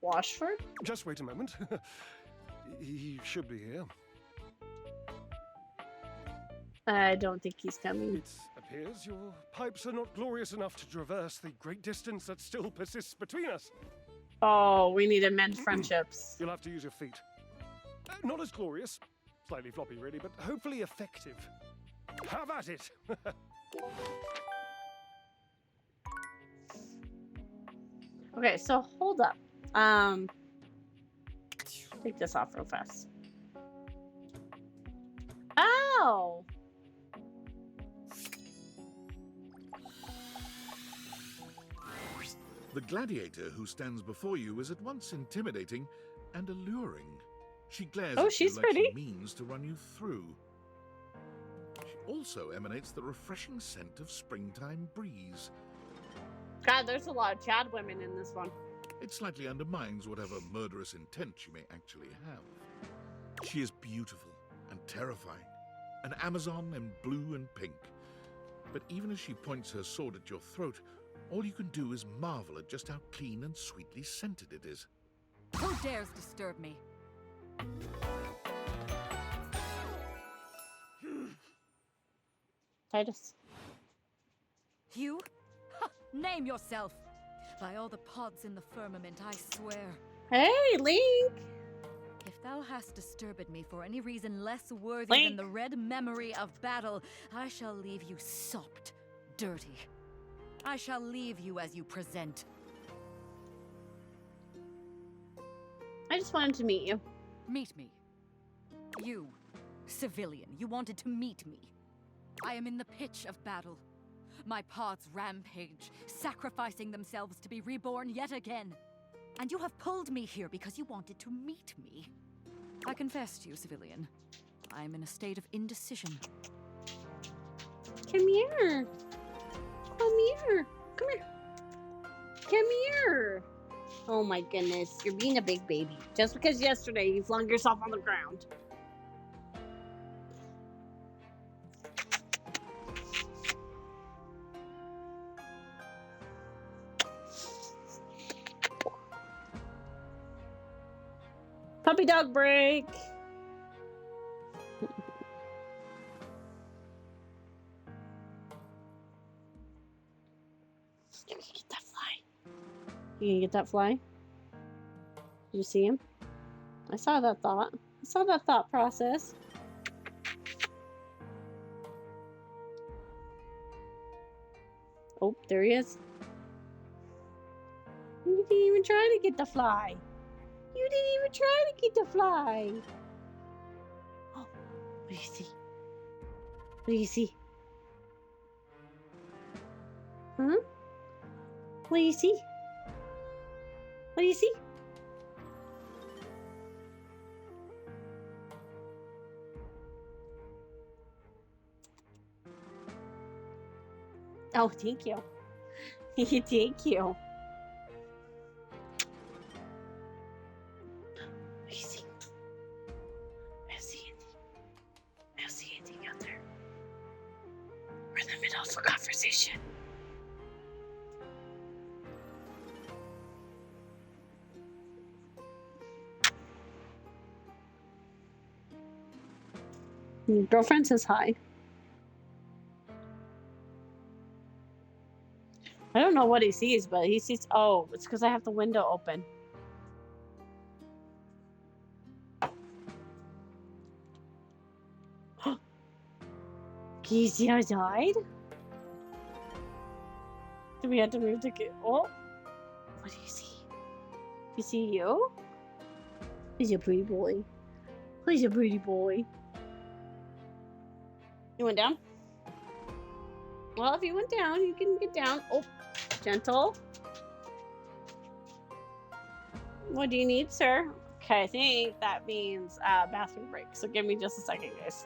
Washford? Just wait a moment. He should be here. I don't think he's coming. It appears your pipes are not glorious enough to traverse the great distance that still persists between us. Oh, we need to mend friendships. You'll have to use your feet. Not as glorious. Slightly floppy, really, but hopefully effective. Have at it! Okay, so hold up. Take this off real fast. Ow! The gladiator who stands before you is at once intimidating and alluring. She glares at she's you like pretty. she means to run you through. She also emanates the refreshing scent of springtime breeze. God, there's a lot of Chad women in this one. It slightly undermines whatever murderous intent she may actually have. She is beautiful and terrifying, an Amazon in blue and pink. But even as she points her sword at your throat, all you can do is marvel at just how clean and sweetly scented it is. Who dares disturb me? Titus. You? Ha! Name yourself! By all the pods in the firmament, I swear. Hey, Link! If thou hast disturbed me for any reason less worthy Link. than the red memory of battle, I shall leave you sopped, dirty. I shall leave you as you present. I just wanted to meet you. Meet me. You, civilian, you wanted to meet me. I am in the pitch of battle. My pods rampage, sacrificing themselves to be reborn yet again. And you have pulled me here because you wanted to meet me. I confess to you, civilian, I am in a state of indecision. Come here. Come here. Come here. Come here. Oh my goodness, you're being a big baby. Just because yesterday you flung yourself on the ground. Puppy dog break. You can get that fly. You gonna get that fly? Did you see him? I saw that thought. I saw that thought process. Oh, there he is. You didn't even try to get the fly. You didn't even try to get the fly. Oh, what do you see? What do you see? Huh? What do you see? What do you see? Oh, thank you. Thank you. Merci. Merci, Andy. Merci, Andy, out there. We're in the middle of a conversation. Your girlfriend says hi. I don't know what he sees, but he sees. Oh, it's because I have the window open. Kezia died? Do we have to move the kid? Oh, what do you see? You see you? He's a pretty boy. He's a pretty boy. You went down? Well, if you went down, you can get down. Oh, gentle. What do you need, sir? Okay, I think that means bathroom break. So give me just a second, guys.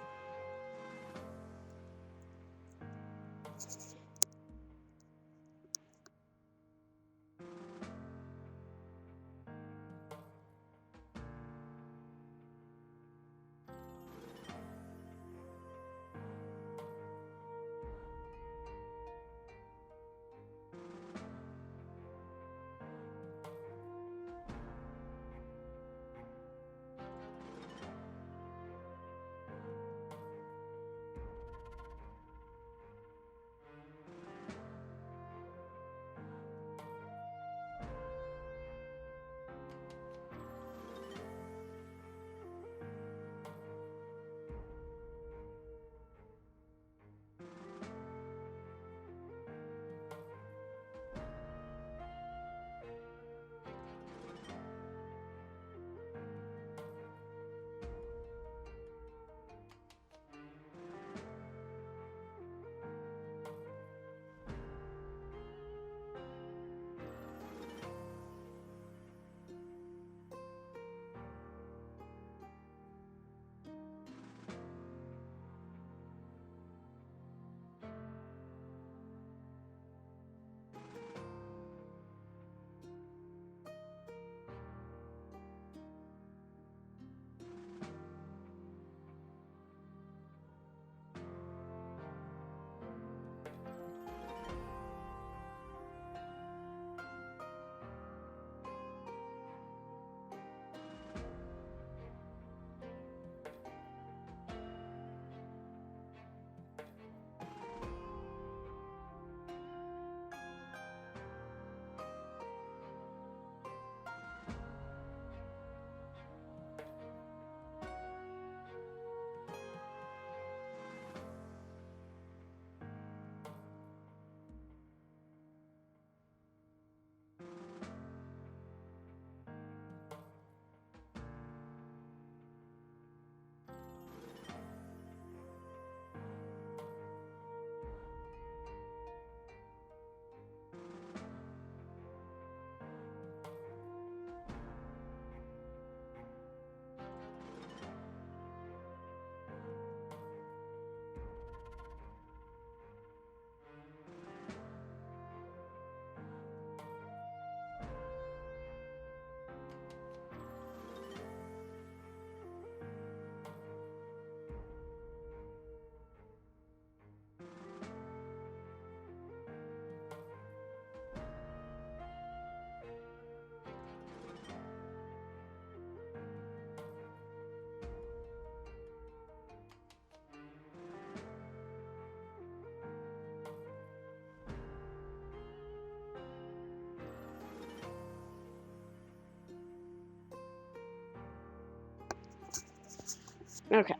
Okay.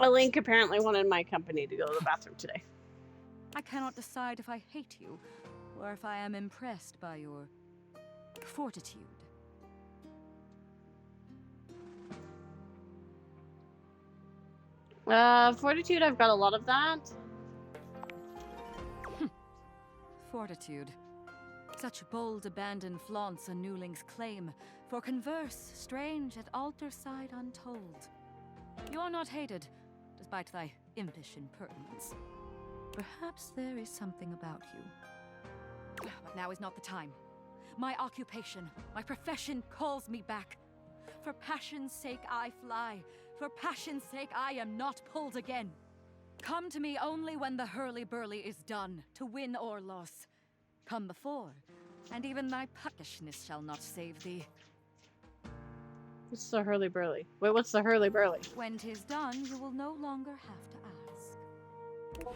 A Link apparently wanted my company to go to the bathroom today. I cannot decide if I hate you or if I am impressed by your fortitude. Fortitude, I've got a lot of that. Fortitude. Such bold abandon flaunts a newling's claim, for converse strange at altar side untold. You are not hated, despite thy impish impertinence. Perhaps there is something about you. But now is not the time. My occupation, my profession calls me back. For passion's sake I fly. For passion's sake I am not pulled again. Come to me only when the hurly-burly is done, to win or loss. Come before, and even thy puckishness shall not save thee. What's the hurly-burly? Wait, what's the hurly-burly? When 'tis done, you will no longer have to ask.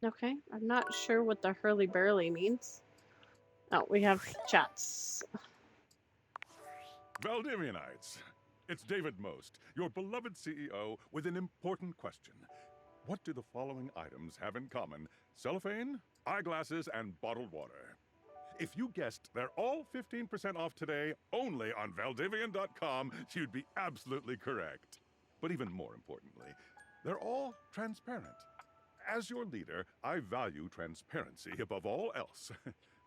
Okay, I'm not sure what the hurly-burly means. Oh, we have chats. Valdivianites, it's David Most, your beloved CEO, with an important question. What do the following items have in common? Cellophane, eyeglasses, and bottled water. If you guessed they're all 15% off today only on Valdivian.com, you'd be absolutely correct. But even more importantly, they're all transparent. As your leader, I value transparency above all else,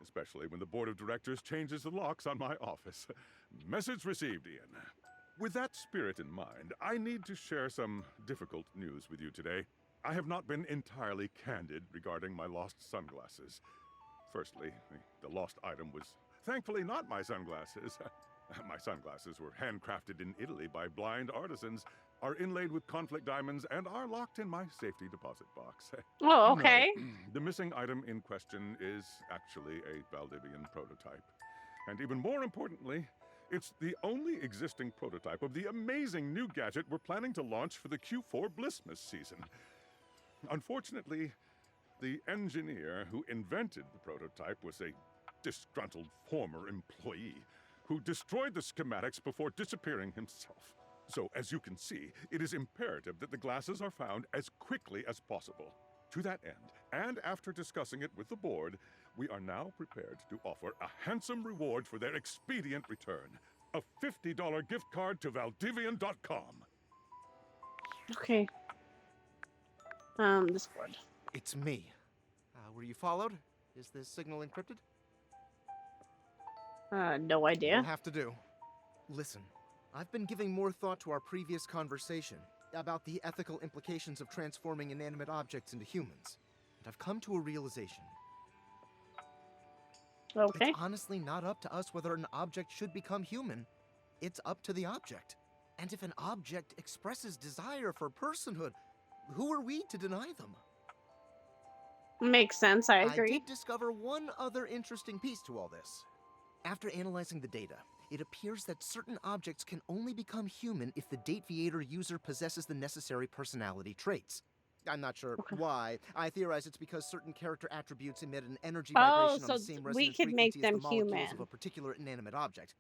especially when the board of directors changes the locks on my office. Message received, Ian. With that spirit in mind, I need to share some difficult news with you today. I have not been entirely candid regarding my lost sunglasses. Firstly, the lost item was thankfully not my sunglasses. My sunglasses were handcrafted in Italy by blind artisans, are inlaid with conflict diamonds, and are locked in my safety deposit box. Oh, okay. No, the missing item in question is actually a Valdivian prototype. And even more importantly, it's the only existing prototype of the amazing new gadget we're planning to launch for the Q4 Blissmas season. Unfortunately, the engineer who invented the prototype was a disgruntled former employee who destroyed the schematics before disappearing himself. So, as you can see, it is imperative that the glasses are found as quickly as possible. To that end, and after discussing it with the board, we are now prepared to offer a handsome reward for their expedient return. A $50 gift card to Valdivian.com. Okay. Discord. It's me. Were you followed? Is this signal encrypted? No idea. You'll have to do. Listen, I've been giving more thought to our previous conversation about the ethical implications of transforming inanimate objects into humans, and I've come to a realization. Okay. It's honestly not up to us whether an object should become human. It's up to the object. And if an object expresses desire for personhood, who are we to deny them? Makes sense, I agree. I did discover one other interesting piece to all this. After analyzing the data, it appears that certain objects can only become human if the Dateviator user possesses the necessary personality traits. I'm not sure why. I theorize it's because certain character attributes emit an energy vibration on the same resonance we could make frequency as them the molecules human. of a particular inanimate object.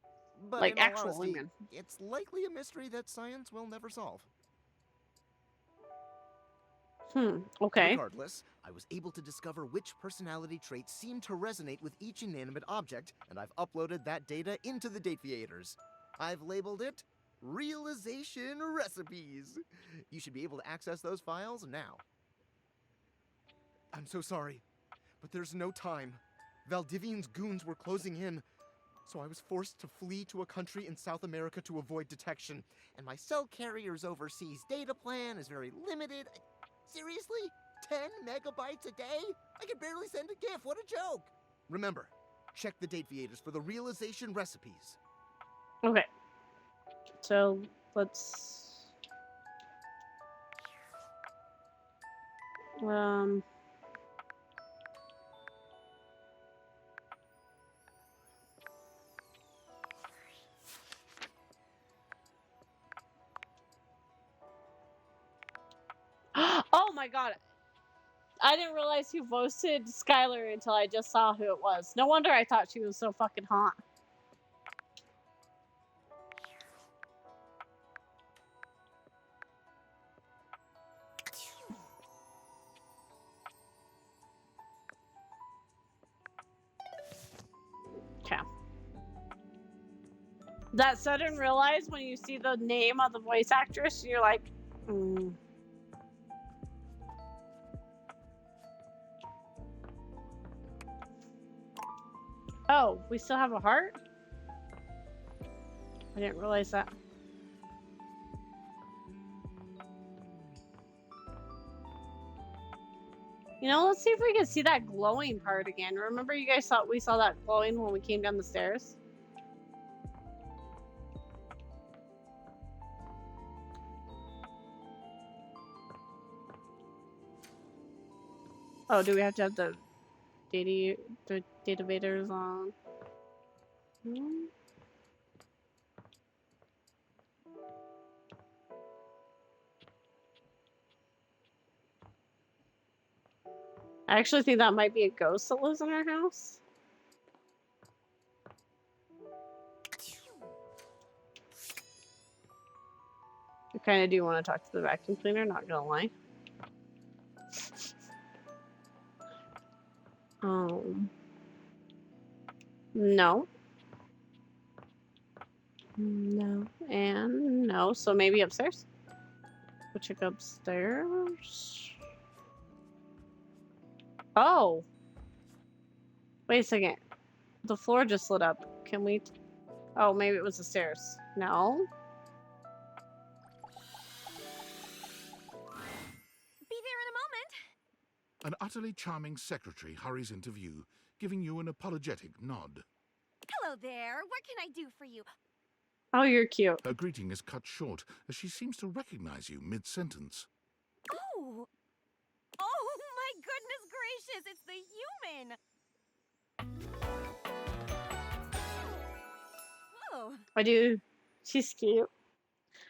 But Like in all actual honesty, human. it's likely a mystery that science will never solve. Okay. Regardless, I was able to discover which personality traits seem to resonate with each inanimate object, and I've uploaded that data into the Dateviators. I've labeled it Realization Recipes. You should be able to access those files now. I'm so sorry, but there's no time. Valdivian's goons were closing in, so I was forced to flee to a country in South America to avoid detection. And my cell carrier's overseas data plan is very limited. Seriously? 10 megabytes a day? I can barely send a GIF. What a joke! Remember, check the Dateviators for the Realization Recipes. Okay. So, let's... Oh my god! I didn't realize who voted Skylar until I just saw who it was. No wonder I thought she was so fucking hot. Okay. That sudden realize when you see the name of the voice actress, you're like, Oh, we still have a heart? I didn't realize that. You know, let's see if we can see that glowing part again. Remember you guys thought we saw that glowing when we came down the stairs? Oh, do we have to have the data vators on? Hmm. I actually think that might be a ghost that lives in our house. I kind of do want to talk to the vacuum cleaner, not gonna lie. No. No. And no. So maybe upstairs? We'll check upstairs. Oh. Wait a second. The floor just lit up. Can we... Oh, maybe it was the stairs. No. Be there in a moment. An utterly charming secretary hurries into view, giving you an apologetic nod. Hello there. What can I do for you? Oh, you're cute. Her greeting is cut short as she seems to recognize you mid-sentence. Oh. Oh my goodness gracious, it's the human. Oh. I do. She's cute.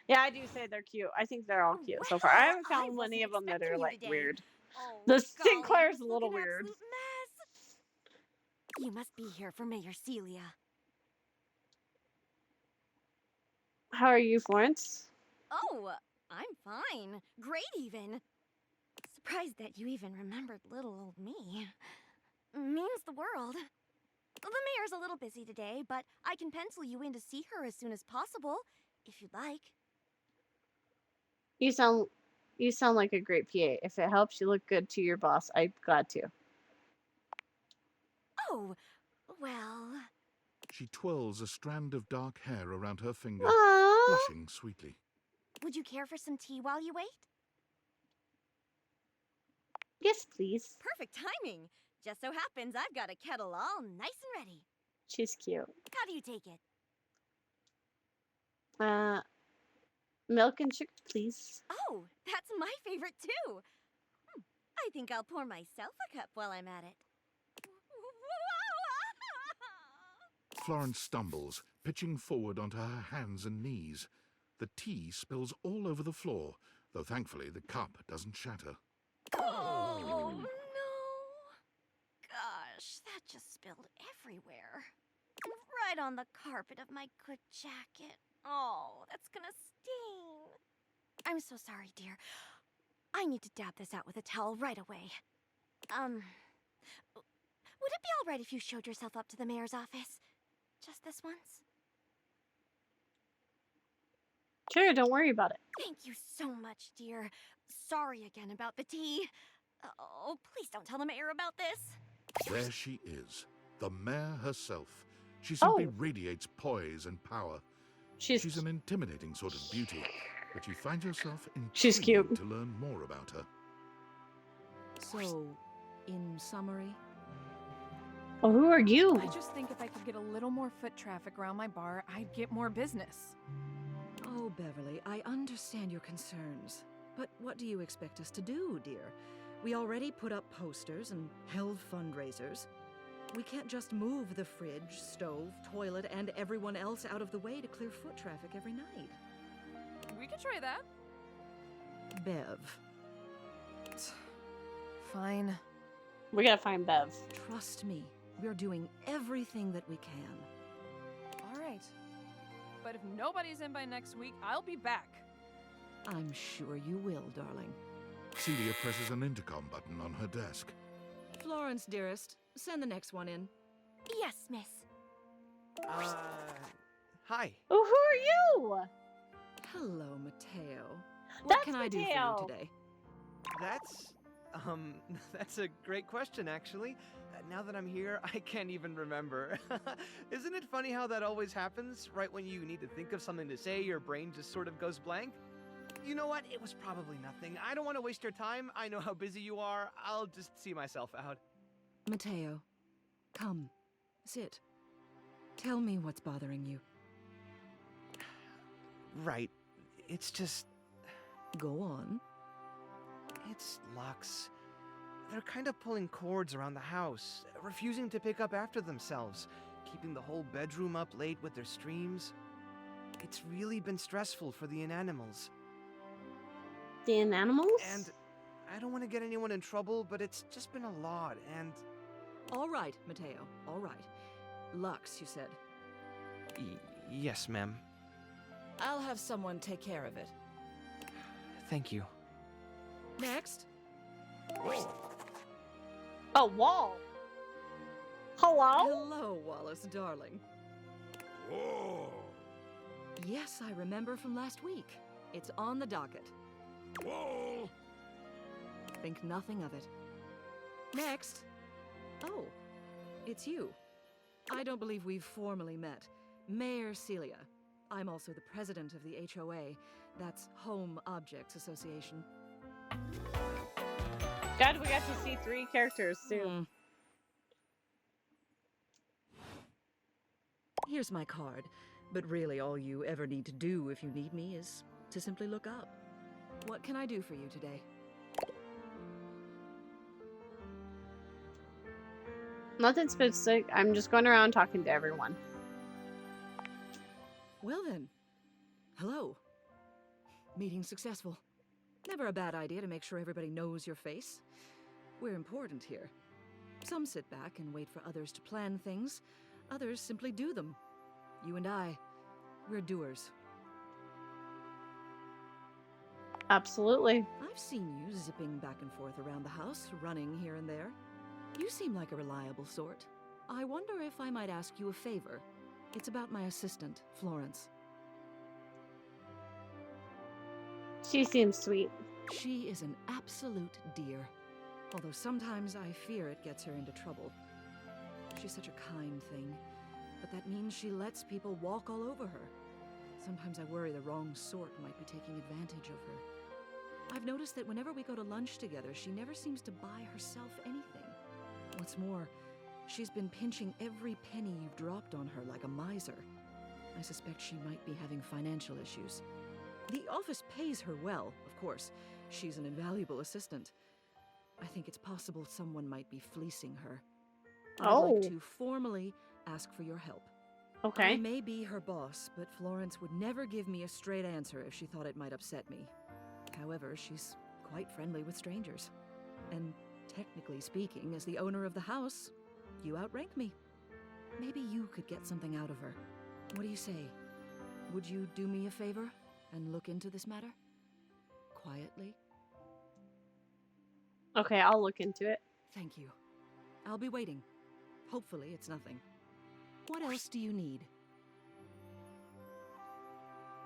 Yeah, I do say they're cute. I think they're all cute so far. I haven't found any of them that are like weird. Oh, The golly, Sinclair's a look little an weird. absolute mess. You must be here for Mayor Celia. How are you, Florence? Oh, I'm fine. Great, even. Surprised that you even remembered little old me. Means the world. The mayor's a little busy today, but I can pencil you in to see her as soon as possible, if you'd like. You sound like a great PA. If it helps you look good to your boss, I'm glad to. Oh, well... She twirls a strand of dark hair around her finger, Aww. blushing sweetly. Would you care for some tea while you wait? Yes, please. Perfect timing. Just so happens I've got a kettle all nice and ready. She's cute. How do you take it? Milk and sugar, please. Oh, that's my favorite too. I think I'll pour myself a cup while I'm at it. Florence stumbles, pitching forward onto her hands and knees. The tea spills all over the floor, though thankfully the cup doesn't shatter. Oh, no. Gosh, that just spilled everywhere. Right on the carpet of my good jacket. Oh, that's gonna stain. I'm so sorry, dear. I need to dab this out with a towel right away. Would it be all right if you showed yourself up to the mayor's office? Just this once? Sure, don't worry about it. Thank you so much, dear. Sorry again about the tea. Oh, please don't tell the mayor about this. There she is, the mayor herself. She simply Oh. radiates poise and power. She's an intimidating sort of beauty, but you find yourself She's intrigued cute. to learn more about her. So, in summary, Well, who are you? I just think if I could get a little more foot traffic around my bar, I'd get more business. oh, Beverly, I understand your concerns. But what do you expect us to do, dear? We already put up posters and held fundraisers. We can't just move the fridge, stove, toilet, and everyone else out of the way to clear foot traffic every night. We could try that. Bev, Fine. We gotta find Bev. trust me, we're doing everything that we can. All right. But if nobody's in by next week, I'll be back. I'm sure you will, darling. Celia presses an intercom button on her desk. Florence, dearest, send the next one in. Yes, miss. Hi. Oh, who are you? Hello, Mateo. What That's can I do for Mateo. you today? That's a great question, actually. Now that I'm here, I can't even remember. Isn't it funny how that always happens? Right when you need to think of something to say, your brain just sort of goes blank? You know what? It was probably nothing. I don't want to waste your time. I know how busy you are. I'll just see myself out. Mateo, come. Sit. Tell me what's bothering you. Right. It's just... Go on. It's Lux. They're kind of pulling cords around the house, refusing to pick up after themselves, keeping the whole bedroom up late with their streams. It's really been stressful for the Inanimals. The Inanimals? And I don't want to get anyone in trouble, but it's just been a lot, and... All right, Mateo, all right. Lux, you said. Yes, ma'am. I'll have someone take care of it. Thank you. Next. A wall. Hello? Hello, Wallace, darling. Whoa! Yes, I remember from last week. It's on the docket. Whoa! Think nothing of it. Next. Oh, it's you. I don't believe we've formally met. Mayor Celia. I'm also the president of the HOA. That's Home Objects Association. God, we got to see 3 characters too. Here's my card, but really all you ever need to do if you need me is to simply look up. What can I do for you today? Nothing specific. I'm just going around talking to everyone. Well then, hello. Meeting successful. Never a bad idea to make sure everybody knows your face. We're important here. Some sit back and wait for others to plan things. Others simply do them. You and I, we're doers. Absolutely. I've seen you zipping back and forth around the house, running here and there. You seem like a reliable sort. I wonder if I might ask you a favor. It's about my assistant, Florence. She seems sweet. She is an absolute dear. Although sometimes I fear it gets her into trouble. She's such a kind thing, but that means she lets people walk all over her. Sometimes I worry the wrong sort might be taking advantage of her. I've noticed that whenever we go to lunch together, she never seems to buy herself anything. What's more, she's been pinching every penny you've dropped on her like a miser. I suspect she might be having financial issues. The office pays her well, of course. She's an invaluable assistant. I think it's possible someone might be fleecing her. I'd like to formally ask for your help. Okay. I may be her boss, but Florence would never give me a straight answer if she thought it might upset me. However, she's quite friendly with strangers. And technically speaking, as the owner of the house, you outrank me. Maybe you could get something out of her. What do you say? Would you do me a favor and look into this matter? Quietly? Okay, I'll look into it. Thank you. I'll be waiting. Hopefully it's nothing. What else do you need?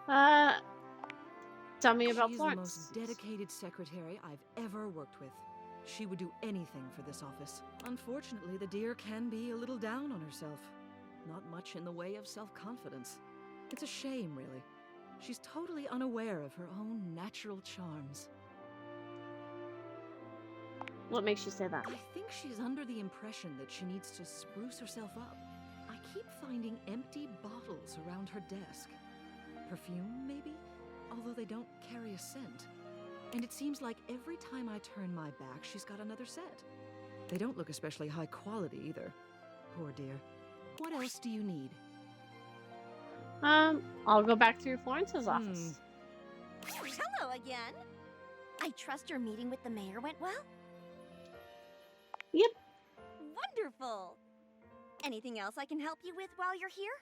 Tell me about She's Florence. the most dedicated secretary I've ever worked with. She would do anything for this office. Unfortunately, the dear can be a little down on herself. Not much in the way of self-confidence. It's a shame, really. She's totally unaware of her own natural charms. What makes you say that? I think she's under the impression that she needs to spruce herself up. I keep finding empty bottles around her desk. Perfume, maybe? Although they don't carry a scent. And it seems like every time I turn my back, she's got another set. They don't look especially high quality either. Poor dear. What else do you need? I'll go back through Florence's office. Hello again. I trust your meeting with the mayor went well? Yep. Wonderful. Anything else I can help you with while you're here?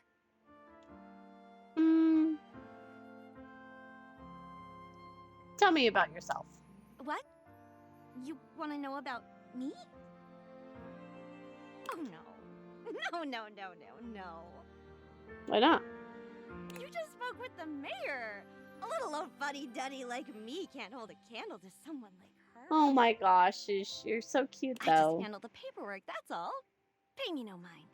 Tell me about yourself. What? You want to know about me? Oh no. No. Why not? You just spoke with the mayor. A little old fuddy-duddy like me can't hold a candle to someone like her. Oh my gosh, you're so cute I though. just handle the paperwork, that's all. Pay me no mind.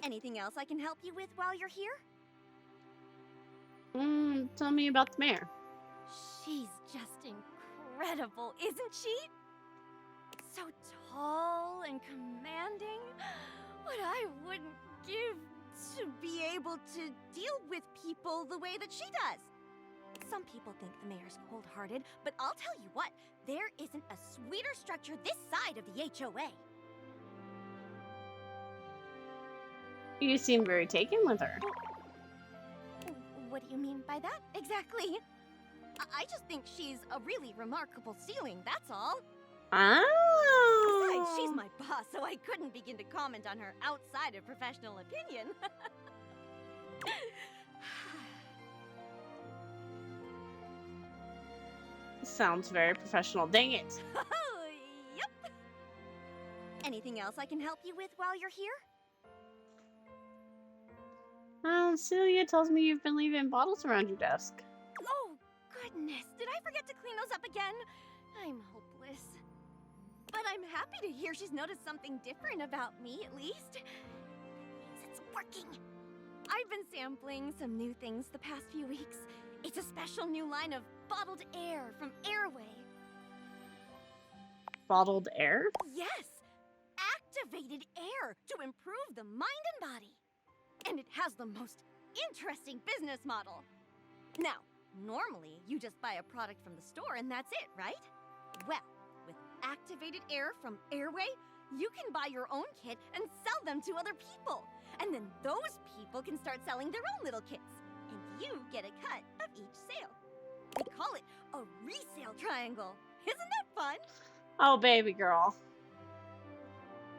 Anything else I can help you with while you're here? Tell me about the mayor. She's just incredible, isn't she? So tall and commanding. What I wouldn't give to be able to deal with people the way that she does. Some people think the mayor's cold-hearted, but I'll tell you what, there isn't a sweeter structure this side of the HOA. You seem very taken with her. What do you mean by that, exactly? I just think she's a really remarkable ceiling, that's all. Oh. Besides, she's my boss, so I couldn't begin to comment on her outside of professional opinion. Sounds very professional. Dang it. Oh, yep. Anything else I can help you with while you're here? Celia tells me you've been leaving bottles around your desk. Oh, goodness. Did I forget to clean those up again? I'm hopeless. But I'm happy to hear she's noticed something different about me, at least. That means it's working. I've been sampling some new things the past few weeks. It's a special new line of bottled air from Airway. Bottled air? Yes! Activated air to improve the mind and body. And it has the most interesting business model. Now, normally you just buy a product from the store and that's it, right? Well, with activated air from Airway, you can buy your own kit and sell them to other people. And then those people can start selling their own little kits. And you get a cut of each sale. We call it a resale triangle. Isn't that fun? Oh, baby girl.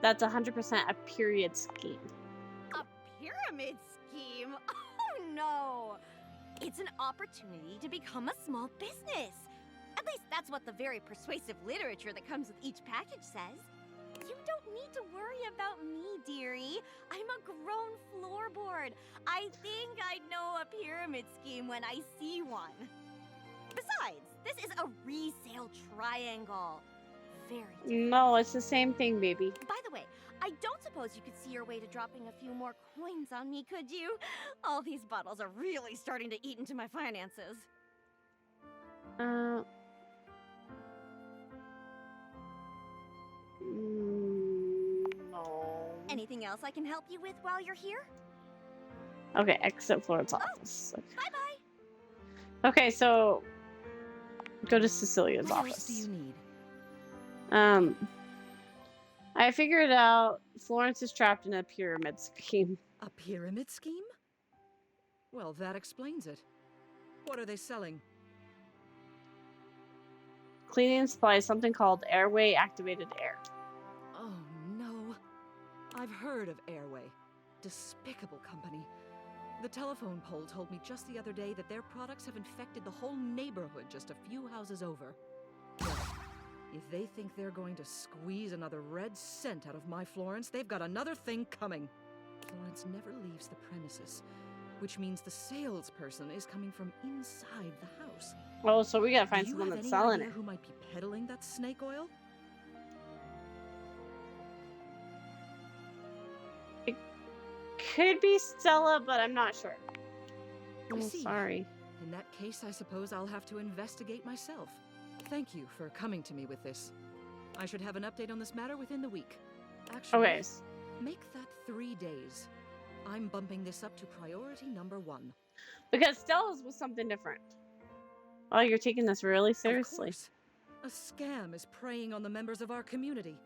That's 100% a period scheme. A pyramid scheme? Oh no! It's an opportunity to become a small business. At least that's what the very persuasive literature that comes with each package says. You don't need to worry about me, dearie. I'm a grown floorboard. I think I know a pyramid scheme when I see one. Besides, this is a resale triangle. Very different. No, it's the same thing, baby. By the way, I don't suppose you could see your way to dropping a few more coins on me, could you? All these bottles are really starting to eat into my finances. No. Anything else I can help you with while you're here? Okay, exit Florence office. Okay. Bye-bye. Okay, so go to Cecilia's What office. else do you need? I figured out Florence is trapped in a pyramid scheme. A pyramid scheme? Well, that explains it. What are they selling? Cleaning supplies, something called Airway Activated Air. Oh, no. I've heard of Airway. Despicable company. The telephone pole told me just the other day that their products have infected the whole neighborhood just a few houses over. Well, if they think they're going to squeeze another red cent out of my Florence, they've got another thing coming. Florence never leaves the premises, which means the salesperson is coming from inside the house. Oh, so we gotta find Do you someone have that's any selling idea it. who might be peddling that snake oil? Could be Stella, but I'm not sure. I Oh, see. sorry. In that case, I suppose I'll have to investigate myself. Thank you for coming to me with this. I should have an update on this matter within the week. Actually, Okay. make that 3 days. I'm bumping this up to priority number 1. Because Stella's was something different. Oh, you're taking this really seriously. A scam is preying on the members of our community.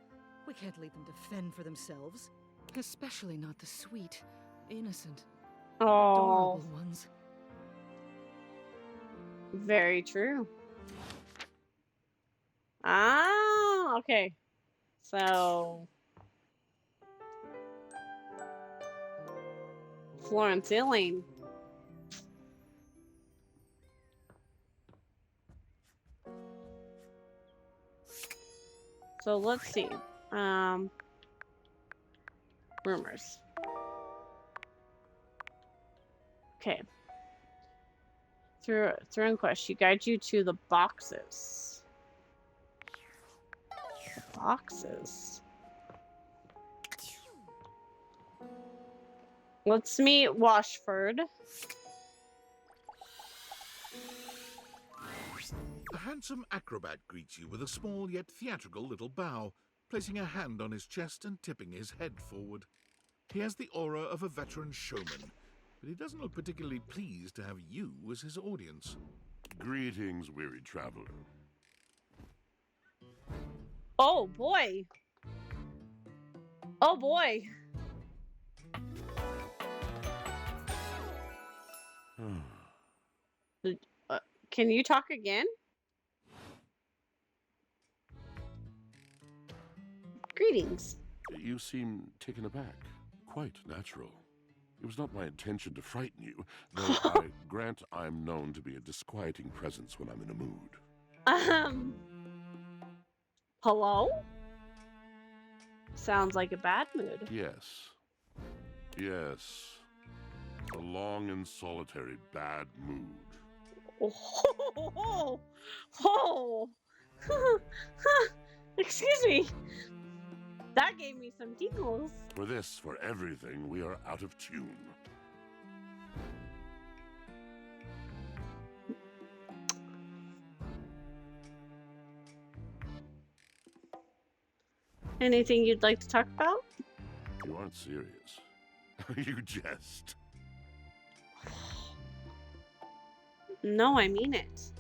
We can't leave them to fend for themselves. Especially not the sweet, innocent, Oh, adorable ones. very true. Ah, okay. So Florence Elaine. So let's see. Rumors. Okay. Through Inquest, she guides you to the boxes. Boxes. Let's meet Washford. handsome acrobat greets you with a small yet theatrical little bow, placing a hand on his chest and tipping his head forward. He has the aura of a veteran showman, but he doesn't look particularly pleased to have you as his audience. Greetings, weary traveler. Oh boy. Oh boy. Can you talk again? Greetings. You seem taken aback. Quite natural. It was not my intention to frighten you, though I grant I'm known to be a disquieting presence when I'm in a mood. Hello? Sounds like a bad mood. Yes. Yes. A long and solitary bad mood. Oh. Excuse me. That gave me some tingles. For this, for everything, we are out of tune. Anything you'd like to talk about? You aren't serious. You jest. No, I mean it.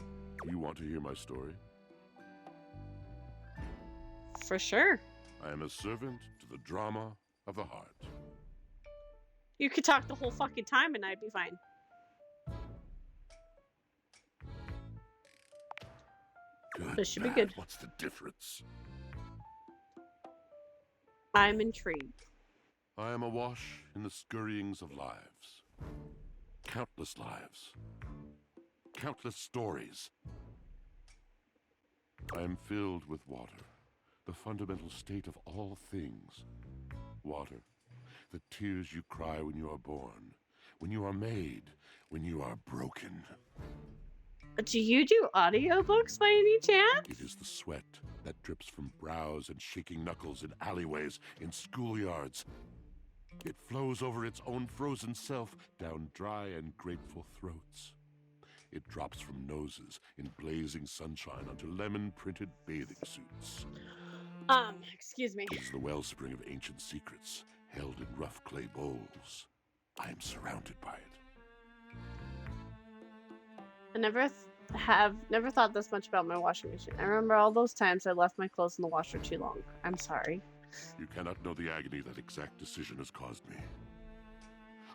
You want to hear my story? For sure. I am a servant to the drama of the heart. You could talk the whole fucking time and I'd be fine. Good, This should be bad, good. What's the difference? I'm intrigued. I am awash in the scurryings of lives. Countless lives. Countless stories. I am filled with water, the fundamental state of all things. Water, the tears you cry when you are born, when you are made, when you are broken. Do you do audiobooks by any chance? It is the sweat that drips from brows and shaking knuckles in alleyways, in schoolyards. It flows over its own frozen self down dry and grateful throats. It drops from noses in blazing sunshine onto lemon-printed bathing suits. Excuse me. It is the wellspring of ancient secrets, held in rough clay bowls. I am surrounded by it. I never thought this much about my washing machine. I remember all those times I left my clothes in the washer too long. I'm sorry. You cannot know the agony that exact decision has caused me.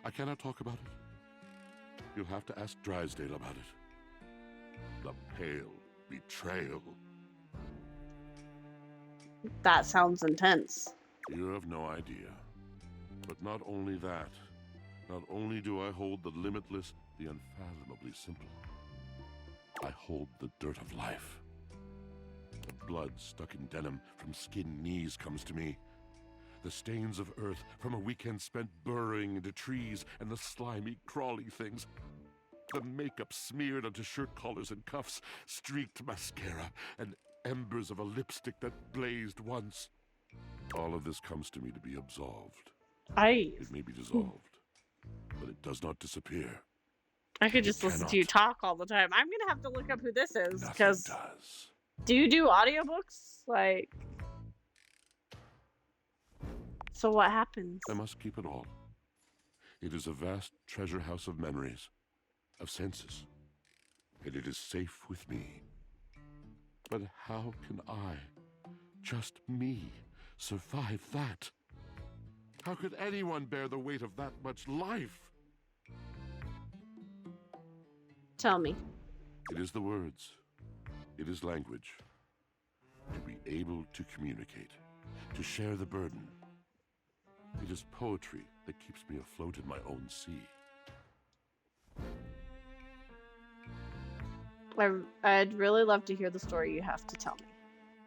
I cannot talk about it. You'll have to ask Drysdale about it. The pale betrayal. That sounds intense. You have no idea. But not only that, not only do I hold the limitless, the unfathomably simple, I hold the dirt of life. The blood stuck in denim from skinned knees comes to me. The stains of earth from a weekend spent burrowing into trees and the slimy, crawly things. The makeup smeared onto shirt collars and cuffs, streaked mascara, and embers of a lipstick that blazed once. All of this comes to me to be absolved. It may be dissolved, but it does not disappear. I could just listen to you talk all the time. I'm gonna have to look up who this is because. Does. Do you do audiobooks? Like. So what happens? I must keep it all. It is a vast treasure house of memories, of senses, and it is safe with me. But how can I, just me, survive that? How could anyone bear the weight of that much life? Tell me. It is the words. It is language. To be able to communicate, to share the burden. It is poetry that keeps me afloat in my own sea. I'd really love to hear the story you have to tell me.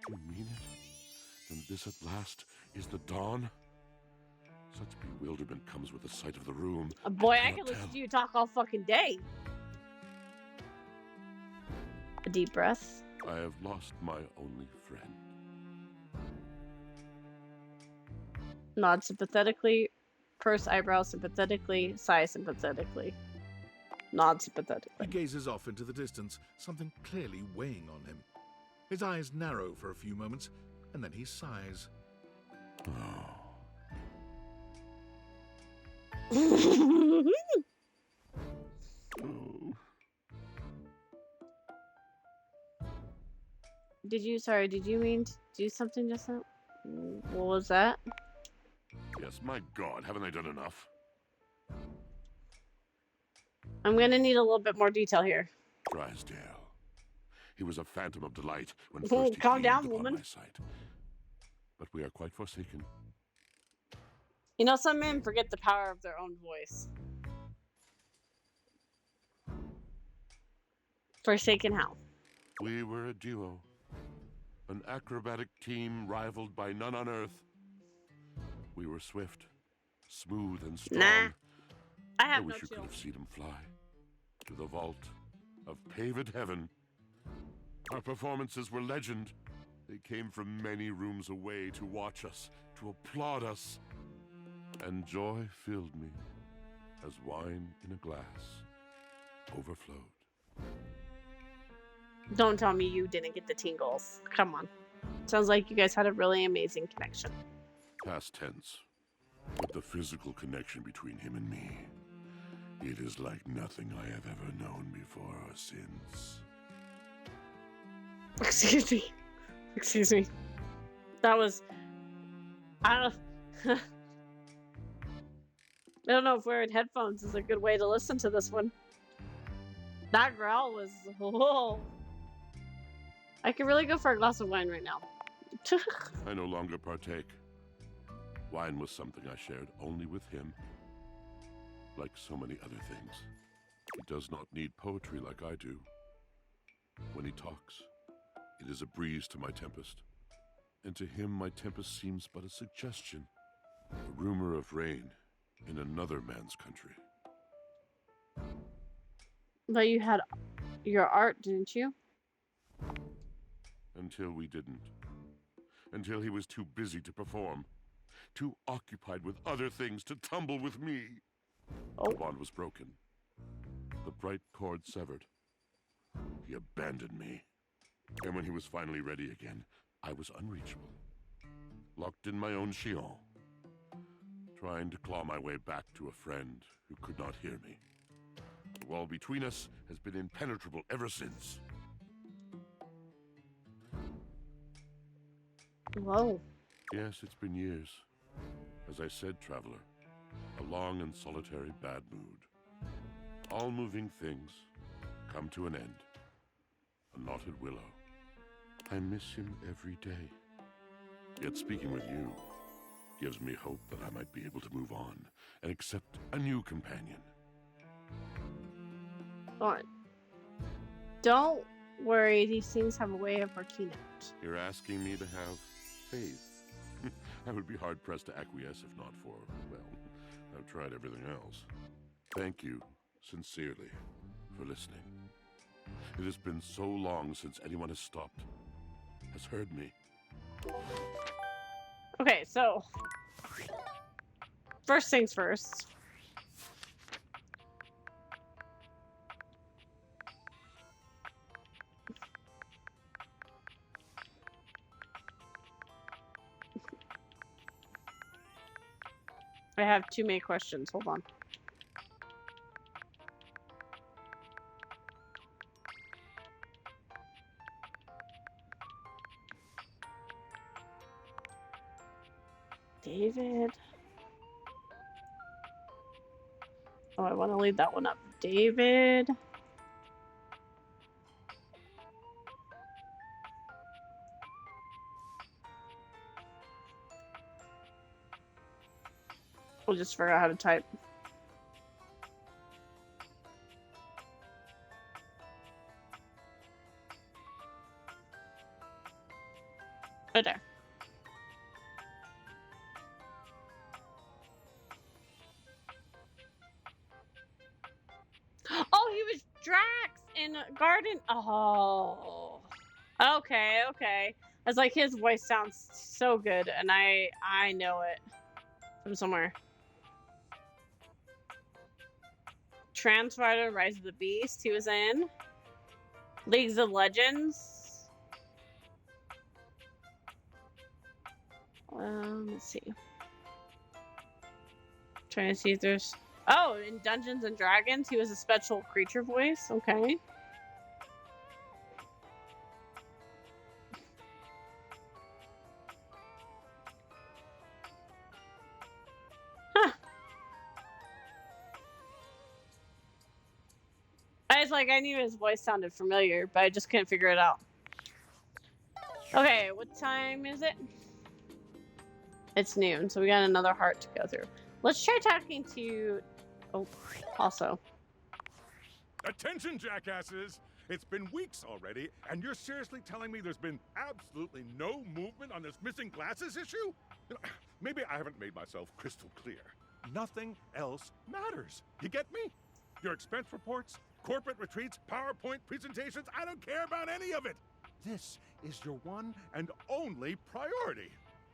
You mean it? Then this at last is the dawn? Such bewilderment comes with the sight of the room. Boy, I could listen to you talk all fucking day. A deep breath. I have lost my only friend. Nod sympathetically. Purse eyebrow sympathetically. Sigh sympathetically. Nods sympathetically. He gazes off into the distance, something clearly weighing on him. His eyes narrow for a few moments, and then he sighs. Did you mean to do something just now? What was that? Yes, my God, haven't I done enough? I'm gonna need a little bit more detail here. Drysdale. He was a phantom of delight when Oh, first he calm gleamed down, upon woman. my sight. But we are quite forsaken. You know, some men forget the power of their own voice. Forsaken how? We were a duo. An acrobatic team rivaled by none on Earth. We were swift, smooth, and strong. Nah, I have I wish no you chill. could have seen him fly to the vault of paved heaven. Our performances were legend. They came from many rooms away to watch us, to applaud us. And joy filled me as wine in a glass overflowed. Don't tell me you didn't get the tingles. Come on. Sounds like you guys had a really amazing connection. Past tense. But the physical connection between him and me, it is like nothing I have ever known before or since. Excuse me. Excuse me. That was... I don't know if wearing headphones is a good way to listen to this one. That growl was... Whoa. I could really go for a glass of wine right now. I no longer partake. Wine was something I shared only with him. Like so many other things. He does not need poetry like I do. When he talks, it is a breeze to my tempest. And to him, my tempest seems but a suggestion. A rumor of rain in another man's country. But you had your art, didn't you? Until we didn't. Until he was too busy to perform. Too occupied with other things to tumble with me. The bond was broken. The bright cord severed. He abandoned me. And when he was finally ready again, I was unreachable. Locked in my own Shion. Trying to claw my way back to a friend who could not hear me. The wall between us has been impenetrable ever since. Whoa. Yes, it's been years. As I said, traveler, a long and solitary bad mood. All moving things come to an end. A knotted willow. I miss him every day. Yet speaking with you gives me hope that I might be able to move on and accept a new companion. Alright. Don't worry, these things have a way of working out. You're asking me to have faith. I would be hard-pressed to acquiesce if not for, well, I've tried everything else. Thank you, sincerely, for listening. It has been so long since anyone has stopped, has heard me. Okay, so... First things first. I have too many questions. Hold on. David. Oh, I want to leave that one up. David. We'll just figure out how to type. Right there. Oh, he was Drax in Garden. Oh. Okay, okay. It's like his voice sounds so good, and I know it from somewhere. Transfighter, Rise of the Beast, he was in. Leagues of Legends. Let's see. Trying to see if there's... Oh, in Dungeons and Dragons, he was a special creature voice. Okay. I was like, I knew his voice sounded familiar, but I just couldn't figure it out. Okay, what time is it? It's noon, so we got another heart to go through. Let's try talking to... Oh, also. Attention, jackasses! It's been weeks already, and you're seriously telling me there's been absolutely no movement on this missing glasses issue? You know, maybe I haven't made myself crystal clear. Nothing else matters. You get me? Your expense reports, corporate retreats, PowerPoint presentations, I don't care about any of it. This is your one and only priority.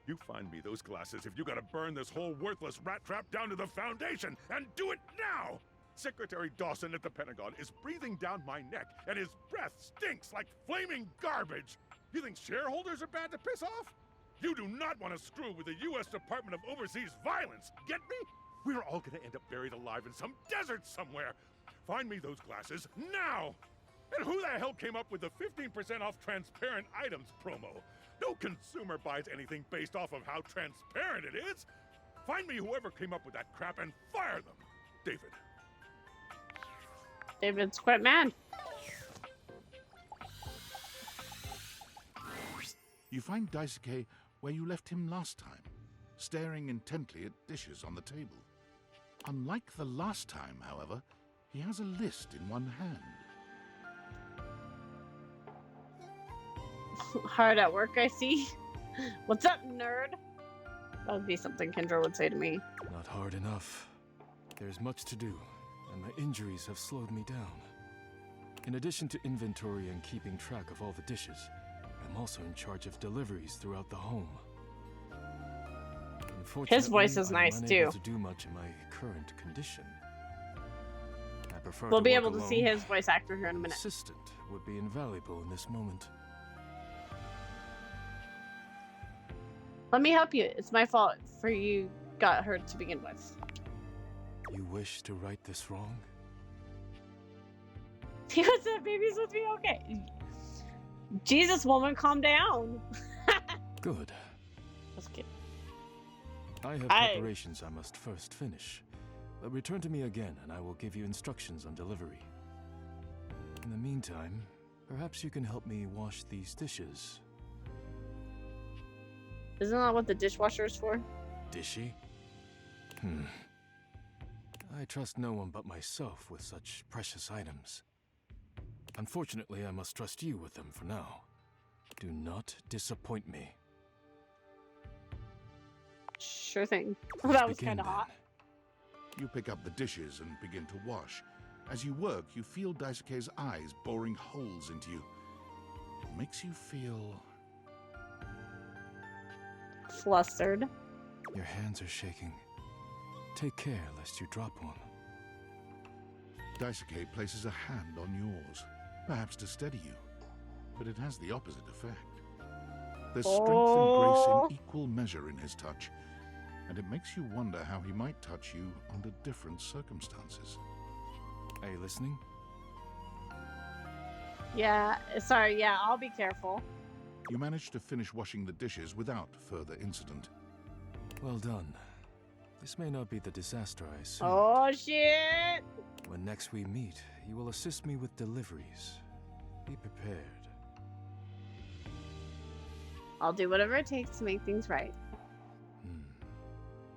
You find me those glasses if you gotta burn this whole worthless rat trap down to the foundation, and do it now! Secretary Dawson at the Pentagon is breathing down my neck, and his breath stinks like flaming garbage. You think shareholders are bad to piss off? You do not want to screw with the U.S. Department of Overseas Violence, get me? We're all gonna end up buried alive in some desert somewhere. Find me those glasses now! And who the hell came up with the 15% off transparent items promo? No consumer buys anything based off of how transparent it is. Find me whoever came up with that crap and fire them. David. David's quite mad. You find Daisuke where you left him last time, staring intently at dishes on the table. Unlike the last time, however, he has a list in one hand. Hard at work, I see. What's up, nerd? That would be something Kendra would say to me. Not hard enough. There's much to do, and my injuries have slowed me down. In addition to inventory and keeping track of all the dishes, I'm also in charge of deliveries throughout the home. His voice is I'm nice unable too. to do much in my current condition. I prefer We'll to be work able to see alone. his voice actor here in a minute. Assistant would be invaluable in this moment. Let me help you. It's my fault for you got hurt to begin with. You wish to right this wrong? He was at babies with me. Okay. Jesus, woman, calm down. Good. Just kidding. I have preparations I must first finish. Return to me again, and I will give you instructions on delivery. In the meantime, perhaps you can help me wash these dishes. Isn't that what the dishwasher is for? Dishy? I trust no one but myself with such precious items. Unfortunately, I must trust you with them for now. Do not disappoint me. Sure thing. Oh, that was Begin kind of then. hot. You pick up the dishes and begin to wash. As you work, you feel Daisuke's eyes boring holes into you. It makes you feel... flustered. Your hands are shaking. Take care lest you drop one. Daisuke places a hand on yours, perhaps to steady you, but it has the opposite effect. There's strength and grace in equal measure in his touch, and it makes you wonder how he might touch you under different circumstances. Are you listening? Yeah, sorry, yeah, I'll be careful. You manage to finish washing the dishes without further incident. Well done. This may not be the disaster I assumed. Oh, shit! When next we meet, you will assist me with deliveries. Be prepared. I'll do whatever it takes to make things right.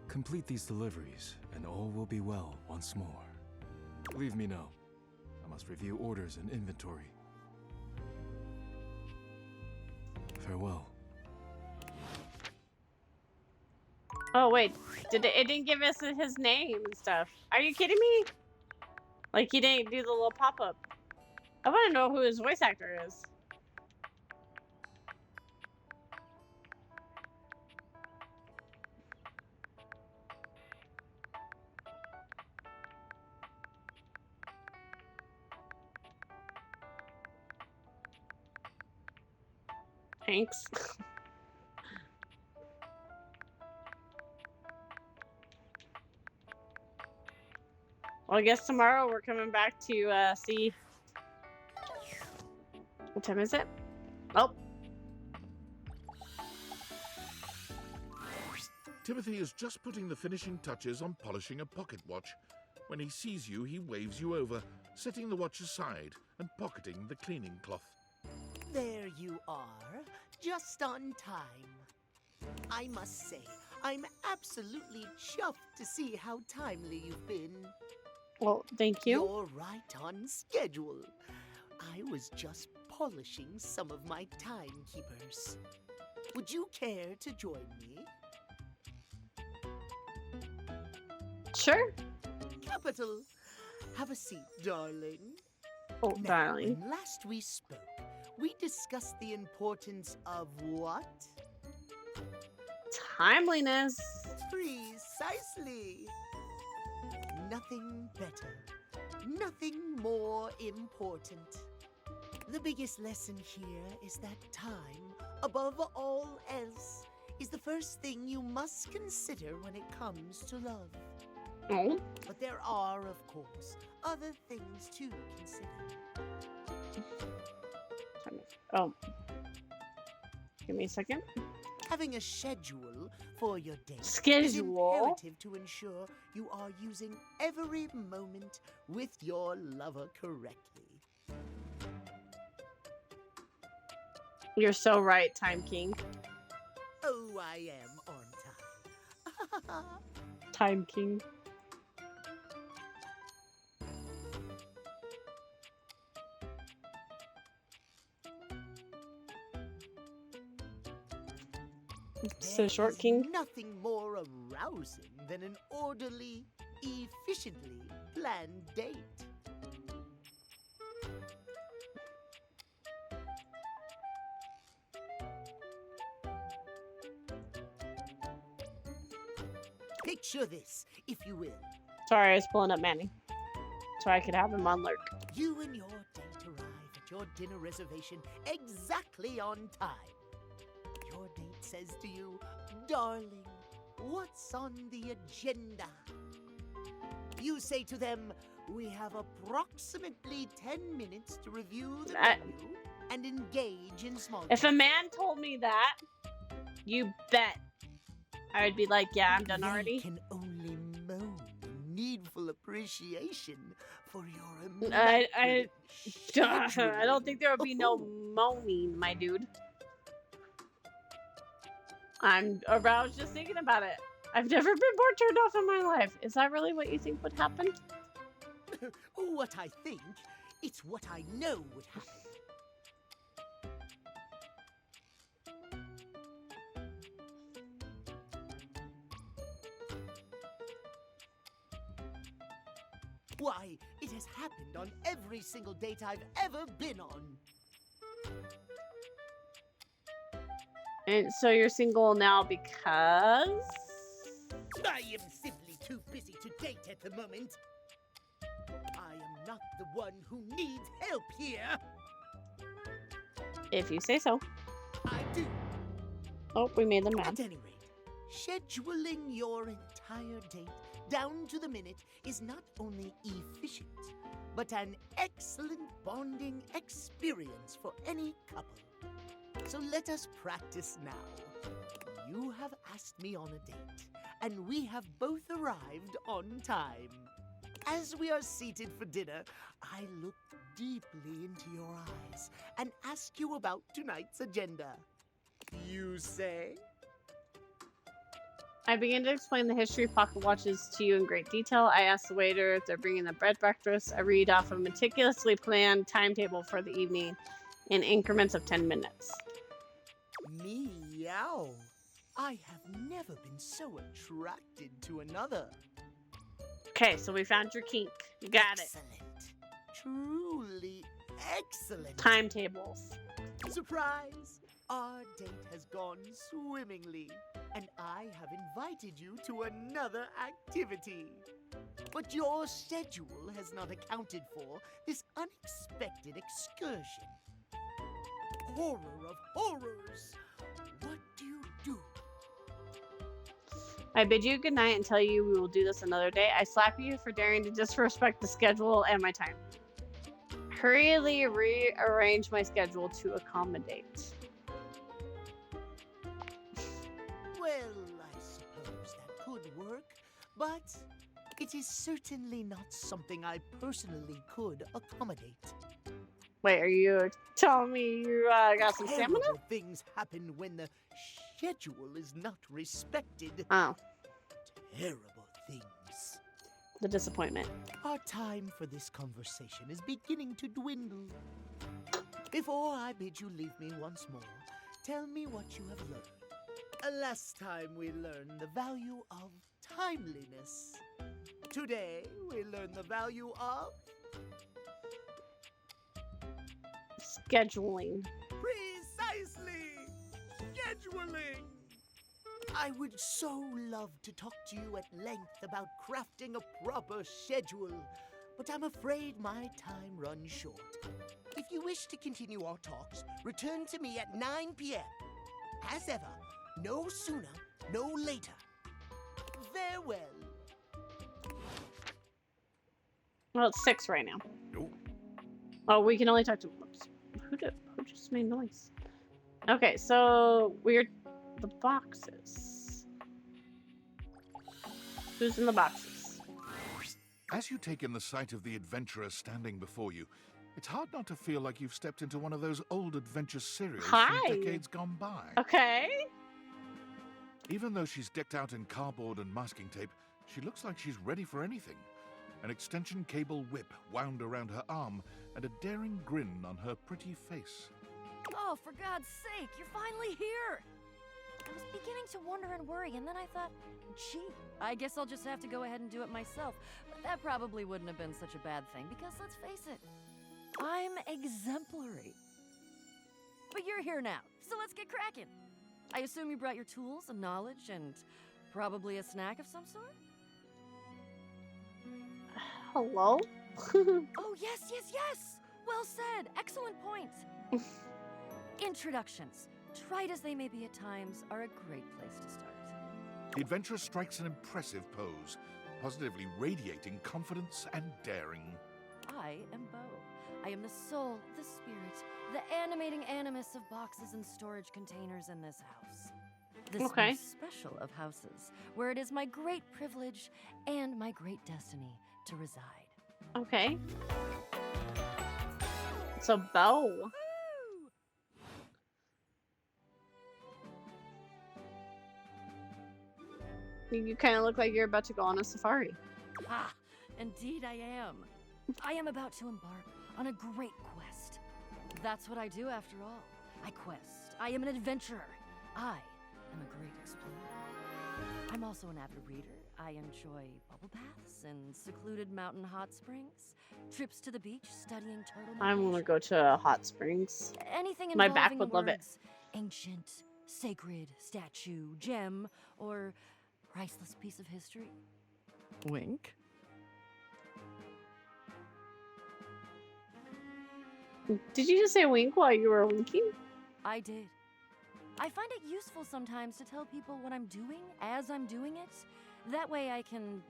Complete these deliveries, and all will be well once more. Leave me know. I must review orders and inventory. Farewell. Oh wait, it didn't give us his name and stuff. Are you kidding me? Like he didn't do the little pop-up. I want to know who his voice actor is. Thanks. Well, I guess tomorrow we're coming back to see. What time is it? Oh. Timothy is just putting the finishing touches on polishing a pocket watch. When he sees you, he waves you over, setting the watch aside and pocketing the cleaning cloth. There you are, just on time. I must say, I'm absolutely chuffed to see how timely you've been. Well, thank you. You're right on schedule. I was just polishing some of my timekeepers. Would you care to join me? Sure. Capital. Have a seat, darling. Oh, Now, darling. when last we spoke, we discussed the importance of what? Timeliness. Precisely. Nothing better. Nothing more important. The biggest lesson here is that time, above all else, is the first thing you must consider when it comes to love. Oh. But there are, of course, other things to consider. Oh. Give me a second. Having a schedule for your date is Schedule? imperative to ensure you are using every moment with your lover correctly. You're so right, Time King. Oh, I am on time. Time King. So short, There's King. nothing more arousing than an orderly, efficiently planned date. Picture this, if you will. Sorry, I was pulling up Manny. So I could have him on lurk. You and your date arrive at your dinner reservation exactly on time. Your date says to you, darling, what's on the agenda? You say to them, we have approximately 10 minutes to review the menu and engage in small If a talk." man told me that, you bet I would be like, yeah, I'm done They already. can only moan in needful appreciation for your I immaculate I don't think there would be no moaning, my dude. I'm aroused just thinking about it. I've never been more turned off in my life. Is that really what you think would happen? What I think, it's what I know would happen. Why, it has happened on every single date I've ever been on. And so you're single now because? I am simply too busy to date at the moment. I am not the one who needs help here. If you say so. I do. Oh, we made them At mad. any rate, scheduling your entire date down to the minute is not only efficient, but an excellent bonding experience for any couple. So let us practice now. You have asked me on a date, and we have both arrived on time. As we are seated for dinner, I look deeply into your eyes and ask you about tonight's agenda. You say? I begin to explain the history of pocket watches to you in great detail. I ask the waiter if they're bringing the bread breakfast. I read off a meticulously planned timetable for the evening in increments of 10 minutes. Meow. I have never been so attracted to another. Okay, so we found your kink. You got it. Truly excellent. Timetables. Surprise! Our date has gone swimmingly, and I have invited you to another activity. But your schedule has not accounted for this unexpected excursion. horror of horrors, what do you do? I bid you good night and tell you we will do this another day. I slap you for daring to disrespect the schedule and my time. Hurriedly rearrange my schedule to accommodate. Well, I suppose that could work, but it is certainly not something I personally could accommodate. Wait, are you telling me you got some stamina? Terrible things happen when the schedule is not respected. Oh. Terrible things. The disappointment. Our time for this conversation is beginning to dwindle. Before I bid you leave me once more, tell me what you have learned. Last time we learned the value of timeliness. Today we learn the value of scheduling. Precisely! Scheduling! I would so love to talk to you at length about crafting a proper schedule, but I'm afraid my time runs short. If you wish to continue our talks, return to me at 9 p.m. As ever, no sooner, no later. Farewell. Well, it's 6 right now. Nope. Oh, we can only talk to... Whoops. Who just made noise? Okay, so we're... The boxes. Who's in the boxes? As you take in the sight of the adventurer standing before you, it's hard not to feel like you've stepped into one of those old adventure serials from decades gone by. Okay. Even though she's decked out in cardboard and masking tape, she looks like she's ready for anything. An extension cable whip wound around her arm and a daring grin on her pretty face. Oh, for God's sake, you're finally here! I was beginning to wonder and worry, and then I thought, gee, I guess I'll just have to go ahead and do it myself. But that probably wouldn't have been such a bad thing, because let's face it, I'm exemplary. But you're here now, so let's get cracking. I assume you brought your tools and knowledge and probably a snack of some sort? Hello? Oh, yes, yes, yes! Well said. Excellent point. Introductions, trite as they may be at times, are a great place to start. The adventurer strikes an impressive pose, positively radiating confidence and daring. I am Bo. I am the soul, the spirit, the animating animus of boxes and storage containers in this house. This most special of houses, where it is my great privilege and my great destiny to reside. Okay. So, Bo. You kind of look like you're about to go on a safari. Ah, indeed I am. I am about to embark on a great quest. That's what I do after all. I quest. I am an adventurer. I am a great explorer. I'm also an avid reader. I enjoy bubble baths and secluded mountain hot springs, trips to the beach, studying turtle. I'm gonna go to hot springs. Anything My involving back would love it. words, ancient, sacred, statue, gem, or priceless piece of history. Wink. Did you just say wink while you were winking? I did. I find it useful sometimes to tell people what I'm doing as I'm doing it. That way I can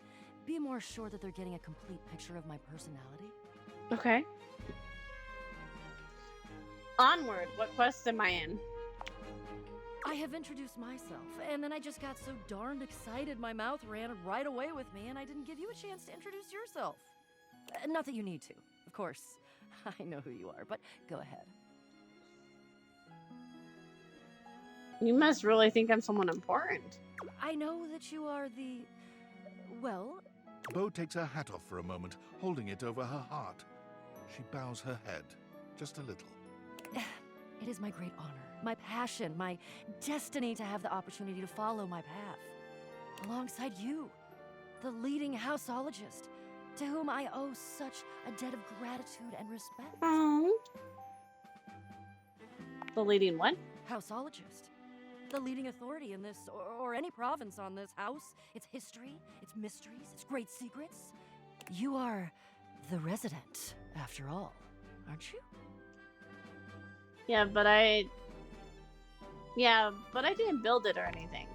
be more sure that they're getting a complete picture of my personality. Okay. Onward. What quest am I in? I have introduced myself, and then I just got so darned excited my mouth ran right away with me, and I didn't give you a chance to introduce yourself. Not that you need to, of course. I know who you are, but go ahead. You must really think I'm someone important. I know that you are the... well... Bo takes her hat off for a moment, holding it over her heart. She bows her head, just a little. It is my great honor, my passion, my destiny to have the opportunity to follow my path. Alongside you, the leading houseologist, to whom I owe such a debt of gratitude and respect. The leading what? Houseologist. The leading authority in this, or any province on this house, its history, its mysteries, its great secrets. You are the resident, after all, aren't you? Yeah, but I didn't build it or anything.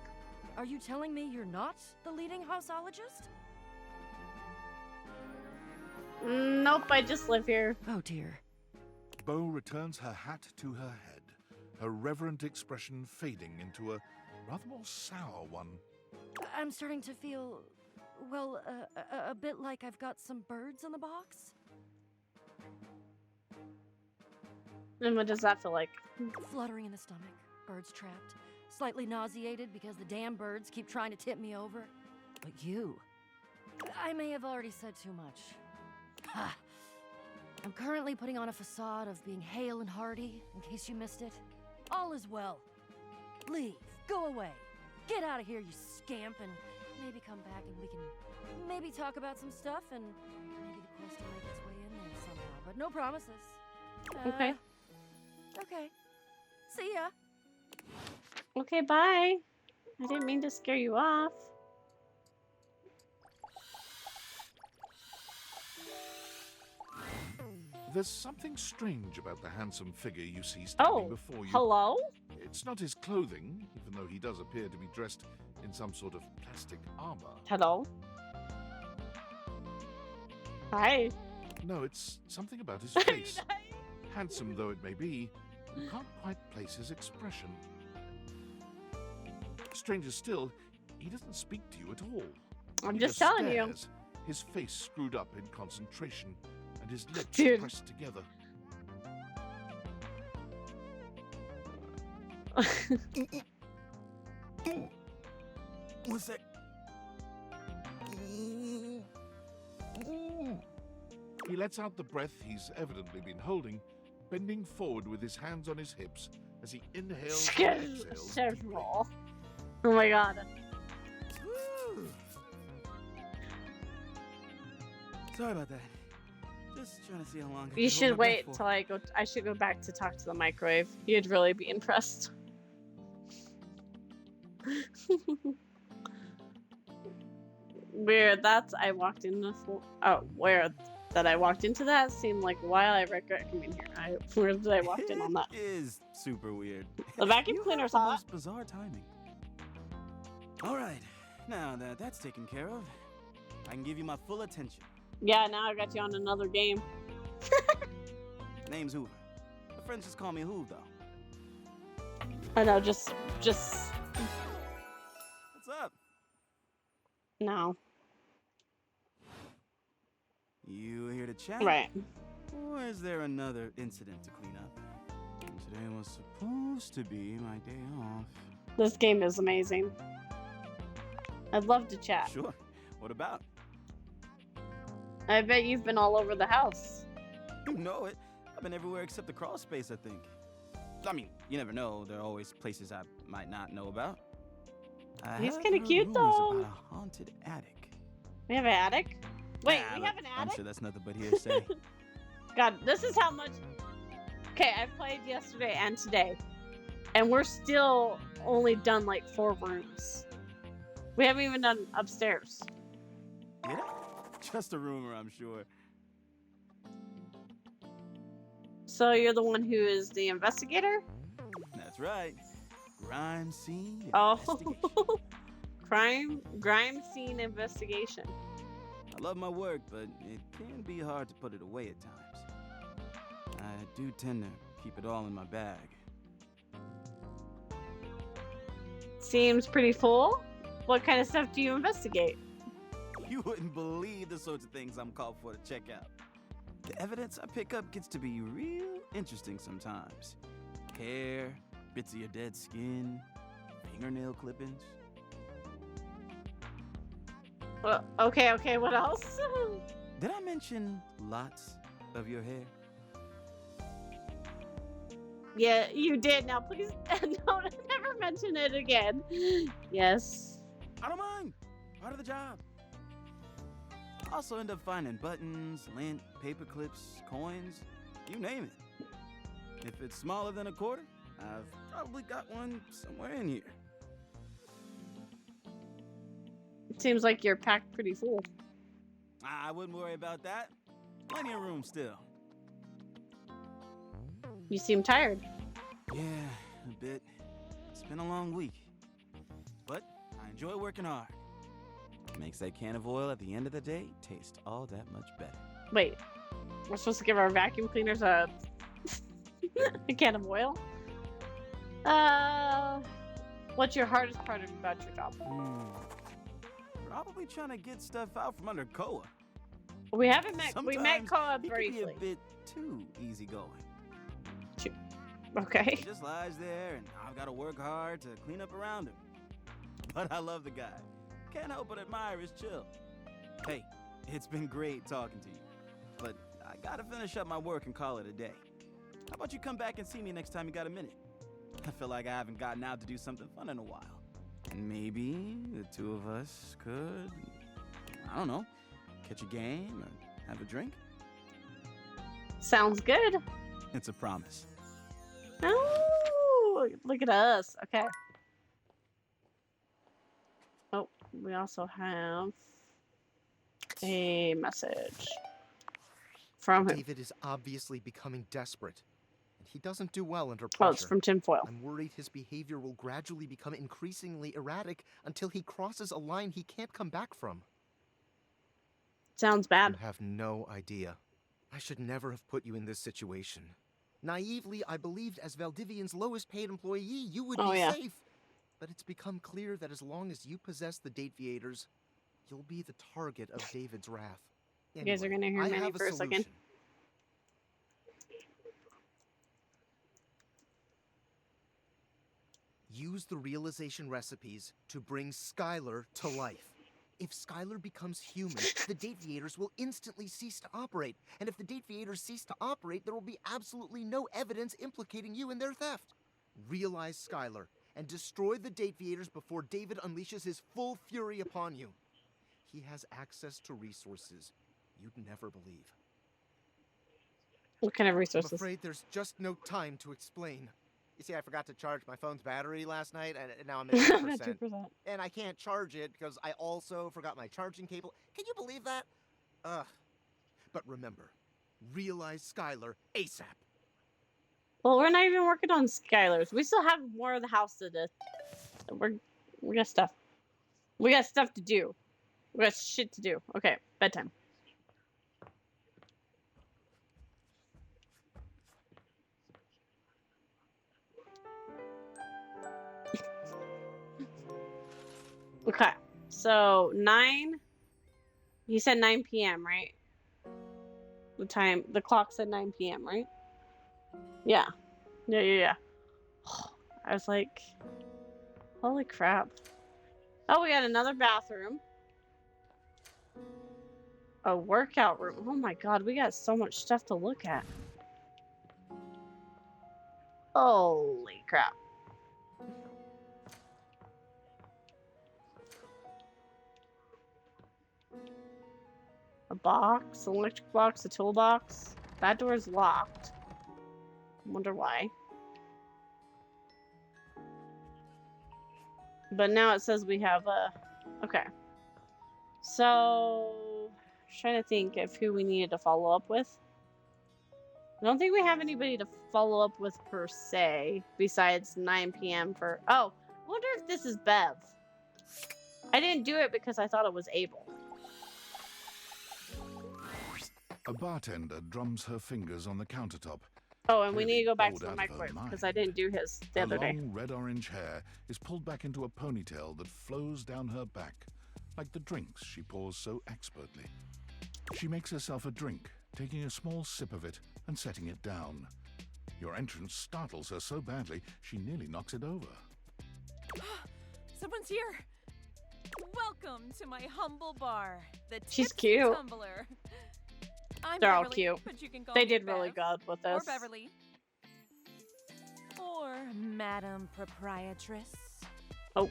Are you telling me you're not the leading houseologist? Nope, I just live here. Oh dear. Bo returns her hat to her head, her reverent expression fading into a rather more sour one. I'm starting to feel, well, a bit like I've got some birds in the box. And what does that feel like? Fluttering in the stomach, birds trapped, slightly nauseated because the damn birds keep trying to tip me over. But you, I may have already said too much. Ha! I'm currently putting on a facade of being hale and hearty, in case you missed it. All is well. Leave. Go away. Get out of here, you scamp, and maybe come back and we can maybe talk about some stuff, and maybe the quest will make its way in there somehow. But no promises. Okay. Okay. See ya. Okay, bye. I didn't mean to scare you off. There's something strange about the handsome figure you see standing before you. Hello? It's not his clothing, even though he does appear to be dressed in some sort of plastic armor. Hello? Hi. No, it's something about his face. Handsome though it may be, you can't quite place his expression. Stranger still, he doesn't speak to you at all. I'm He just telling you. stares, his face screwed up in concentration, and his lips Dude. pressed together. What's that? He lets out the breath he's evidently been holding, bending forward with his hands on his hips as he inhales and exhales. Several. Oh my god. Sorry about that. Just trying to see how long. I You can hold should my breath wait for. till I go. I should go back to talk to the microwave. You'd really be impressed. Weird. That's I walked in the. Weird that I walked into that seemed like why I regret coming here. Where did I walk in on that? It is super weird. The vacuum You cleaner's have the hot. most bizarre timing. All right, now that that's taken care of, I can give you my full attention. Yeah, now I got you on another game. Name's Hoover. My friends just call me Hoov, though. I know, just What's up? no. You here to chat? Right. Or is there another incident to clean up? Today was supposed to be my day off. This game is amazing. I'd love to chat. Sure. What about? I bet you've been all over the house. You know it. I've been everywhere except the crawl space, I think. I mean, you never know. There are always places I might not know about. I He's have kinda heard cute, rumors though. About a haunted attic. We have an attic? Wait, Nah, we look, have an I'm attic? sure that's nothing but hearsay. God, this is how much. Okay, I played yesterday and today, and we're still only done like 4 rooms. We haven't even done upstairs. Yeah? Just a rumor, I'm sure. So you're the one who is the investigator? That's right. Crime scene. Oh, grime scene investigation. I love my work, but it can be hard to put it away at times. I do tend to keep it all in my bag. Seems pretty full. What kind of stuff do you investigate? You wouldn't believe the sorts of things I'm called for to check out. The evidence I pick up gets to be real interesting sometimes. Hair, bits of your dead skin, fingernail clippings. Well, okay, what else? Did I mention lots of your hair? Yeah, you did. Now please don't never mention it again. Yes. I don't mind. Part of the job. I also end up finding buttons, lint, paper clips, coins, you name it. If it's smaller than a quarter, I've probably got one somewhere in here. It seems like you're packed pretty full. I wouldn't worry about that. Plenty of room still. You seem tired. Yeah, a bit. It's been a long week. But I enjoy working hard. Makes that can of oil at the end of the day taste all that much better. Wait, we're supposed to give our vacuum cleaners a can of oil? What's your hardest part about your job? Probably trying to get stuff out from under Koa. We haven't met. We met Sometimes Koa he can briefly. be a bit too easygoing. Okay. He just lies there, and I've got to work hard to clean up around him. But I love the guy. Can't help but admire his chill. Hey, it's been great talking to you, but I gotta finish up my work and call it a day. How about you come back and see me next time you got a minute? I feel like I haven't gotten out to do something fun in a while. And maybe the two of us could, I don't know, catch a game or have a drink? Sounds good. It's a promise. Oh, look at us. Okay. Oh, we also have a message from him. David is obviously becoming desperate. And he doesn't do well under Oh, pressure. it's from tinfoil. I'm worried his behavior will gradually become increasingly erratic until he crosses a line he can't come back from. Sounds bad. You have no idea. I should never have put you in this situation. Naively, I believed as Valdivian's lowest paid employee, you would be safe. But it's become clear that as long as you possess the Dateviators, you'll be the target of David's wrath. You guys are gonna hear I Manny have for a second. solution. Use the realization recipes to bring Skylar to life. If Skylar becomes human, the Dateviators will instantly cease to operate. And if the Dateviators cease to operate, there will be absolutely no evidence implicating you in their theft. Realize Skylar and destroy the Dateviators before David unleashes his full fury upon you. He has access to resources you'd never believe. What kind of resources? I'm afraid there's just no time to explain. You see, I forgot to charge my phone's battery last night, and now I'm at 2%. 2%. And I can't charge it because I also forgot my charging cable. Can you believe that? But remember, realize Skylar ASAP. Well, we're not even working on Skylers. We still have more of the house to do. We got stuff. We got stuff to do. We got shit to do. Okay, bedtime. Okay, so 9. You said 9 p.m., right? The clock said 9 p.m., right? Yeah. Yeah. I was like, holy crap. Oh, we got another bathroom. A workout room. Oh my god, we got so much stuff to look at. Holy crap. A box, an electric box, a toolbox. That door's locked. Wonder why. But now it says we have a... Okay. So... trying to think of who we needed to follow up with. I don't think we have anybody to follow up with per se, besides 9 p.m. for... Oh, I wonder if this is Bev. I didn't do it because I thought it was Abel. A bartender drums her fingers on the countertop. Oh, and we need to go back bored to the out of her microwave mind. because I didn't do his the Her other day. long red-orange hair is pulled back into a ponytail that flows down her back, like the drinks she pours so expertly. She makes herself a drink, taking a small sip of it and setting it down. Your entrance startles her so badly, she nearly knocks it over. Someone's here. Welcome to my humble bar, the She's Tipsy cute. Tumbler. I'm They're all Beverly, cute. but you can call They me did really Bev, good with or this. Beverly, or Madam Proprietress. Oh.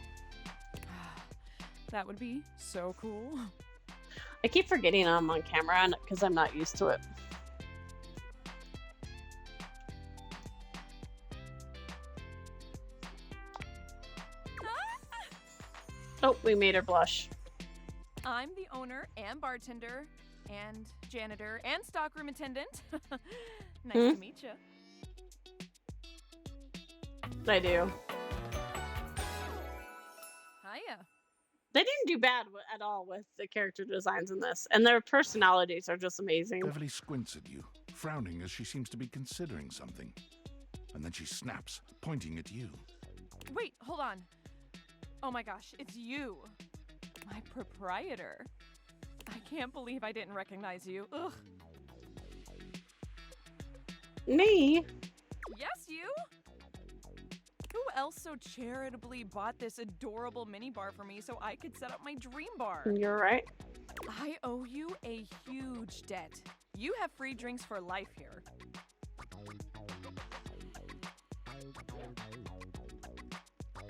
That would be so cool. I keep forgetting I'm on camera because I'm not used to it. Oh, we made her blush. I'm the owner and bartender and janitor and stockroom attendant. Nice to meet you. I do. Hiya. They didn't do bad at all with the character designs in this, and their personalities are just amazing. Beverly squints at you, frowning as she seems to be considering something. And then she snaps, pointing at you. Wait, hold on. Oh my gosh, it's you. My proprietor. I can't believe I didn't recognize you. Ugh. Me? Yes, you? Who else so charitably bought this adorable minibar for me so I could set up my dream bar? You're right. I owe you a huge debt. You have free drinks for life here.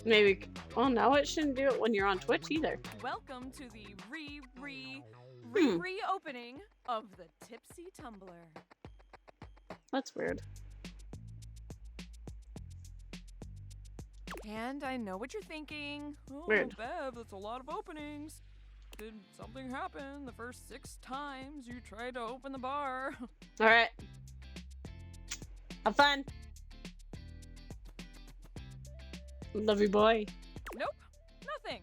Maybe. Oh, no, it shouldn't do it when you're on Twitch either. Welcome to the reopening of the Tipsy Tumbler. That's weird. And I know what you're thinking. Oh, Weird. Bev, that's a lot of openings. Did something happen the first 6 times you tried to open the bar? All right. Have fun. Love you, boy. Nope, nothing.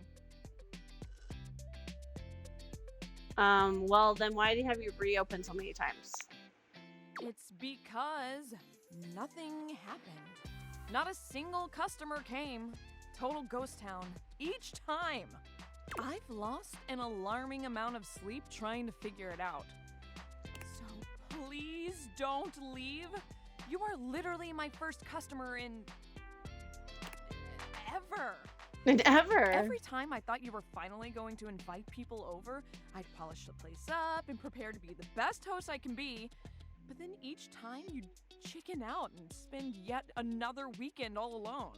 Well, then why do you have you reopen so many times? It's because nothing happened. Not a single customer came. Total ghost town. Each time. I've lost an alarming amount of sleep trying to figure it out. So please don't leave. You are literally my first customer in... ever. And ever. Every time I thought you were finally going to invite people over, I'd polish the place up and prepare to be the best host I can be. But then each time you'd chicken out and spend yet another weekend all alone.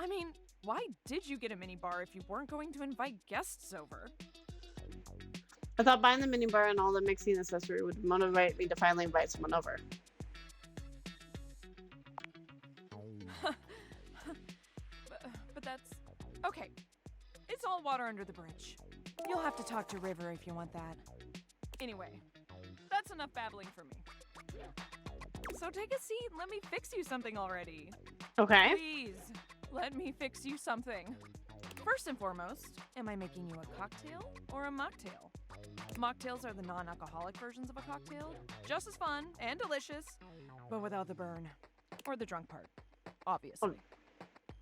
I mean, why did you get a minibar if you weren't going to invite guests over? I thought buying the minibar and all the mixing accessory would motivate me to finally invite someone over. But that's... okay. It's all water under the bridge. You'll have to talk to River if you want that. Anyway, that's enough babbling for me. So take a seat and let me fix you something already. Okay. Please, let me fix you something. First and foremost, am I making you a cocktail or a mocktail? Mocktails are the non-alcoholic versions of a cocktail. Just as fun and delicious, but without the burn. Or the drunk part, obviously.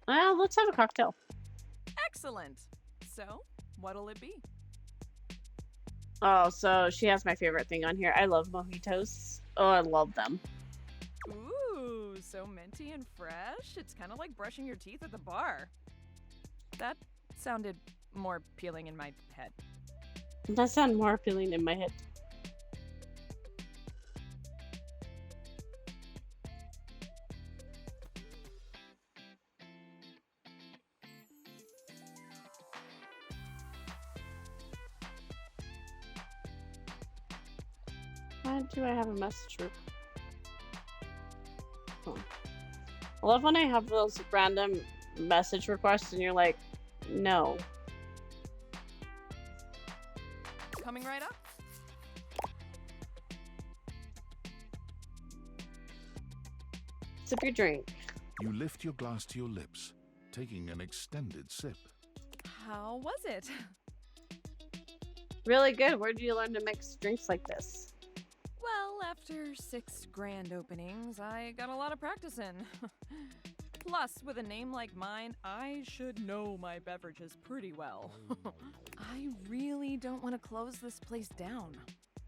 Well, let's have a cocktail. Excellent. So, what'll it be? Oh, so she has my favorite thing on here. I love mojitos. Oh, I love them. Ooh, so minty and fresh. It's kind of like brushing your teeth at the bar. That sounded more appealing in my head. That sounds more appealing in my head. Why do I have a message group? Oh. I love when I have those random message requests and you're like, no. Coming right up. Sip your drink. You lift your glass to your lips, taking an extended sip. How was it? Really good. Where did you learn to mix drinks like this? Well, after 6 grand openings, I got a lot of practice in. Plus, with a name like mine, I should know my beverages pretty well. I really don't want to close this place down.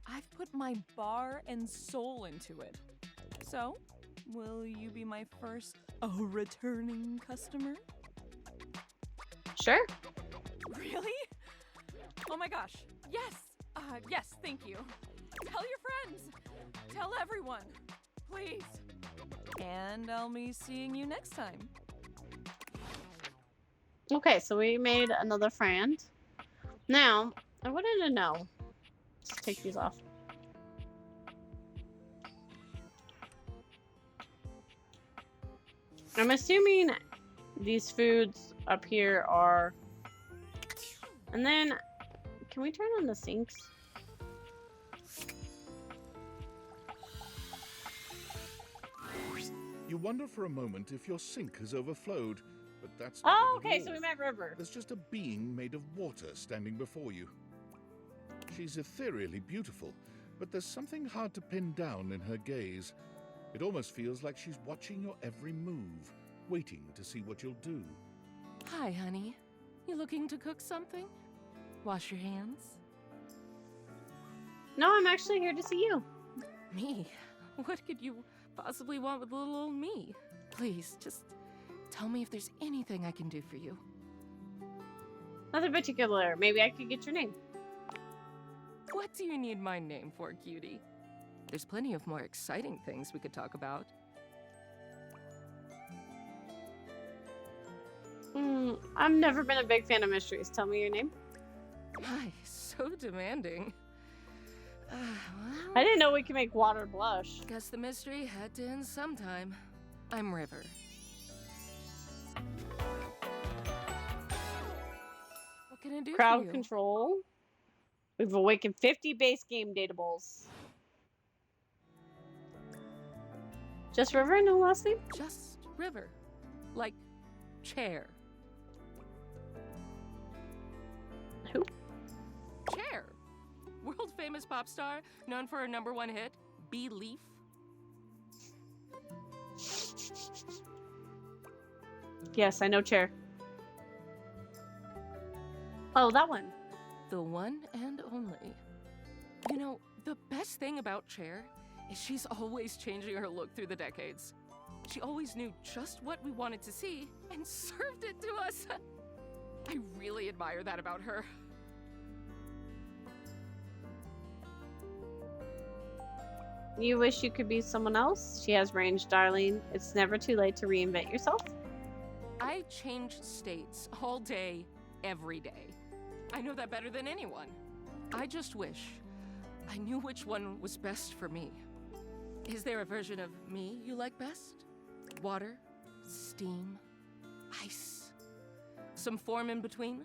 I've put my bar and soul into it. So, will you be my first returning customer? Sure. Really? Oh my gosh. Yes. Yes, thank you. Tell your friends. Tell everyone. Please. And I'll be seeing you next time. Okay, so we made another friend. Now, I wanted to know. Let's take these off. I'm assuming these foods up here are... And then, can we turn on the sinks? You wonder for a moment if your sink has overflowed, but that's not Oh, it at okay, all. so we met River. There's just a being made of water standing before you. She's ethereally beautiful, but there's something hard to pin down in her gaze. It almost feels like she's watching your every move, waiting to see what you'll do. Hi, honey. You looking to cook something? Wash your hands? No, I'm actually here to see you. Me? What could you possibly want with little old me? Please, just tell me if there's anything I can do for you. Nothing particular. Maybe I could get your name. What do you need my name for, cutie? There's plenty of more exciting things we could talk about. I've never been a big fan of mysteries. Tell me your name. My, so demanding. Well, I didn't know we could make water blush. Guess the mystery had to end sometime. I'm River. What can I do Crowd for you? control. We've awakened 50 base game datables. Just River, no last name? Just River. Like chair. Who? Cher. World famous pop star, known for her #1 hit, Belief. Yes, I know Chair. Oh, that one. The one and only. You know, the best thing about Cher is she's always changing her look through the decades. She always knew just what we wanted to see and served it to us. I really admire that about her. You wish you could be someone else? She has range, darling. It's never too late to reinvent yourself. I change states all day, every day. I know that better than anyone. I just wish I knew which one was best for me. Is there a version of me you like best? Water? Steam? Ice? Some form in between?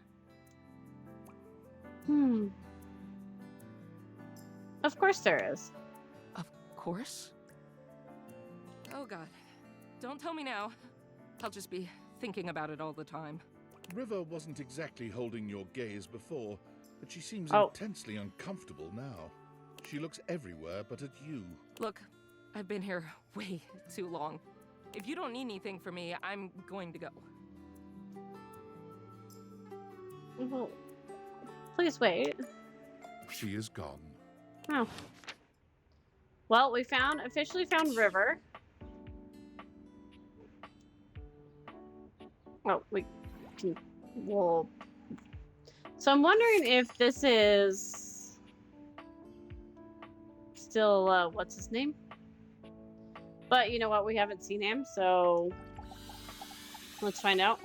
Of course there is. Of course? Oh god. Don't tell me now. I'll just be thinking about it all the time. River wasn't exactly holding your gaze before, but she seems Oh. intensely uncomfortable now. She looks everywhere but at you. Look, I've been here way too long. If you don't need anything from me, I'm going to go. Well, please wait. She is gone. Oh. Well, we officially found River. Oh, well. So I'm wondering if this is still, what's his name? But you know what? We haven't seen him, so let's find out.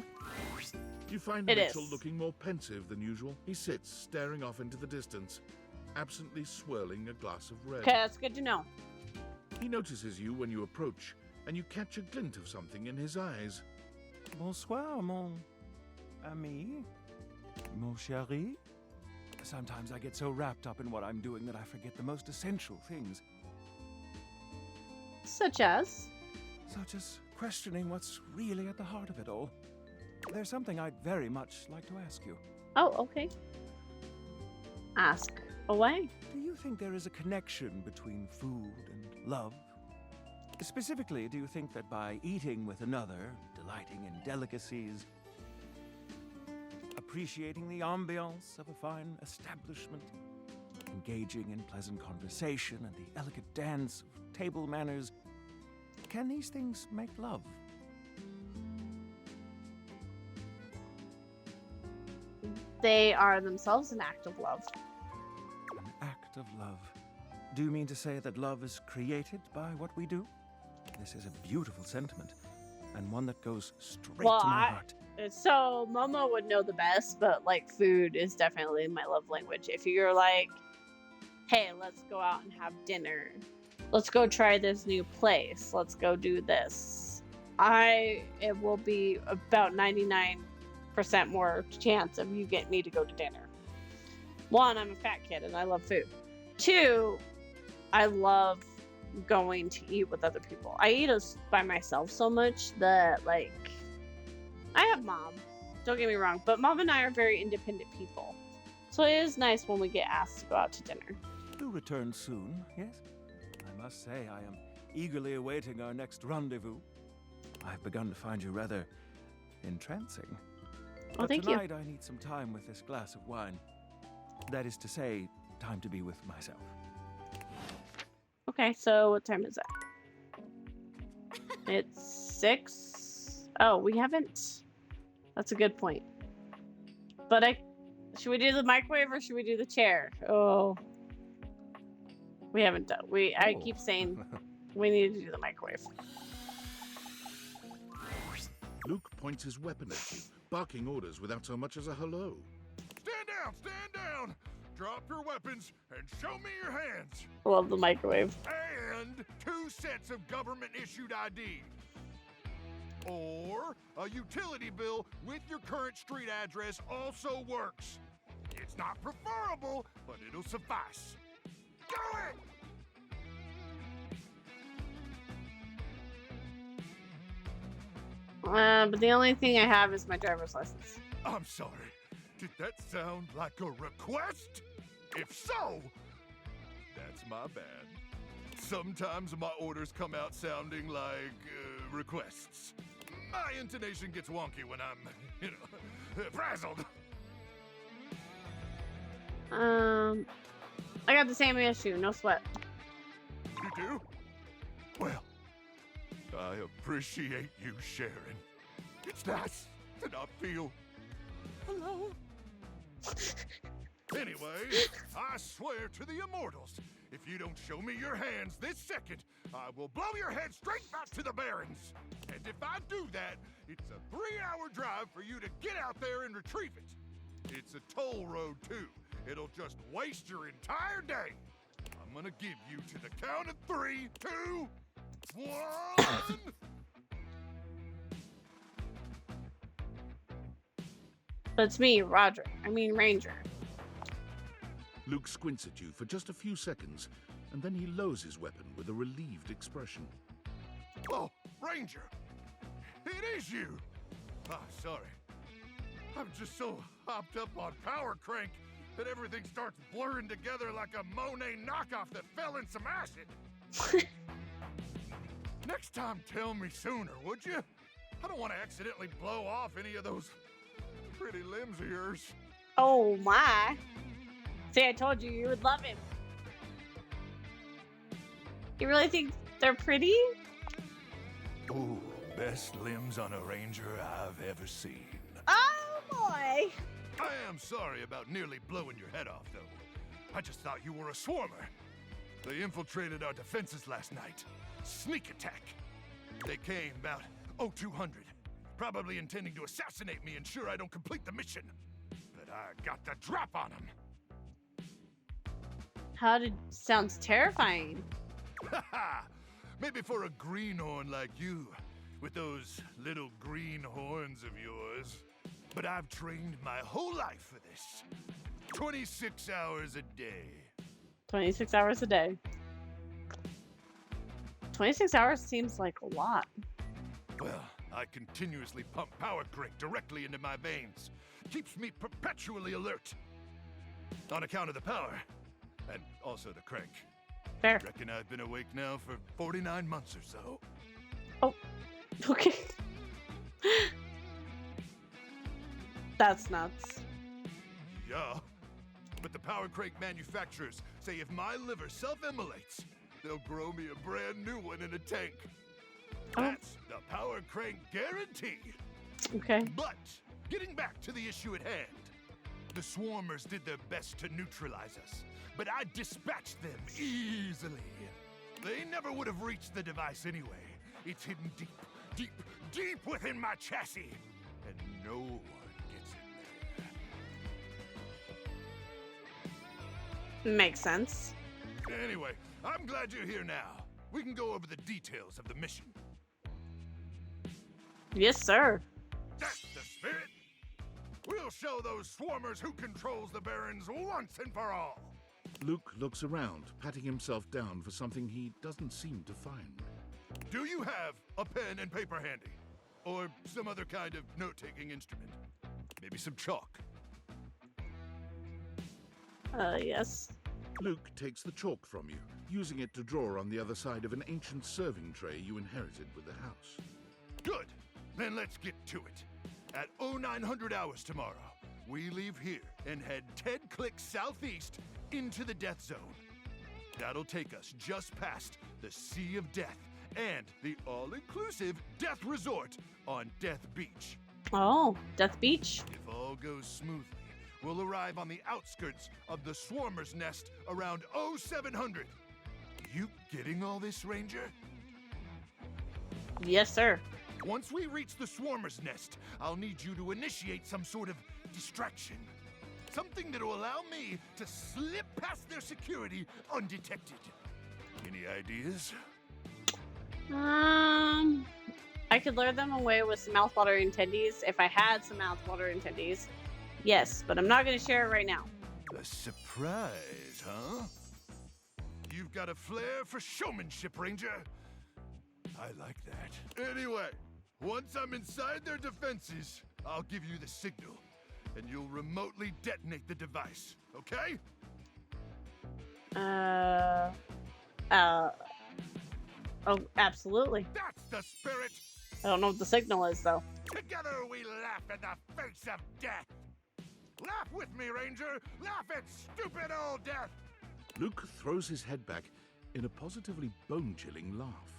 You find It Mitchell is. looking more pensive than usual. He sits, staring off into the distance, absently swirling a glass of red. Okay, that's good to know. He notices you when you approach, and you catch a glint of something in his eyes. Bonsoir, mon ami. Mon chéri. Sometimes I get so wrapped up in what I'm doing that I forget the most essential things. Such as? Such as questioning what's really at the heart of it all. There's something I'd very much like to ask you. Oh, okay. Ask away. Do you think there is a connection between food and love? Specifically, do you think that by eating with another, delighting in delicacies, appreciating the ambiance of a fine establishment, engaging in pleasant conversation and the elegant dance of table manners, can these things make love? They are themselves an act of love. An act of love. Do you mean to say that love is created by what we do? This is a beautiful sentiment, and one that goes straight Well, to my heart. So Momo would know the best, but like food is definitely my love language. If you're like, hey, let's go out and have dinner. Let's go try this new place. Let's go do this. It will be about 99% more chance of you getting me to go to dinner. One, I'm a fat kid and I love food. Two, I love going to eat with other people. I eat by myself so much that, like, I have mom. Don't get me wrong, but mom and I are very independent people. So it is nice when we get asked to go out to dinner. Do return soon, yes? I must say, I am eagerly awaiting our next rendezvous. I've begun to find you rather entrancing. Oh, But thank you. tonight I need some time with this glass of wine. That is to say, time to be with myself. Okay, so what time is it? It's 6. Oh, we haven't. That's a good point. But should we do the microwave or should we do the chair? Oh, we haven't done. I keep saying we need to do the microwave. Luke points his weapon at you, barking orders without so much as a hello. Stand down! Stand down! Drop your weapons and show me your hands. Love the microwave. And 2 sets of government-issued ID. Or a utility bill with your current street address also works. It's not preferable, but it'll suffice. Go it! But the only thing I have is my driver's license. I'm sorry. Did that sound like a request? If so, that's my bad. Sometimes my orders come out sounding like requests. My intonation gets wonky when I'm, frazzled. I got the same issue. No sweat. You do? Well, I appreciate you sharing. It's nice to not feel alone. Anyway, I swear to the immortals, if you don't show me your hands this second, I will blow your head straight back to the Barrens. And if I do that, it's a 3-hour drive for you to get out there and retrieve it. It's a toll road, too. It'll just waste your entire day. I'm gonna give you to the count of 3, 2, 1. That's me, Ranger. Luke squints at you for just a few seconds, and then he lowers his weapon with a relieved expression. Oh, Ranger! It is you! Ah, sorry. I'm just so hopped up on Power Crank that everything starts blurring together like a Monet knockoff that fell in some acid. Next time, tell me sooner, would you? I don't want to accidentally blow off any of those pretty limbs of yours. Oh my. See, I told you you would love him. You really think they're pretty? Ooh, best limbs on a Ranger I've ever seen. Oh boy. I am sorry about nearly blowing your head off, though. I just thought you were a swarmer. They infiltrated our defenses last night. Sneak attack. They came about 0200, probably intending to assassinate me, ensure I don't complete the mission. But I got the drop on them. Sounds terrifying. Haha! Maybe for a greenhorn like you, with those little green horns of yours. But I've trained my whole life for this. 26 hours a day. 26 hours a day. 26 hours seems like a lot. Well, I continuously pump Power Crank directly into my veins. Keeps me perpetually alert. On account of the power. And also the crank. Fair. Reckon I've been awake now for 49 months or so. Oh, okay. That's nuts. Yeah. But the Power Crank manufacturers say if my liver self-immolates, they'll grow me a brand new one in a tank. That's the Power Crank guarantee. Okay. But, getting back to the issue at hand. The Swarmers did their best to neutralize us, but I dispatched them easily. They never would have reached the device anyway. It's hidden deep, deep, deep within my chassis, and no one gets in there. Makes sense. Anyway, I'm glad you're here now. We can go over the details of the mission. Yes, sir. That's the spirit. We'll show those swarmers who controls the Barrens once and for all. Luke looks around, patting himself down for something he doesn't seem to find. Do you have a pen and paper handy? Or some other kind of note-taking instrument? Maybe some chalk? Yes. Luke takes the chalk from you, using it to draw on the other side of an ancient serving tray you inherited with the house. Good! Then let's get to it. At 0900 hours tomorrow, we leave here and head 10 clicks southeast into the Death Zone. That'll take us just past the Sea of Death and the all-inclusive Death Resort on Death Beach. Oh, Death Beach. If all goes smoothly, we'll arrive on the outskirts of the Swarmer's Nest around 0700. You getting all this, Ranger? Yes, sir. Once we reach the Swarmer's Nest, I'll need you to initiate some sort of distraction. Something that'll allow me to slip past their security undetected. Any ideas? I could lure them away with some mouthwatering tendies if I had some mouthwatering tendies. Yes, but I'm not going to share it right now. A surprise, huh? You've got a flair for showmanship, Ranger. I like that. Anyway, once I'm inside their defenses, I'll give you the signal, and you'll remotely detonate the device, okay? Oh, absolutely. That's the spirit! I don't know what the signal is, though. Together we laugh in the face of death! Laugh with me, Ranger! Laugh at stupid old death! Luke throws his head back in a positively bone-chilling laugh.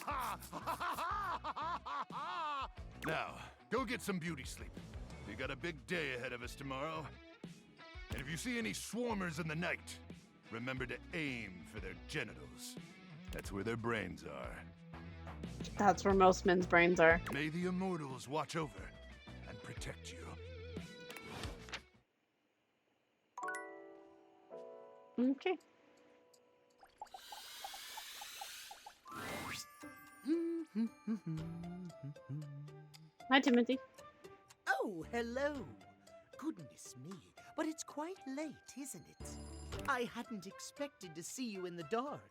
Ha! Now, go get some beauty sleep. We got a big day ahead of us tomorrow. And if you see any swarmers in the night, remember to aim for their genitals. That's where their brains are. That's where most men's brains are. May the immortals watch over and protect you. Okay. Hi, Timothy. Oh, hello. Goodness me, but it's quite late, isn't it? I hadn't expected to see you in the dark.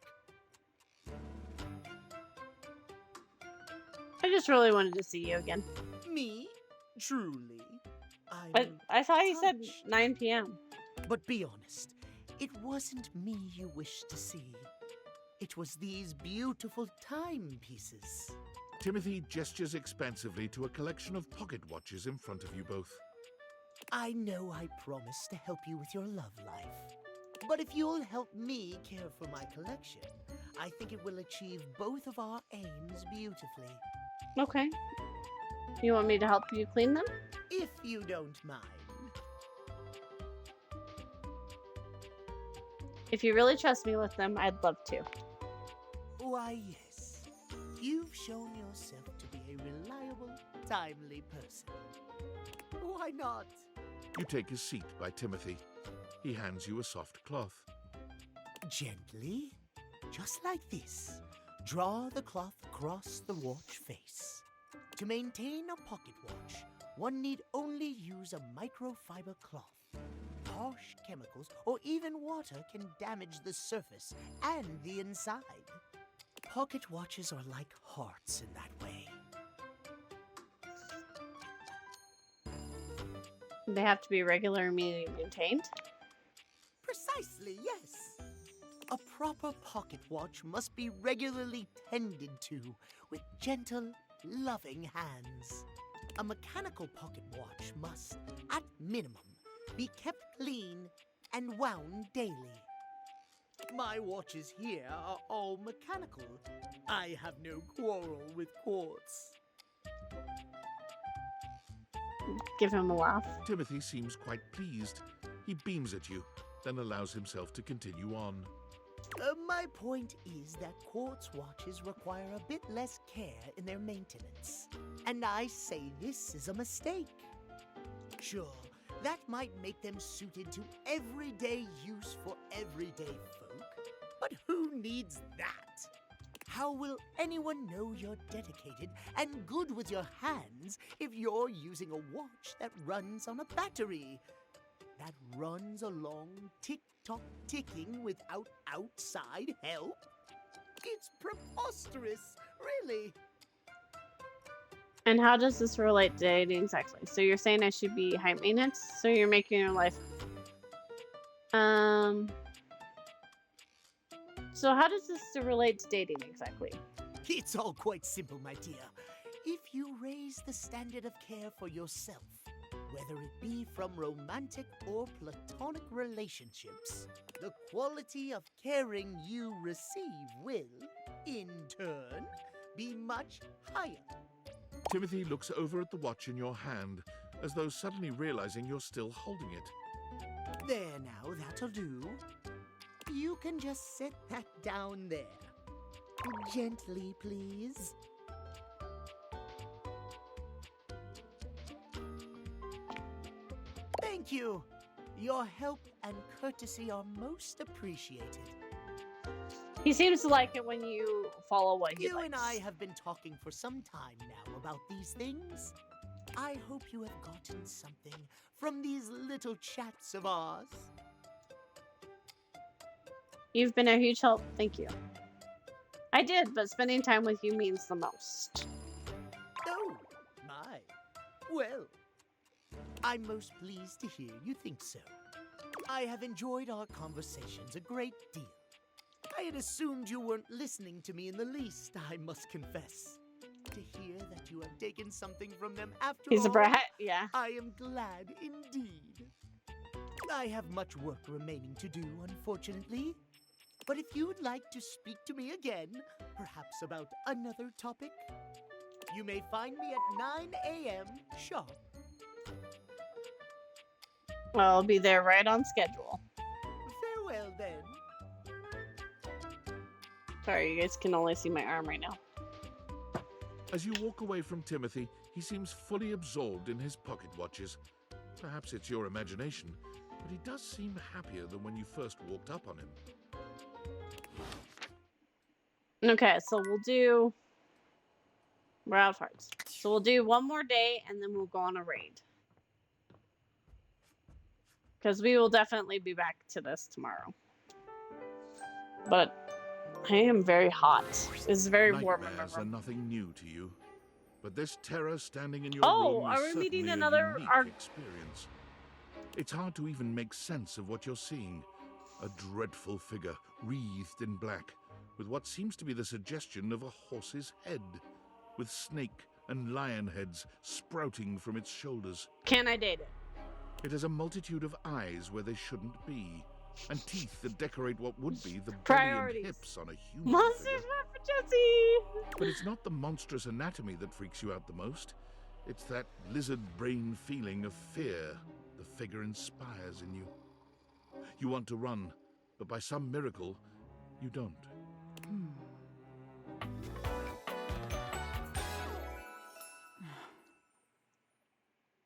I just really wanted to see you again. Me? Truly? I thought you said 9 p.m. But be honest, it wasn't me you wished to see. It was these beautiful timepieces. Timothy gestures expansively to a collection of pocket watches in front of you both. I know I promised to help you with your love life. But if you'll help me care for my collection, I think it will achieve both of our aims beautifully. Okay. You want me to help you clean them? If you don't mind. If you really trust me with them, I'd love to. Why, yes. You've shown yourself to be a reliable, timely person. Why not? You take a seat by Timothy. He hands you a soft cloth. Gently, just like this. Draw the cloth across the watch face. To maintain a pocket watch, one need only use a microfiber cloth. Harsh chemicals or even water can damage the surface and the inside. Pocket watches are like hearts in that way. They have to be regularly maintained? Precisely, yes. A proper pocket watch must be regularly tended to with gentle, loving hands. A mechanical pocket watch must, at minimum, be kept clean and wound daily. My watches here are all mechanical. I have no quarrel with quartz. Give him a laugh. Timothy seems quite pleased. He beams at you, then allows himself to continue on. My point is that quartz watches require a bit less care in their maintenance. And I say this is a mistake. Sure, that might make them suited to everyday use for everyday folk, but who needs that? How will anyone know you're dedicated and good with your hands if you're using a watch that runs on a battery? that runs along tick-tock ticking without outside help? It's preposterous, really. And how does this relate to dating exactly? So you're saying I should be high maintenance? So you're making your life... So how does this relate to dating exactly? It's all quite simple, my dear. If you raise the standard of care for yourself, whether it be from romantic or platonic relationships, the quality of caring you receive will, in turn, be much higher. Timothy looks over at the watch in your hand, as though suddenly realizing you're still holding it. There now, that'll do. You can just set that down there. Gently, please. Thank you. Your help and courtesy are most appreciated. He seems to like it when you follow what he You likes. and I have been talking for some time now about these things. I hope you have gotten something from these little chats of ours. You've been a huge help. Thank you. I did, but spending time with you means the most. Oh, my. Well, I'm most pleased to hear you think so. I have enjoyed our conversations a great deal. I had assumed you weren't listening to me in the least, I must confess. To hear that you have taken something from them after He's a all, brat, yeah. I am glad indeed. I have much work remaining to do, unfortunately. But if you'd like to speak to me again, perhaps about another topic, you may find me at 9 a.m. sharp. Well, I'll be there right on schedule. Farewell, then. Sorry, you guys can only see my arm right now. As you walk away from Timothy, he seems fully absorbed in his pocket watches. Perhaps it's your imagination, but he does seem happier than when you first walked up on him. Okay, so we're out of hearts. So we'll do one more day and then we'll go on a raid. Because we will definitely be back to this tomorrow. But I am very hot. It's very warm. Nightmares are nothing new to you, but this terror standing in your Oh, room are is we meeting certainly another a unique experience. It's hard to even make sense of what you're seeing. A dreadful figure, wreathed in black, with what seems to be the suggestion of a horse's head, with snake and lion heads sprouting from its shoulders. Can I date it? It has a multitude of eyes where they shouldn't be, and teeth that decorate what would be the belly and Priorities. hips on a human Monsters figure. not for Jesse! But it's not the monstrous anatomy that freaks you out the most. It's that lizard brain feeling of fear the figure inspires in you. You want to run, but by some miracle, you don't.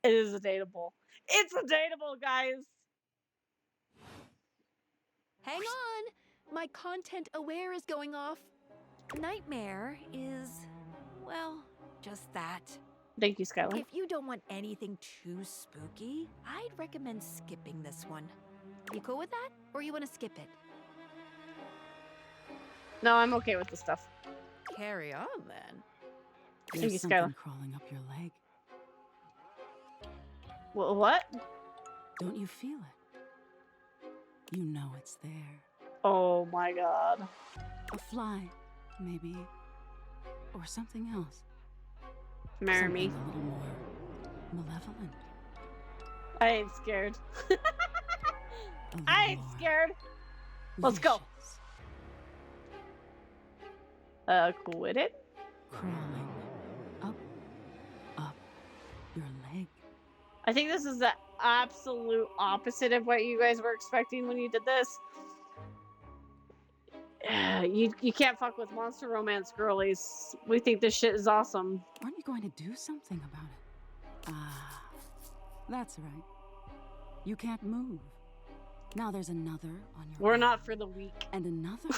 It is a dateable. It's a dateable, guys! Hang on! My content aware is going off. Nightmare is, well, just that. Thank you, Skylar. If you don't want anything too spooky, I'd recommend skipping this one. You cool with that? Or you want to skip it? No, I'm okay with the stuff. Carry on, then. Thank you, There's something Skylar. crawling up your leg. What? Don't you feel it? You know it's there. Oh my god. A fly, maybe. Or something else. Marry me. Something a little more malevolent. I ain't scared. I ain't scared. Let's go. Quit it? Crawling up your leg. I think this is the absolute opposite of what you guys were expecting when you did this. You can't fuck with monster romance girlies. We think this shit is awesome. Aren't you going to do something about it? Ah, that's right. You can't move. Now there's another on your We're arm, not for the weak. and another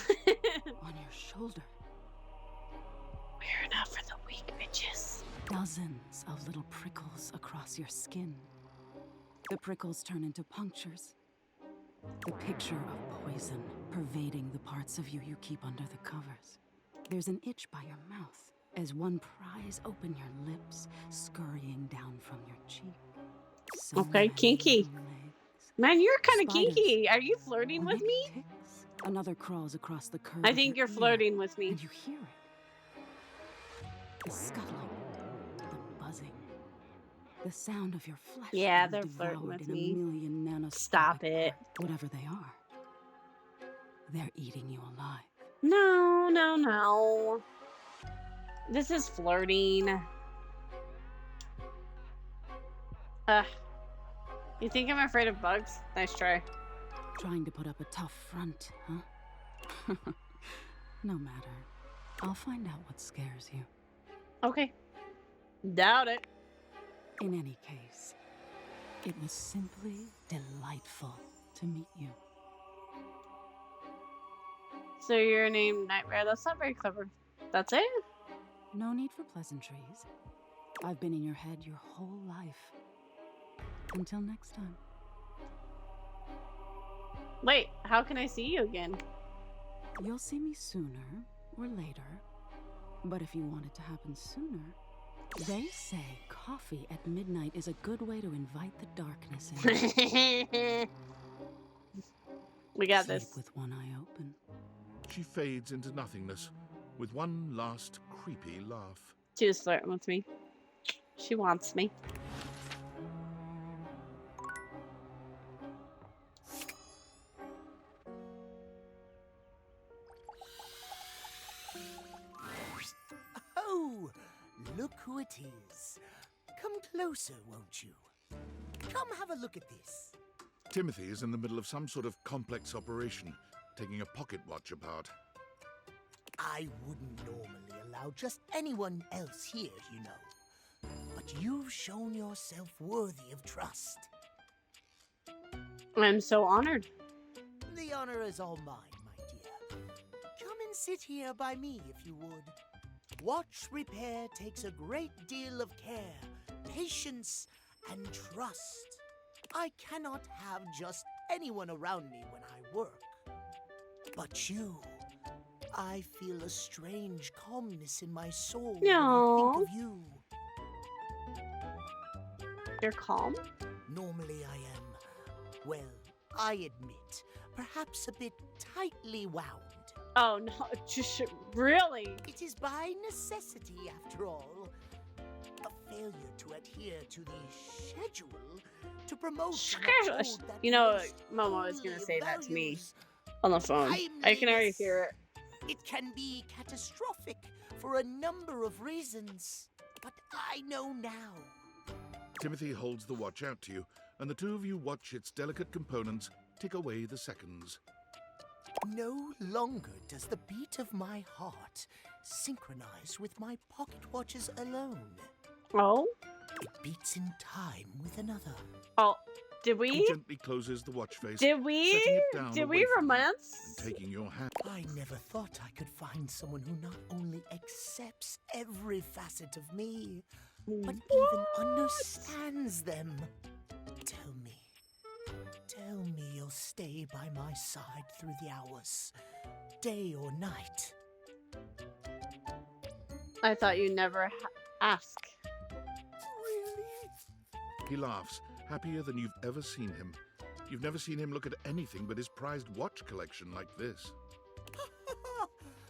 on your shoulder. We're not for the weak, bitches. Dozens of little prickles across your skin. The prickles turn into punctures. The picture of poison pervading the parts of you you keep under the covers. There's an itch by your mouth as one pries open your lips, scurrying down from your cheek. Okay, kinky. Man, you're kind of Spiders. kinky. Are you flirting with me? Ticks. Another crawls across the curve. I of think your you're ear, flirting with me. And you hear it. The scuttling, the buzzing, the sound of your flesh. Yeah, being they're flirting devoured with in me. A million nanoscopic Stop it. parts. Whatever they are, they're eating you alive. No, no, no. This is flirting. You think I'm afraid of bugs? Nice try. Trying to put up a tough front, huh? No matter. I'll find out what scares you. Okay. Doubt it. In any case, it was simply delightful to meet you. So you're named Nightmare. That's not very clever. That's it? No need for pleasantries. I've been in your head your whole life. Until next time. Wait, how can I see you again? You'll see me sooner or later. But if you want it to happen sooner, they say coffee at midnight is a good way to invite the darkness in. We got Sleep this. with one eye open. She fades into nothingness with one last creepy laugh. She was flirting with me. She wants me. Oh, look who it is. Come closer, won't you? Come have a look at this. Timothy is in the middle of some sort of complex operation, taking a pocket watch apart. I wouldn't normally allow just anyone else here, you know. But you've shown yourself worthy of trust. I'm so honored. The honor is all mine, my dear. Come and sit here by me if you would. Watch repair takes a great deal of care, patience, and trust. I cannot have just anyone around me when I work. But you, I feel a strange calmness in my soul when I think of you. You're calm? Normally I am, well, I admit, perhaps a bit tightly wound. Oh no, just really? It is by necessity, after all. A failure to adhere to the schedule to promote and uphold that You know, most Momo is gonna holy say that to me values. on the phone. I can already hear it. It can be catastrophic for a number of reasons, but I know now. Timothy holds the watch out to you, and the two of you watch its delicate components tick away the seconds. No longer does the beat of my heart synchronize with my pocket watches alone. Oh? It beats in time with another. Oh, did He we? gently closes the watch face, Did we? setting it down Did away we from you romance? and taking your hand. I never thought I could find someone who not only accepts every facet of me, but even understands them. Tell me you'll stay by my side through the hours, day or night. I thought you never ask. He laughs, happier than you've ever seen him. You've never seen him look at anything but his prized watch collection like this.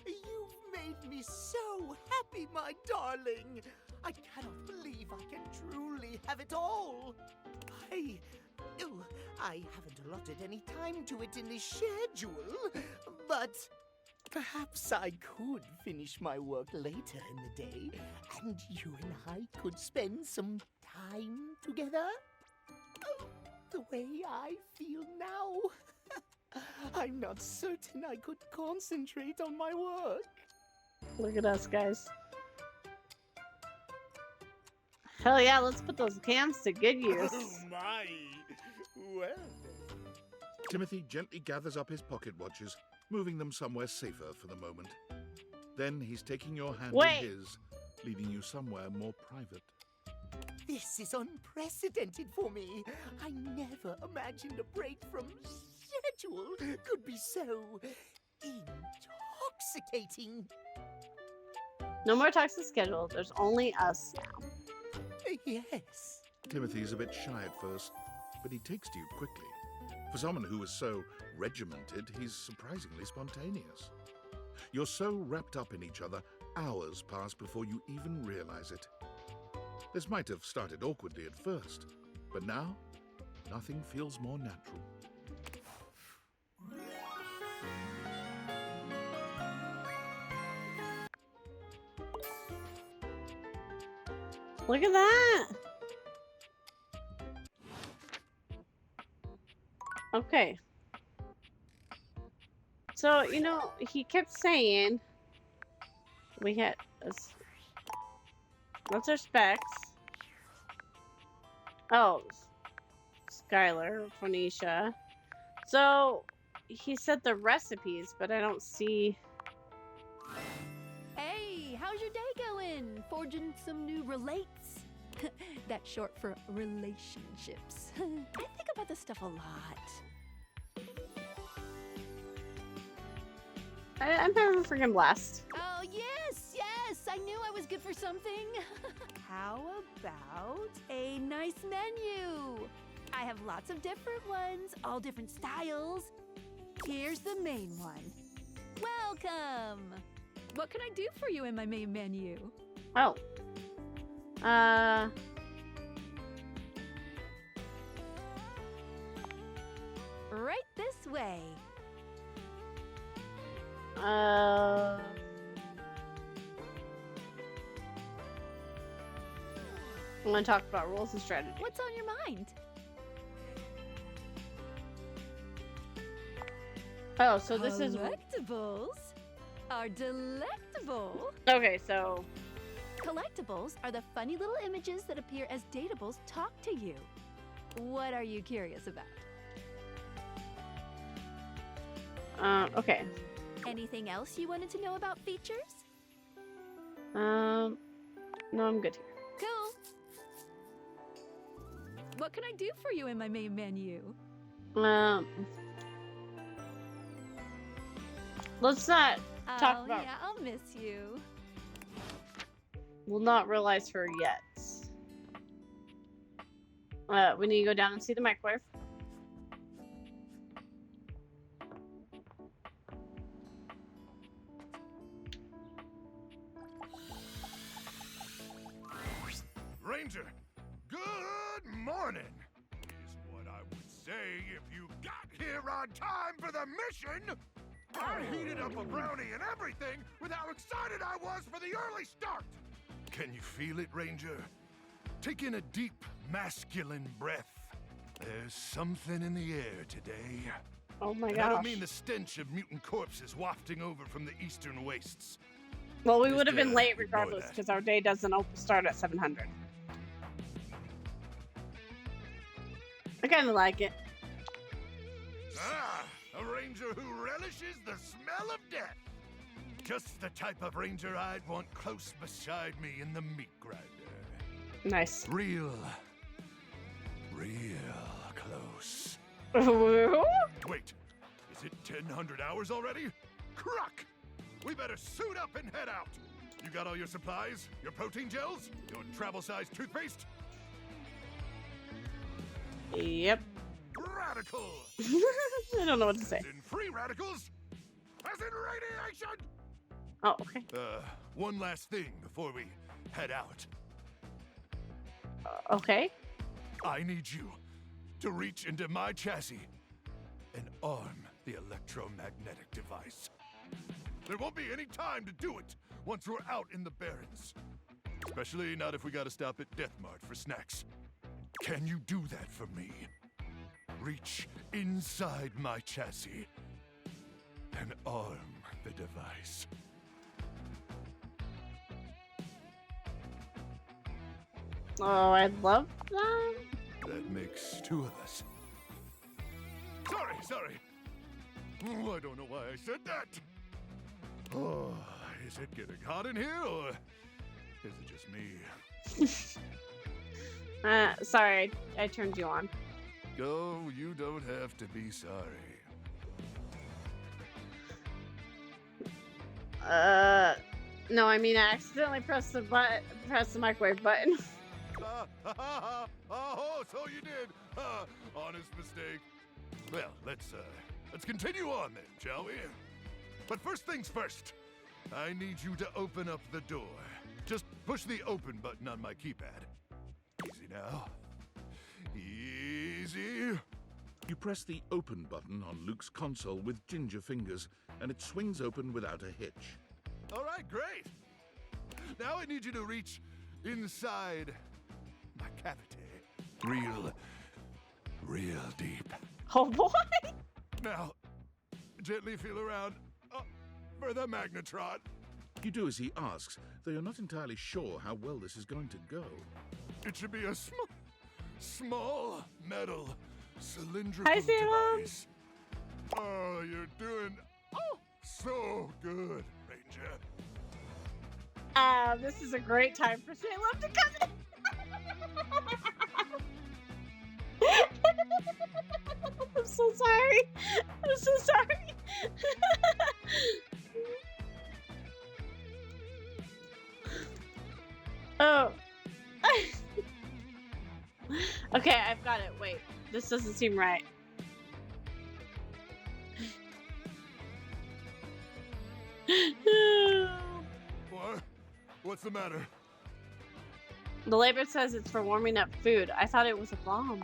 You've made me so happy, my darling. I cannot believe I can truly have it all. I haven't allotted any time to it in the schedule, but perhaps I could finish my work later in the day, and you and I could spend some time together. Oh, the way I feel now. I'm not certain I could concentrate on my work. Look at us, guys. Hell yeah, let's put those cans to good use. Oh my! Well then. Timothy gently gathers up his pocket watches, moving them somewhere safer for the moment. Then he's taking your hand Wait. in his, leading you somewhere more private. This is unprecedented for me. I never imagined a break from schedule could be so intoxicating. No more toxic schedule. There's only us now. Yes. Timothy's a bit shy at first, but he takes to you quickly. For someone who is so regimented, he's surprisingly spontaneous. You're so wrapped up in each other, hours pass before you even realize it. This might have started awkwardly at first, but now, nothing feels more natural. Look at that! Okay. So, you know, he kept saying we had what's our specs? Oh, Skylar, Phoenicia. So he said the recipes, but I don't see. Hey, how's your day going? Forging some new relates? That's short for relationships. I think about this stuff a lot. I'm having a freaking blast. Oh, yes, I knew I was good for something. How about a nice menu? I have lots of different ones, all different styles. Here's the main one. Welcome! What can I do for you in my main menu? Oh. Right this way. I'm gonna talk about rules and strategy. What's on your mind? Oh, so this is Collectibles are delectable. okay. So Collectibles are the funny little images that appear as datables talk to you. What are you curious about? okay. Anything else you wanted to know about features? No, I'm good here. Cool. What can I do for you in my main menu? Let's not talk about. Yeah, I'll miss you. We'll not realize her yet. We need to go down and see the microwave. Ranger, good morning, is what I would say if you got here on time for the mission. I heated up a brownie and everything with how excited I was for the early start. Can you feel it, Ranger? Take in a deep, masculine breath. There's something in the air today. Oh my and gosh. I don't mean the stench of mutant corpses wafting over from the eastern wastes. Well, we Just, would have been late ignore regardless that. because our day doesn't start at 700. I kind of like it. Ah, a ranger who relishes the smell of death. Just the type of ranger I'd want close beside me in the meat grinder. Nice. Real close. Wait, is it 1,000 hours already? Cruck! We better suit up and head out. You got all your supplies? Your protein gels? Your travel-sized toothpaste? Yep. Radical! I don't know what to say. As in free radicals? As in radiation? Oh, okay. One last thing before we head out. Okay. I need you to reach into my chassis and arm the electromagnetic device. There won't be any time to do it once we're out in the Barrens. Especially not if we gotta stop at Death Mart for snacks. Can you do that for me? Reach inside my chassis and arm the device. Oh, I love that. That makes two of us. Sorry. Oh, I don't know why I said that. Oh, is it getting hot in here, or is it just me? Sorry, I turned you on. Oh, you don't have to be sorry. No, I mean I accidentally pressed the microwave button. Oh, so you did. Honest mistake. Well, let's continue on then, shall we? But first things first, I need you to open up the door. Just push the open button on my keypad. Easy now. Easy. You press the open button on Luke's console with ginger fingers, and it swings open without a hitch. All right, great. Now I need you to reach inside my cavity. Real deep. Oh boy! Now, gently feel around for the magnetron. You do as he asks, though you're not entirely sure how well this is going to go. It should be a small metal cylindrical Hi, Sam. device. Oh, you're doing so good, Ranger. This is a great time for Salem to come in. I'm so sorry. I'm so sorry. Oh. Okay, I've got it. Wait, this doesn't seem right. What? What's the matter? The label says it's for warming up food. I thought it was a bomb.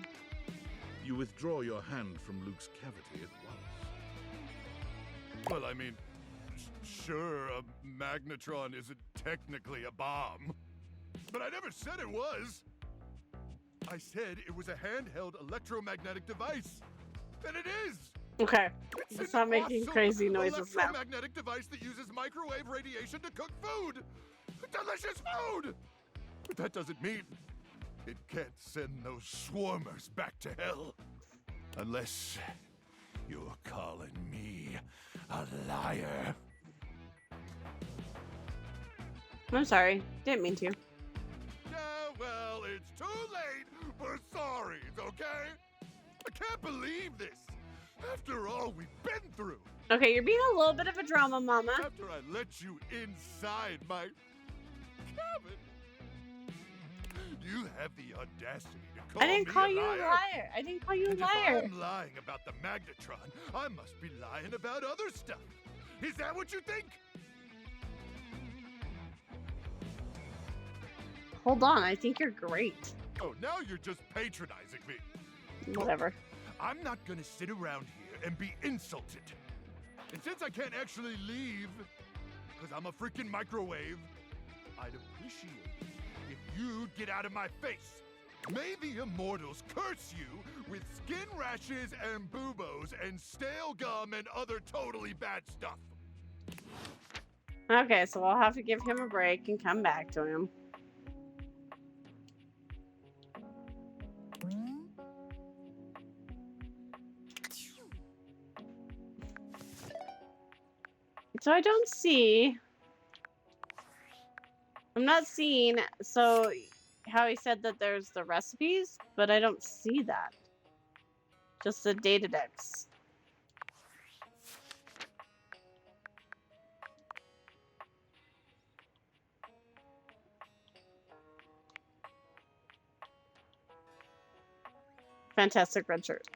You withdraw your hand from Luke's cavity at once. Well, I mean, sure, a magnetron isn't technically a bomb. But I never said it was. I said it was a handheld electromagnetic device. And it is. Okay. It's It's an not making awesome crazy noises now. electromagnetic device that uses microwave radiation to cook food. Delicious food! But that doesn't mean it can't send those swarmers back to hell. Unless you're calling me a liar. I'm sorry. Didn't mean to. Yeah, well, it's too late for sorries, okay? I can't believe this. After all we've been through. Okay, you're being a little bit of a drama mama. After I let you inside my cabin. You have the audacity to call I didn't me call a you a liar? liar. I didn't call you a And liar. If I'm lying about the magnetron, I must be lying about other stuff. Is that what you think? Hold on, I think you're great. Oh, now you're just patronizing me. Whatever. I'm not gonna sit around here and be insulted. And since I can't actually leave, because I'm a freaking microwave, I'd appreciate it if you'd get out of my face. May the immortals curse you with skin rashes and buboes and stale gum and other totally bad stuff. Okay, so I'll have to give him a break and come back to him. So I don't see... I'm not seeing... So, how he said that there's the recipes, but I don't see that. Just the data decks. Fantastic red shirt.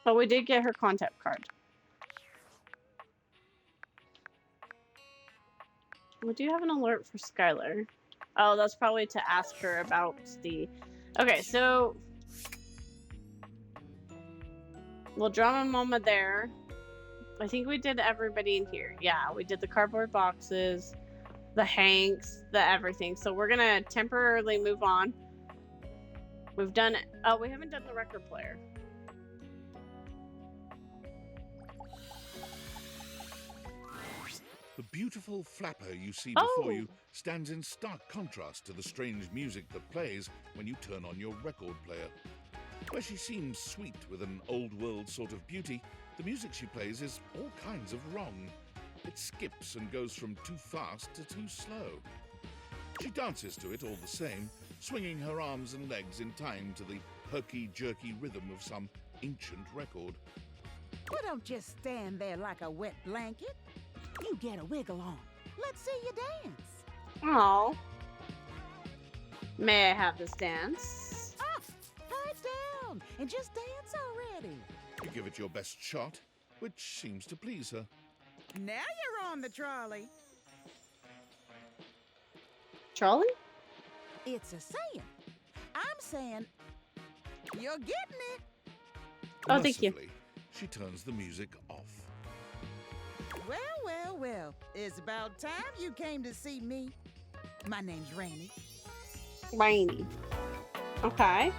But we did get her contact card. We do have an alert for Skylar. Oh, that's probably to ask her about the... Okay, so... We'll draw a mama there. I think we did everybody in here. Yeah, we did the cardboard boxes, the Hanks, the everything. So we're gonna temporarily move on. We've done... Oh, we haven't done the record player. The beautiful flapper you see before Oh. you stands in stark contrast to the strange music that plays when you turn on your record player. Where she seems sweet with an old-world sort of beauty, The music she plays is all kinds of wrong. It skips and goes from too fast to too slow. She dances to it all the same, swinging her arms and legs in time to the herky-jerky rhythm of some ancient record. Well, don't just stand there like a wet blanket. You get a wiggle on. Let's see you dance. Oh. May I have this dance? Pipe down and just dance already. You give it your best shot, which seems to please her. Now you're on the trolley. Trolley? It's a saying. I'm saying you're getting it. Oh, thank you. Mercifully, she turns the music off. Well, well, well. It's about time you came to see me. My name's Rainy. Rainy. Okay.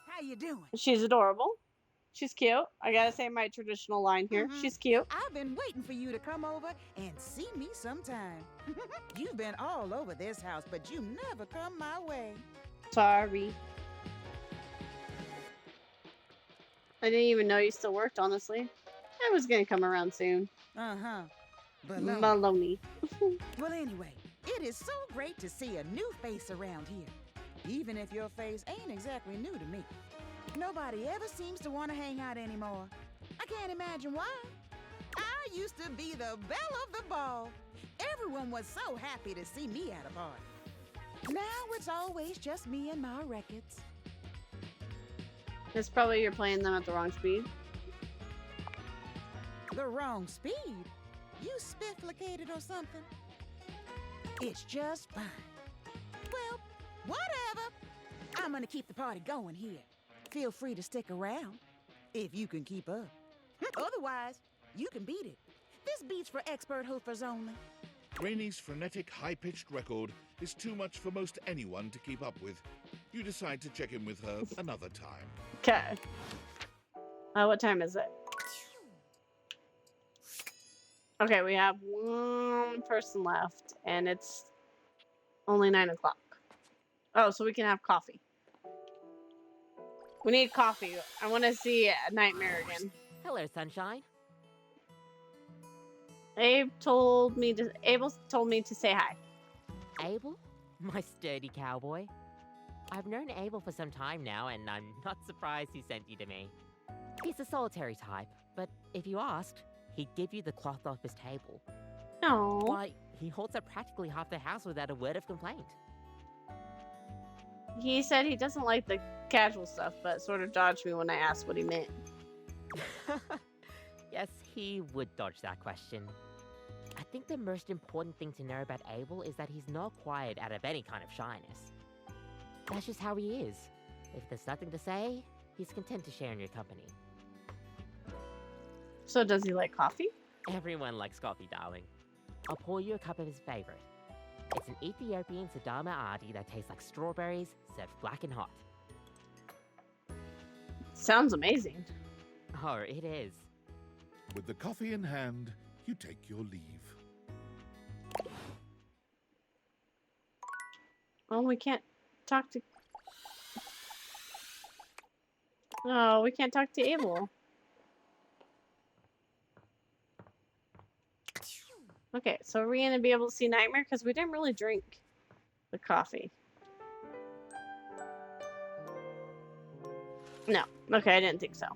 How you doing? She's adorable. She's cute. I gotta say my traditional line here. She's cute. I've been waiting for you to come over and see me sometime. You've been all over this house, but you never come my way. Sorry. I didn't even know you still worked, honestly. I was gonna come around soon. Uh-huh. Baloney. Well, anyway, it is so great to see a new face around here. Even if your face ain't exactly new to me. Nobody ever seems to want to hang out anymore. I can't imagine why. I used to be the belle of the ball. Everyone was so happy to see me at a party. Now it's always just me and my records. It's probably you're playing them at the wrong speed. The wrong speed? You spifflicated or something? It's just fine. Well, whatever. I'm gonna keep the party going here. Feel free to stick around, if you can keep up. Otherwise, you can beat it. This beat's for expert hoofers only. Rainy's frenetic, high-pitched record is too much for most anyone to keep up with. You decide to check in with her another time. Okay. What time is it? Okay, we have one person left, and it's only 9 o'clock. Oh, so we can have coffee. We need coffee. I want to see Nightmare again. Hello, Sunshine. Abel told me to say hi. Abel? My sturdy cowboy. I've known Abel for some time now, and I'm not surprised he sent you to me. He's a solitary type, but if you asked, he'd give you the cloth off his table. No. Why, he holds up practically half the house without a word of complaint. He said he doesn't like the casual stuff, but sort of dodged me when I asked what he meant. Yes, he would dodge that question. I think the most important thing to know about Abel is that he's not quiet out of any kind of shyness. That's just how he is. If there's nothing to say, he's content to share in your company. So does he like coffee? Everyone likes coffee, darling. I'll pour you a cup of his favorite. It's an Ethiopian Sidama Adi that tastes like strawberries, served black and hot. Sounds amazing. Oh, it is. With the coffee in hand, you take your leave. Oh, we can't talk to... Oh, we can't talk to Abel. Okay, so are we going to be able to see Nightmare? Because we didn't really drink the coffee. No. Okay, I didn't think so.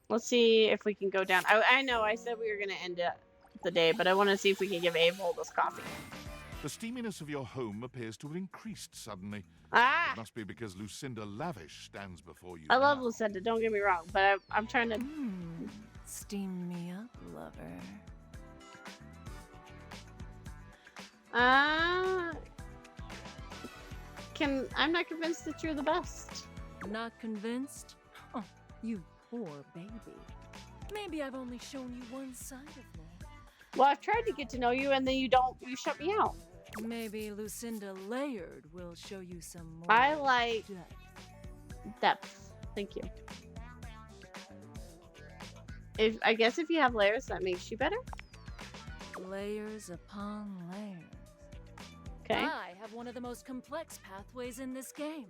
Let's see if we can go down. I know I said we were going to end the day, but I want to see if we can give Abel this coffee. The steaminess of your home appears to have increased suddenly. Ah! It must be because Lucinda Lavish stands before you. I love Lucinda, don't get me wrong, but I'm trying to... Steam me up, lover. I'm not convinced that you're the best. Not convinced? Oh, you poor baby. Maybe I've only shown you one side of me. Well, I've tried to get to know you, and then you shut me out. Maybe Lucinda Layered will show you some more. I like depth. Thank you. I guess if you have layers, that makes you better. Layers upon layers. Okay. I have one of the most complex pathways in this game.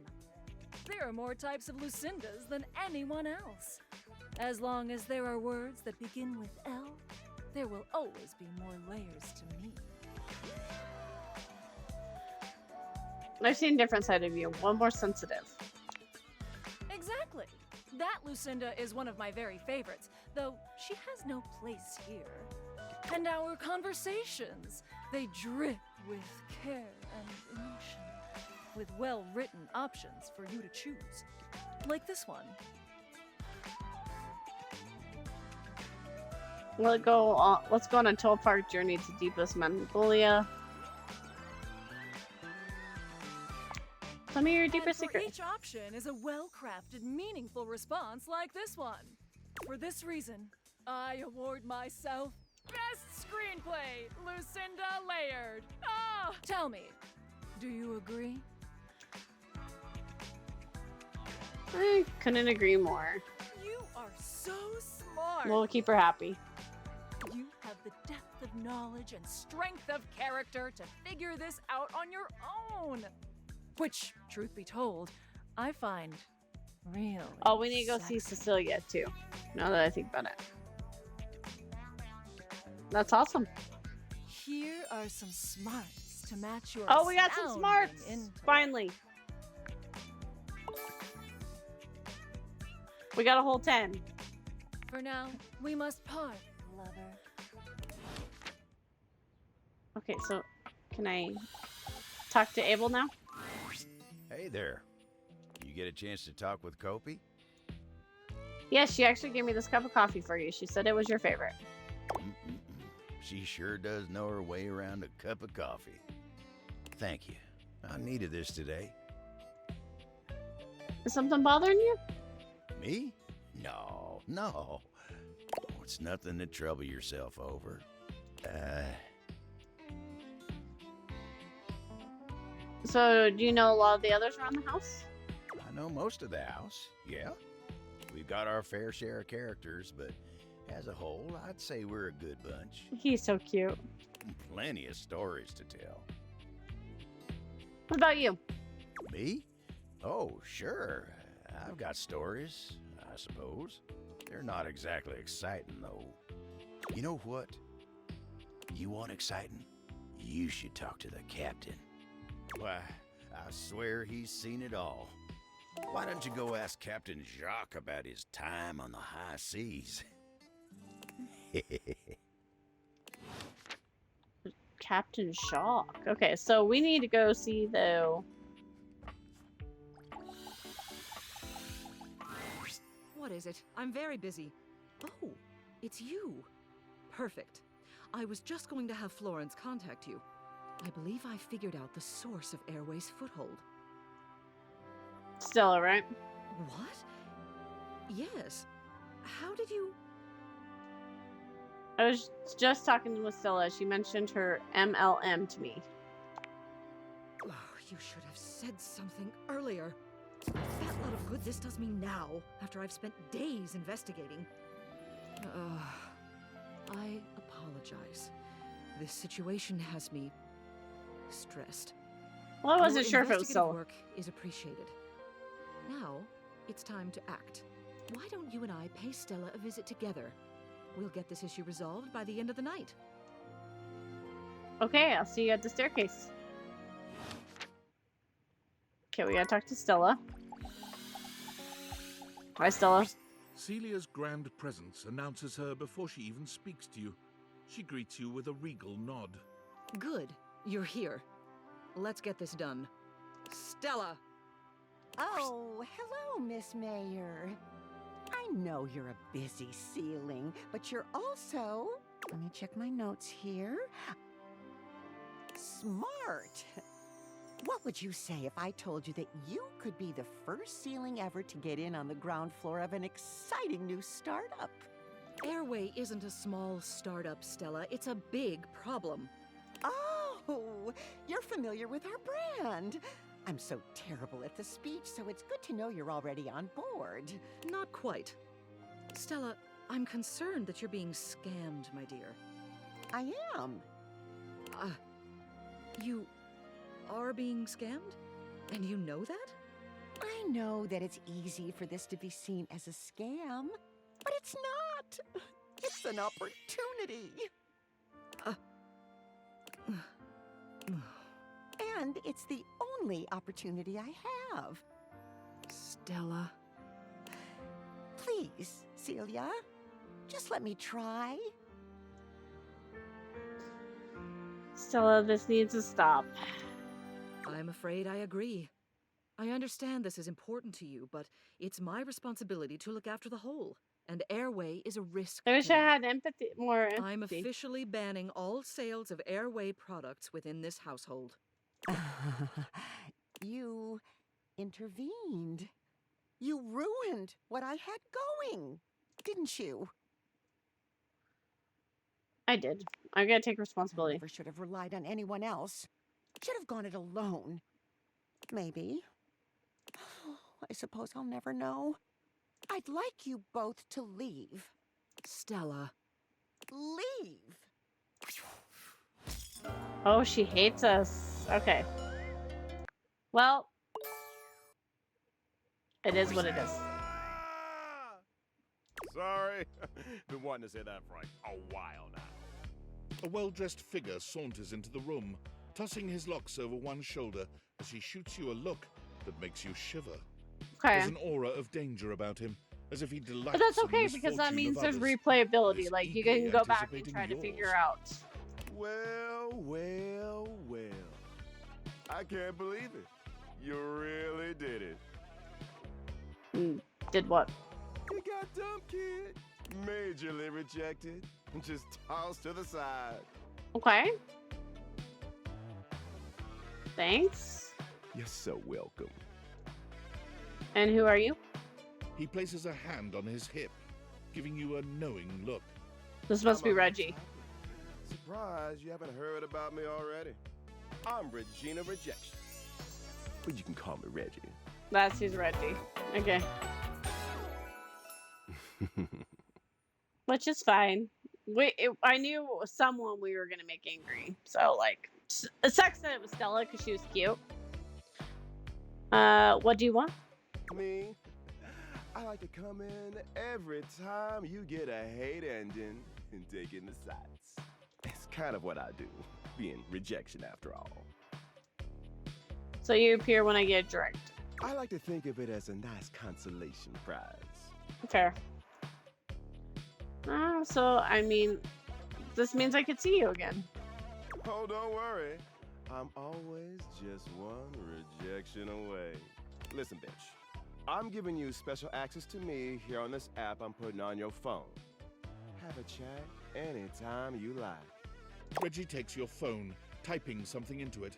there are more types of Lucindas than anyone else. As long as there are words that begin with L, there will always be more layers to me. I've seen a different side of you, one more sensitive. Exactly. That Lucinda is one of my very favorites, though she has no place here. And our conversations, they drip with care and emotion, with well-written options for you to choose. Like this one. Let's go on a 12-part journey to deepest Mongolia. Tell me your deepest secret. Each option is a well-crafted, meaningful response like this one. For this reason, I award myself Best Screenplay, Lucinda Laird. Ah! Tell me, do you agree? I couldn't agree more. You are so smart. We'll keep her happy. You have the depth of knowledge and strength of character to figure this out on your own. Which, truth be told, I find really Oh, we need to go sexy. see Cecilia too. Now that I think about it. That's awesome. Here are some smarts to match your Oh, we got some astounding smarts! intellect. Finally. We got a whole 10. For now, we must part, lover. Okay, so can I talk to Abel now? Hey there. You get a chance to talk with Kopi? Yeah, she actually gave me this cup of coffee for you. She said it was your favorite. She sure does know her way around a cup of coffee. Thank you. I needed this today. Is something bothering you? Me? No, no. Oh, it's nothing to trouble yourself over. So, do you know a lot of the others around the house? I know most of the house, yeah. We've got our fair share of characters, but as a whole, I'd say we're a good bunch. He's so cute. Plenty of stories to tell. What about you? Me? Oh, sure. I've got stories, I suppose. They're not exactly exciting, though. You know what? You want exciting? You should talk to the captain. Why, I swear he's seen it all. Why don't you go ask Captain Jacques about his time on the high seas? Captain Shock. Okay, so we need to go see though. What is it? I'm very busy. Oh, it's you. Perfect. I was just going to have Florence contact you. I believe I figured out the source of Airway's foothold. Stella, right? What? Yes. How did you... I was just talking with Stella. She mentioned her MLM to me. Oh, you should have said something earlier. What a fat lot of good this does me now, after I've spent days investigating. I apologize. This situation has me stressed. Well, I wasn't Your sure if it was investigative Stella. work is appreciated. Now, it's time to act. Why don't you and I pay Stella a visit together? We'll get this issue resolved by the end of the night. Okay, I'll see you at the staircase. Okay, we gotta talk to Stella. Hi, Stella. Celia's grand presence announces her before she even speaks to you. She greets you with a regal nod. Good. You're here. Let's get this done. Stella! Oh, hello, Miss Mayor. I know you're a busy ceiling, but you're also, let me check my notes here, smart. What would you say if I told you that you could be the first ceiling ever to get in on the ground floor of an exciting new startup? Airway isn't a small startup, Stella. It's a big problem. Oh, you're familiar with our brand. I'm so terrible at the speech, so it's good to know you're already on board. Not quite. Stella, I'm concerned that you're being scammed, my dear. I am. You are being scammed? And you know that? I know that it's easy for this to be seen as a scam, but it's not. It's an opportunity. And it's the only opportunity I have. Stella. Please, Celia, just let me try. Stella, this needs to stop. I'm afraid I agree. I understand this is important to you, but it's my responsibility to look after the whole. And Airway is a risk. I wish to I me. had empathy, more empathy. I'm officially banning all sales of Airway products within this household. You intervened. You ruined what I had going, didn't you? I did. I gotta take responsibility. I never should have relied on anyone else. Should have gone it alone. Maybe. I suppose I'll never know. I'd like you both to leave. Stella. Leave! Oh, she hates us. Okay. Well, it is what it is. Sorry. Been wanting to say that for like a while now. A well-dressed figure saunters into the room, tossing his locks over one shoulder as he shoots you a look that makes you shiver. Okay. There's an aura of danger about him, as if he delights But that's in okay the because that misfortune means of there's others. replayability. Is Like you eagerly can go back and anticipating try to yours. figure out. Well, well, well. I can't believe it. You really did it. Did what? You got dumped, kid. Majorly rejected. And just tossed to the side. Okay. Thanks. You're so welcome. And who are you? He places a hand on his hip, giving you a knowing look. This must be Reggie. Surprised you haven't heard about me already. I'm Regina Rejection. But you can call me Reggie. That's who's Reggie. Okay. Which is fine. I knew someone we were gonna make angry. So like, it sucks that it was Stella because she was cute. What do you want? Me? I like to come in every time you get a hate ending and take in the sights. It's kind of what I do, being rejection after all. So you appear when I get a drink. I like to think of it as a nice consolation prize. Fair. So I mean, this means I could see you again. Oh, don't worry. I'm always just one rejection away. Listen, bitch. I'm giving you special access to me here on this app I'm putting on your phone. Have a chat anytime you like. Reggie takes your phone, typing something into it.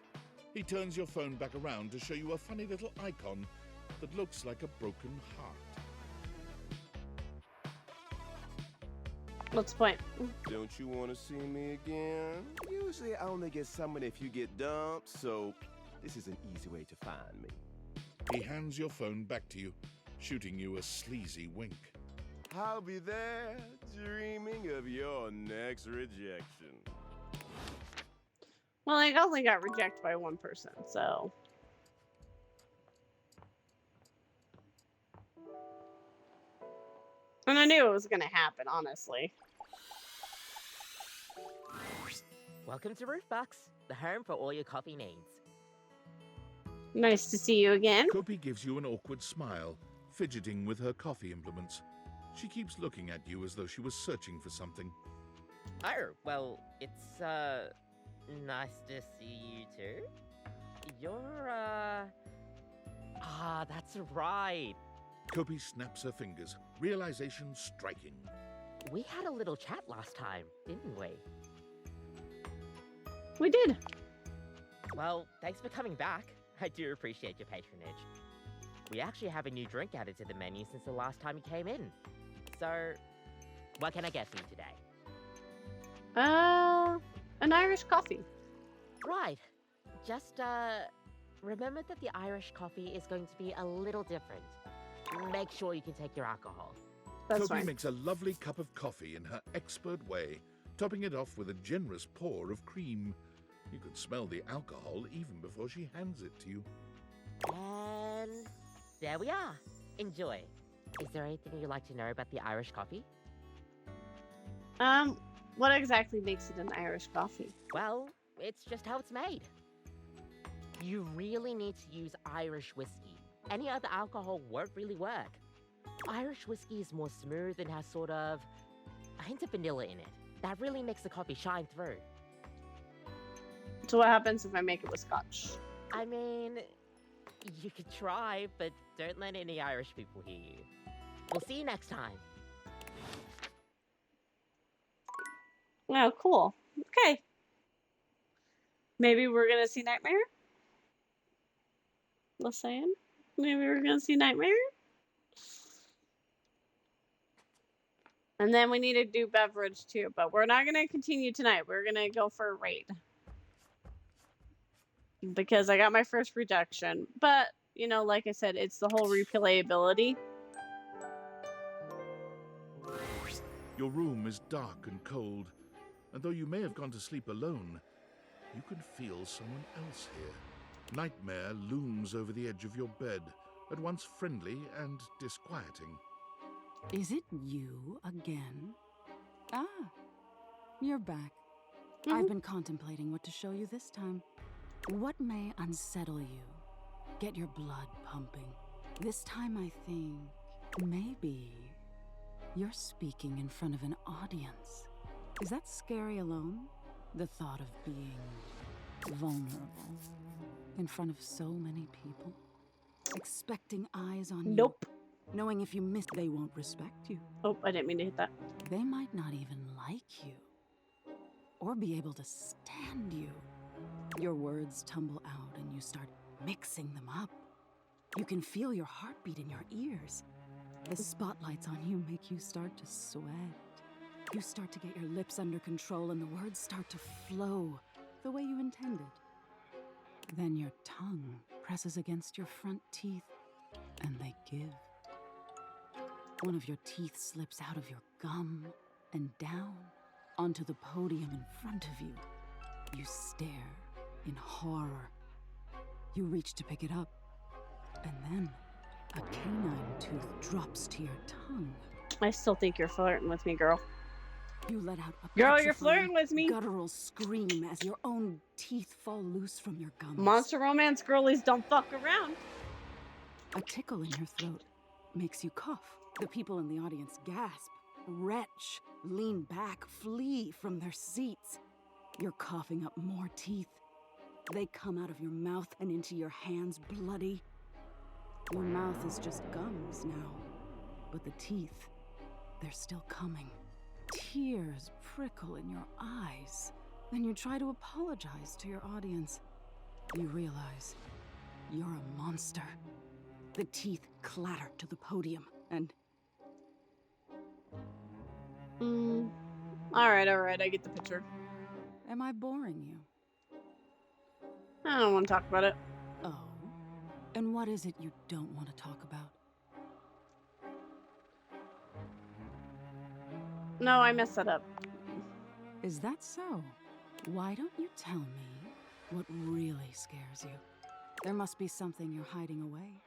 He turns your phone back around to show you a funny little icon that looks like a broken heart. What's the point? Don't you want to see me again? Usually I only get summoned if you get dumped, so this is an easy way to find me. He hands your phone back to you, shooting you a sleazy wink. I'll be there, dreaming of your next rejection. Well, I only got rejected by one person, so. And I knew it was gonna happen, honestly. Welcome to Roofbox, the home for all your coffee needs. Nice to see you again. Kopi gives you an awkward smile, fidgeting with her coffee implements. She keeps looking at you as though she was searching for something. Oh, well, it's, nice to see you too. You're, that's right. Kopi snaps her fingers, realization striking. We had a little chat last time, didn't we? We did. Well, thanks for coming back. I do appreciate your patronage. We actually have a new drink added to the menu since the last time you came in. So, what can I get for you today? An Irish coffee. Right. Just, remember that the Irish coffee is going to be a little different. Make sure you can take your alcohol. That's Kopi fine. makes a lovely cup of coffee in her expert way, topping it off with a generous pour of cream. You could smell the alcohol even before she hands it to you. And There we are. Enjoy. Is there anything you'd like to know about the Irish coffee? What exactly makes it an Irish coffee? Well, it's just how it's made. You really need to use Irish whiskey. Any other alcohol won't really work. Irish whiskey is more smooth and has sort of a hint of vanilla in it. That really makes the coffee shine through. So what happens if I make it with scotch? I mean, you could try, but don't let any Irish people hear you. We'll see you next time. Oh, cool. Okay. Maybe we're gonna see Nightmare? Just saying. Maybe we're gonna see Nightmare? And then we need to do beverage too, but we're not gonna continue tonight. We're gonna go for a raid. Because I got my first rejection. But, you know, like I said, it's the whole replayability. Your room is dark and cold, and though you may have gone to sleep alone, you can feel someone else here. Nightmare looms over the edge of your bed, at once friendly and disquieting. Is it you again? Ah, you're back. I've been contemplating what to show you this time. What may unsettle you? Get your blood pumping. This time I think maybe you're speaking in front of an audience. Is that scary alone? The thought of being vulnerable in front of so many people? Expecting eyes on you? Nope. Knowing if you miss, they won't respect you. Oh, I didn't mean to hit that. They might not even like you. Or be able to stand you. Your words tumble out and you start mixing them up. You can feel your heartbeat in your ears. The spotlights on you make you start to sweat. You start to get your lips under control and the words start to flow the way you intended. Then your tongue presses against your front teeth and they give. One of your teeth slips out of your gum and down onto the podium in front of you. You stare in horror. You reach to pick it up, and then a canine tooth drops to your tongue. I still think you're flirting with me, girl. You let out a Girl, you're petrifying, flirting with me. guttural scream as your own teeth fall loose from your gums. Monster romance girlies don't fuck around. A tickle in your throat makes you cough. The people in the audience gasp, retch, lean back, flee from their seats. You're coughing up more teeth. They come out of your mouth and into your hands bloody. Your mouth is just gums now, but the teeth, they're still coming. Tears prickle in your eyes. Then you try to apologize to your audience. You realize you're a monster. The teeth clatter to the podium and... Alright, I get the picture. Am I boring you? I don't want to talk about it. Oh? And what is it you don't want to talk about? No, I messed that up. Is that so? Why don't you tell me what really scares you? There must be something you're hiding away.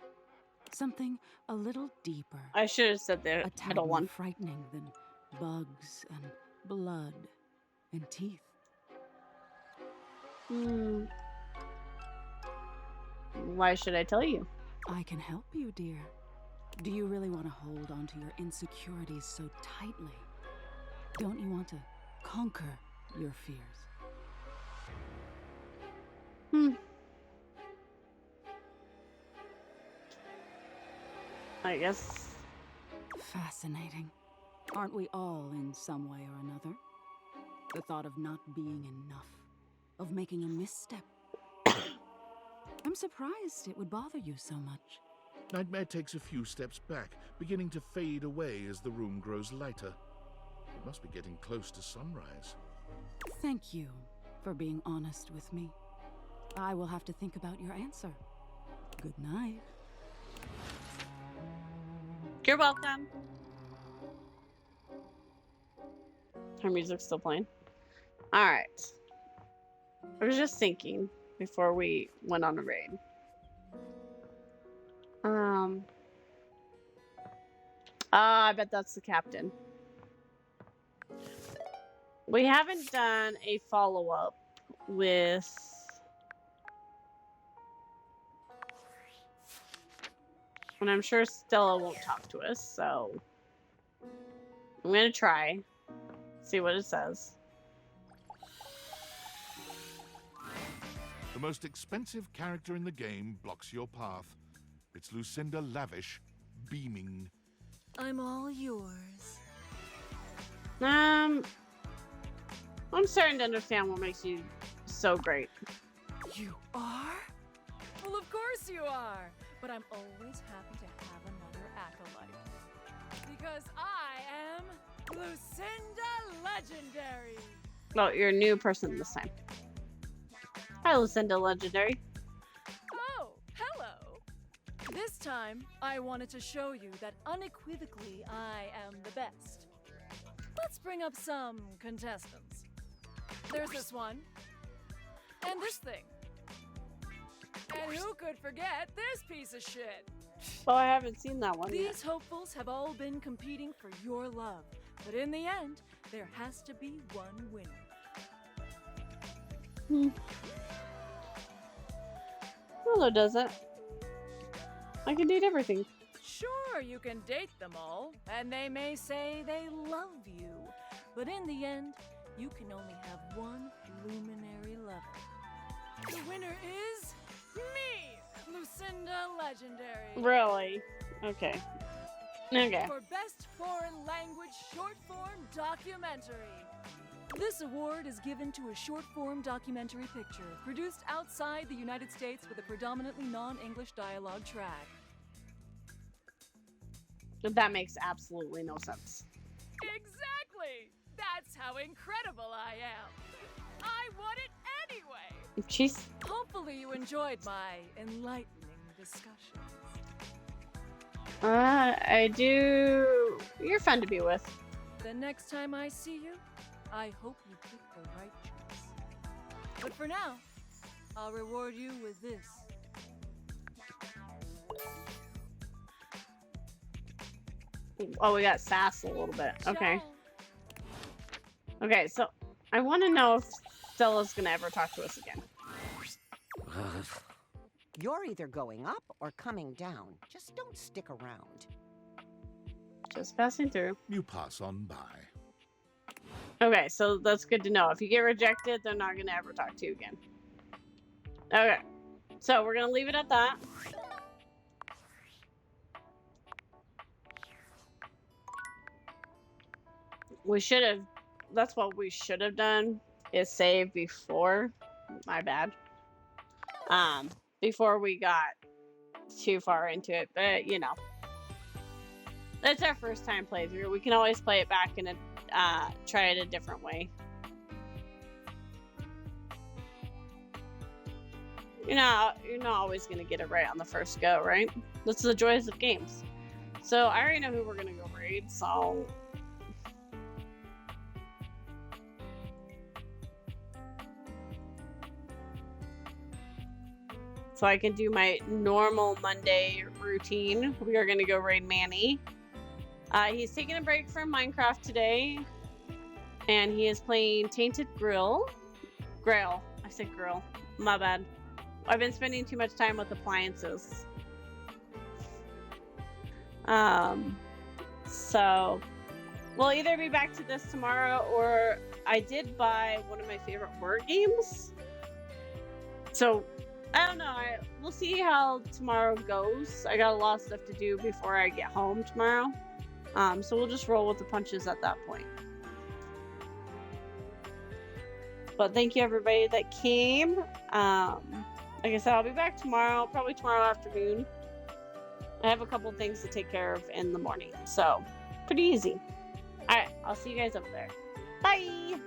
Something a little deeper. I should have said the middle one. More frightening than bugs and blood and teeth. Why should I tell you? I can help you, dear. Do you really want to hold on to your insecurities so tightly? Don't you want to conquer your fears? I guess. Fascinating. Aren't we all in some way or another? The thought of not being enough, of making a misstep. I'm surprised it would bother you so much. Nightmare takes a few steps back, beginning to fade away as the room grows lighter. It must be getting close to sunrise. Thank you for being honest with me. I will have to think about your answer. Good night. You're welcome. Her music's still playing. Alright. I was just thinking before we went on a raid. I bet that's the captain. We haven't done a follow-up with... And I'm sure Stella won't talk to us, so... I'm gonna try. See what it says. The most expensive character in the game blocks your path. It's Lucinda Lavish, beaming. I'm all yours. I'm starting to understand what makes you so great. You are? Well, of course you are. But I'm always happy to have another acolyte. Because I am Lucinda Legendary. Well, you're a new person this time. Hi, Lucinda Legendary. Oh, hello. This time, I wanted to show you that unequivocally I am the best. Let's bring up some contestants. There's this one. And this thing. And who could forget this piece of shit? Oh, I haven't seen that one These yet. hopefuls have all been competing for your love. But in the end, there has to be one winner. Well, there doesn't. I can date everything. Sure, you can date them all, and they may say they love you. But in the end, you can only have one luminary lover. The winner is me, Lucinda Legendary. Really? Okay. Okay. For Best Foreign Language Short Form Documentary. This award is given to a short-form documentary picture produced outside the United States with a predominantly non-English dialogue track. That makes absolutely no sense. Exactly! That's how incredible I am. I won it anyway. Jeez. Hopefully you enjoyed my enlightening discussions. I do. You're fun to be with. The next time I see you, I hope you pick the right choice. But for now, I'll reward you with this. Oh, we got sass a little bit. Okay. Okay, so I want to know if Stella's gonna ever talk to us again. You're either going up or coming down. Just don't stick around. Just passing through. You pass on by. Okay, so that's good to know. If you get rejected, they're not gonna ever talk to you again. Okay, so we're gonna leave it at that. We should have, that's what we should have done, is save before, my bad. Before we got too far into it, but you know. That's our first time playthrough. We can always play it back and try it a different way. You're not always gonna get it right on the first go, right? That's the joys of games. So I already know who we're gonna go raid, so I can do my normal Monday routine. We are going to go raid Manny. He's taking a break from Minecraft today. And he is playing Tainted Grail. I said grill. My bad. I've been spending too much time with appliances. So we'll either be back to this tomorrow, or I did buy one of my favorite horror games. So I don't know. We'll see how tomorrow goes. I got a lot of stuff to do before I get home tomorrow. So we'll just roll with the punches at that point. But thank you everybody that came. Like I said, I'll be back tomorrow, probably tomorrow afternoon. I have a couple things to take care of in the morning. So pretty easy. All right, I'll see you guys over there. Bye.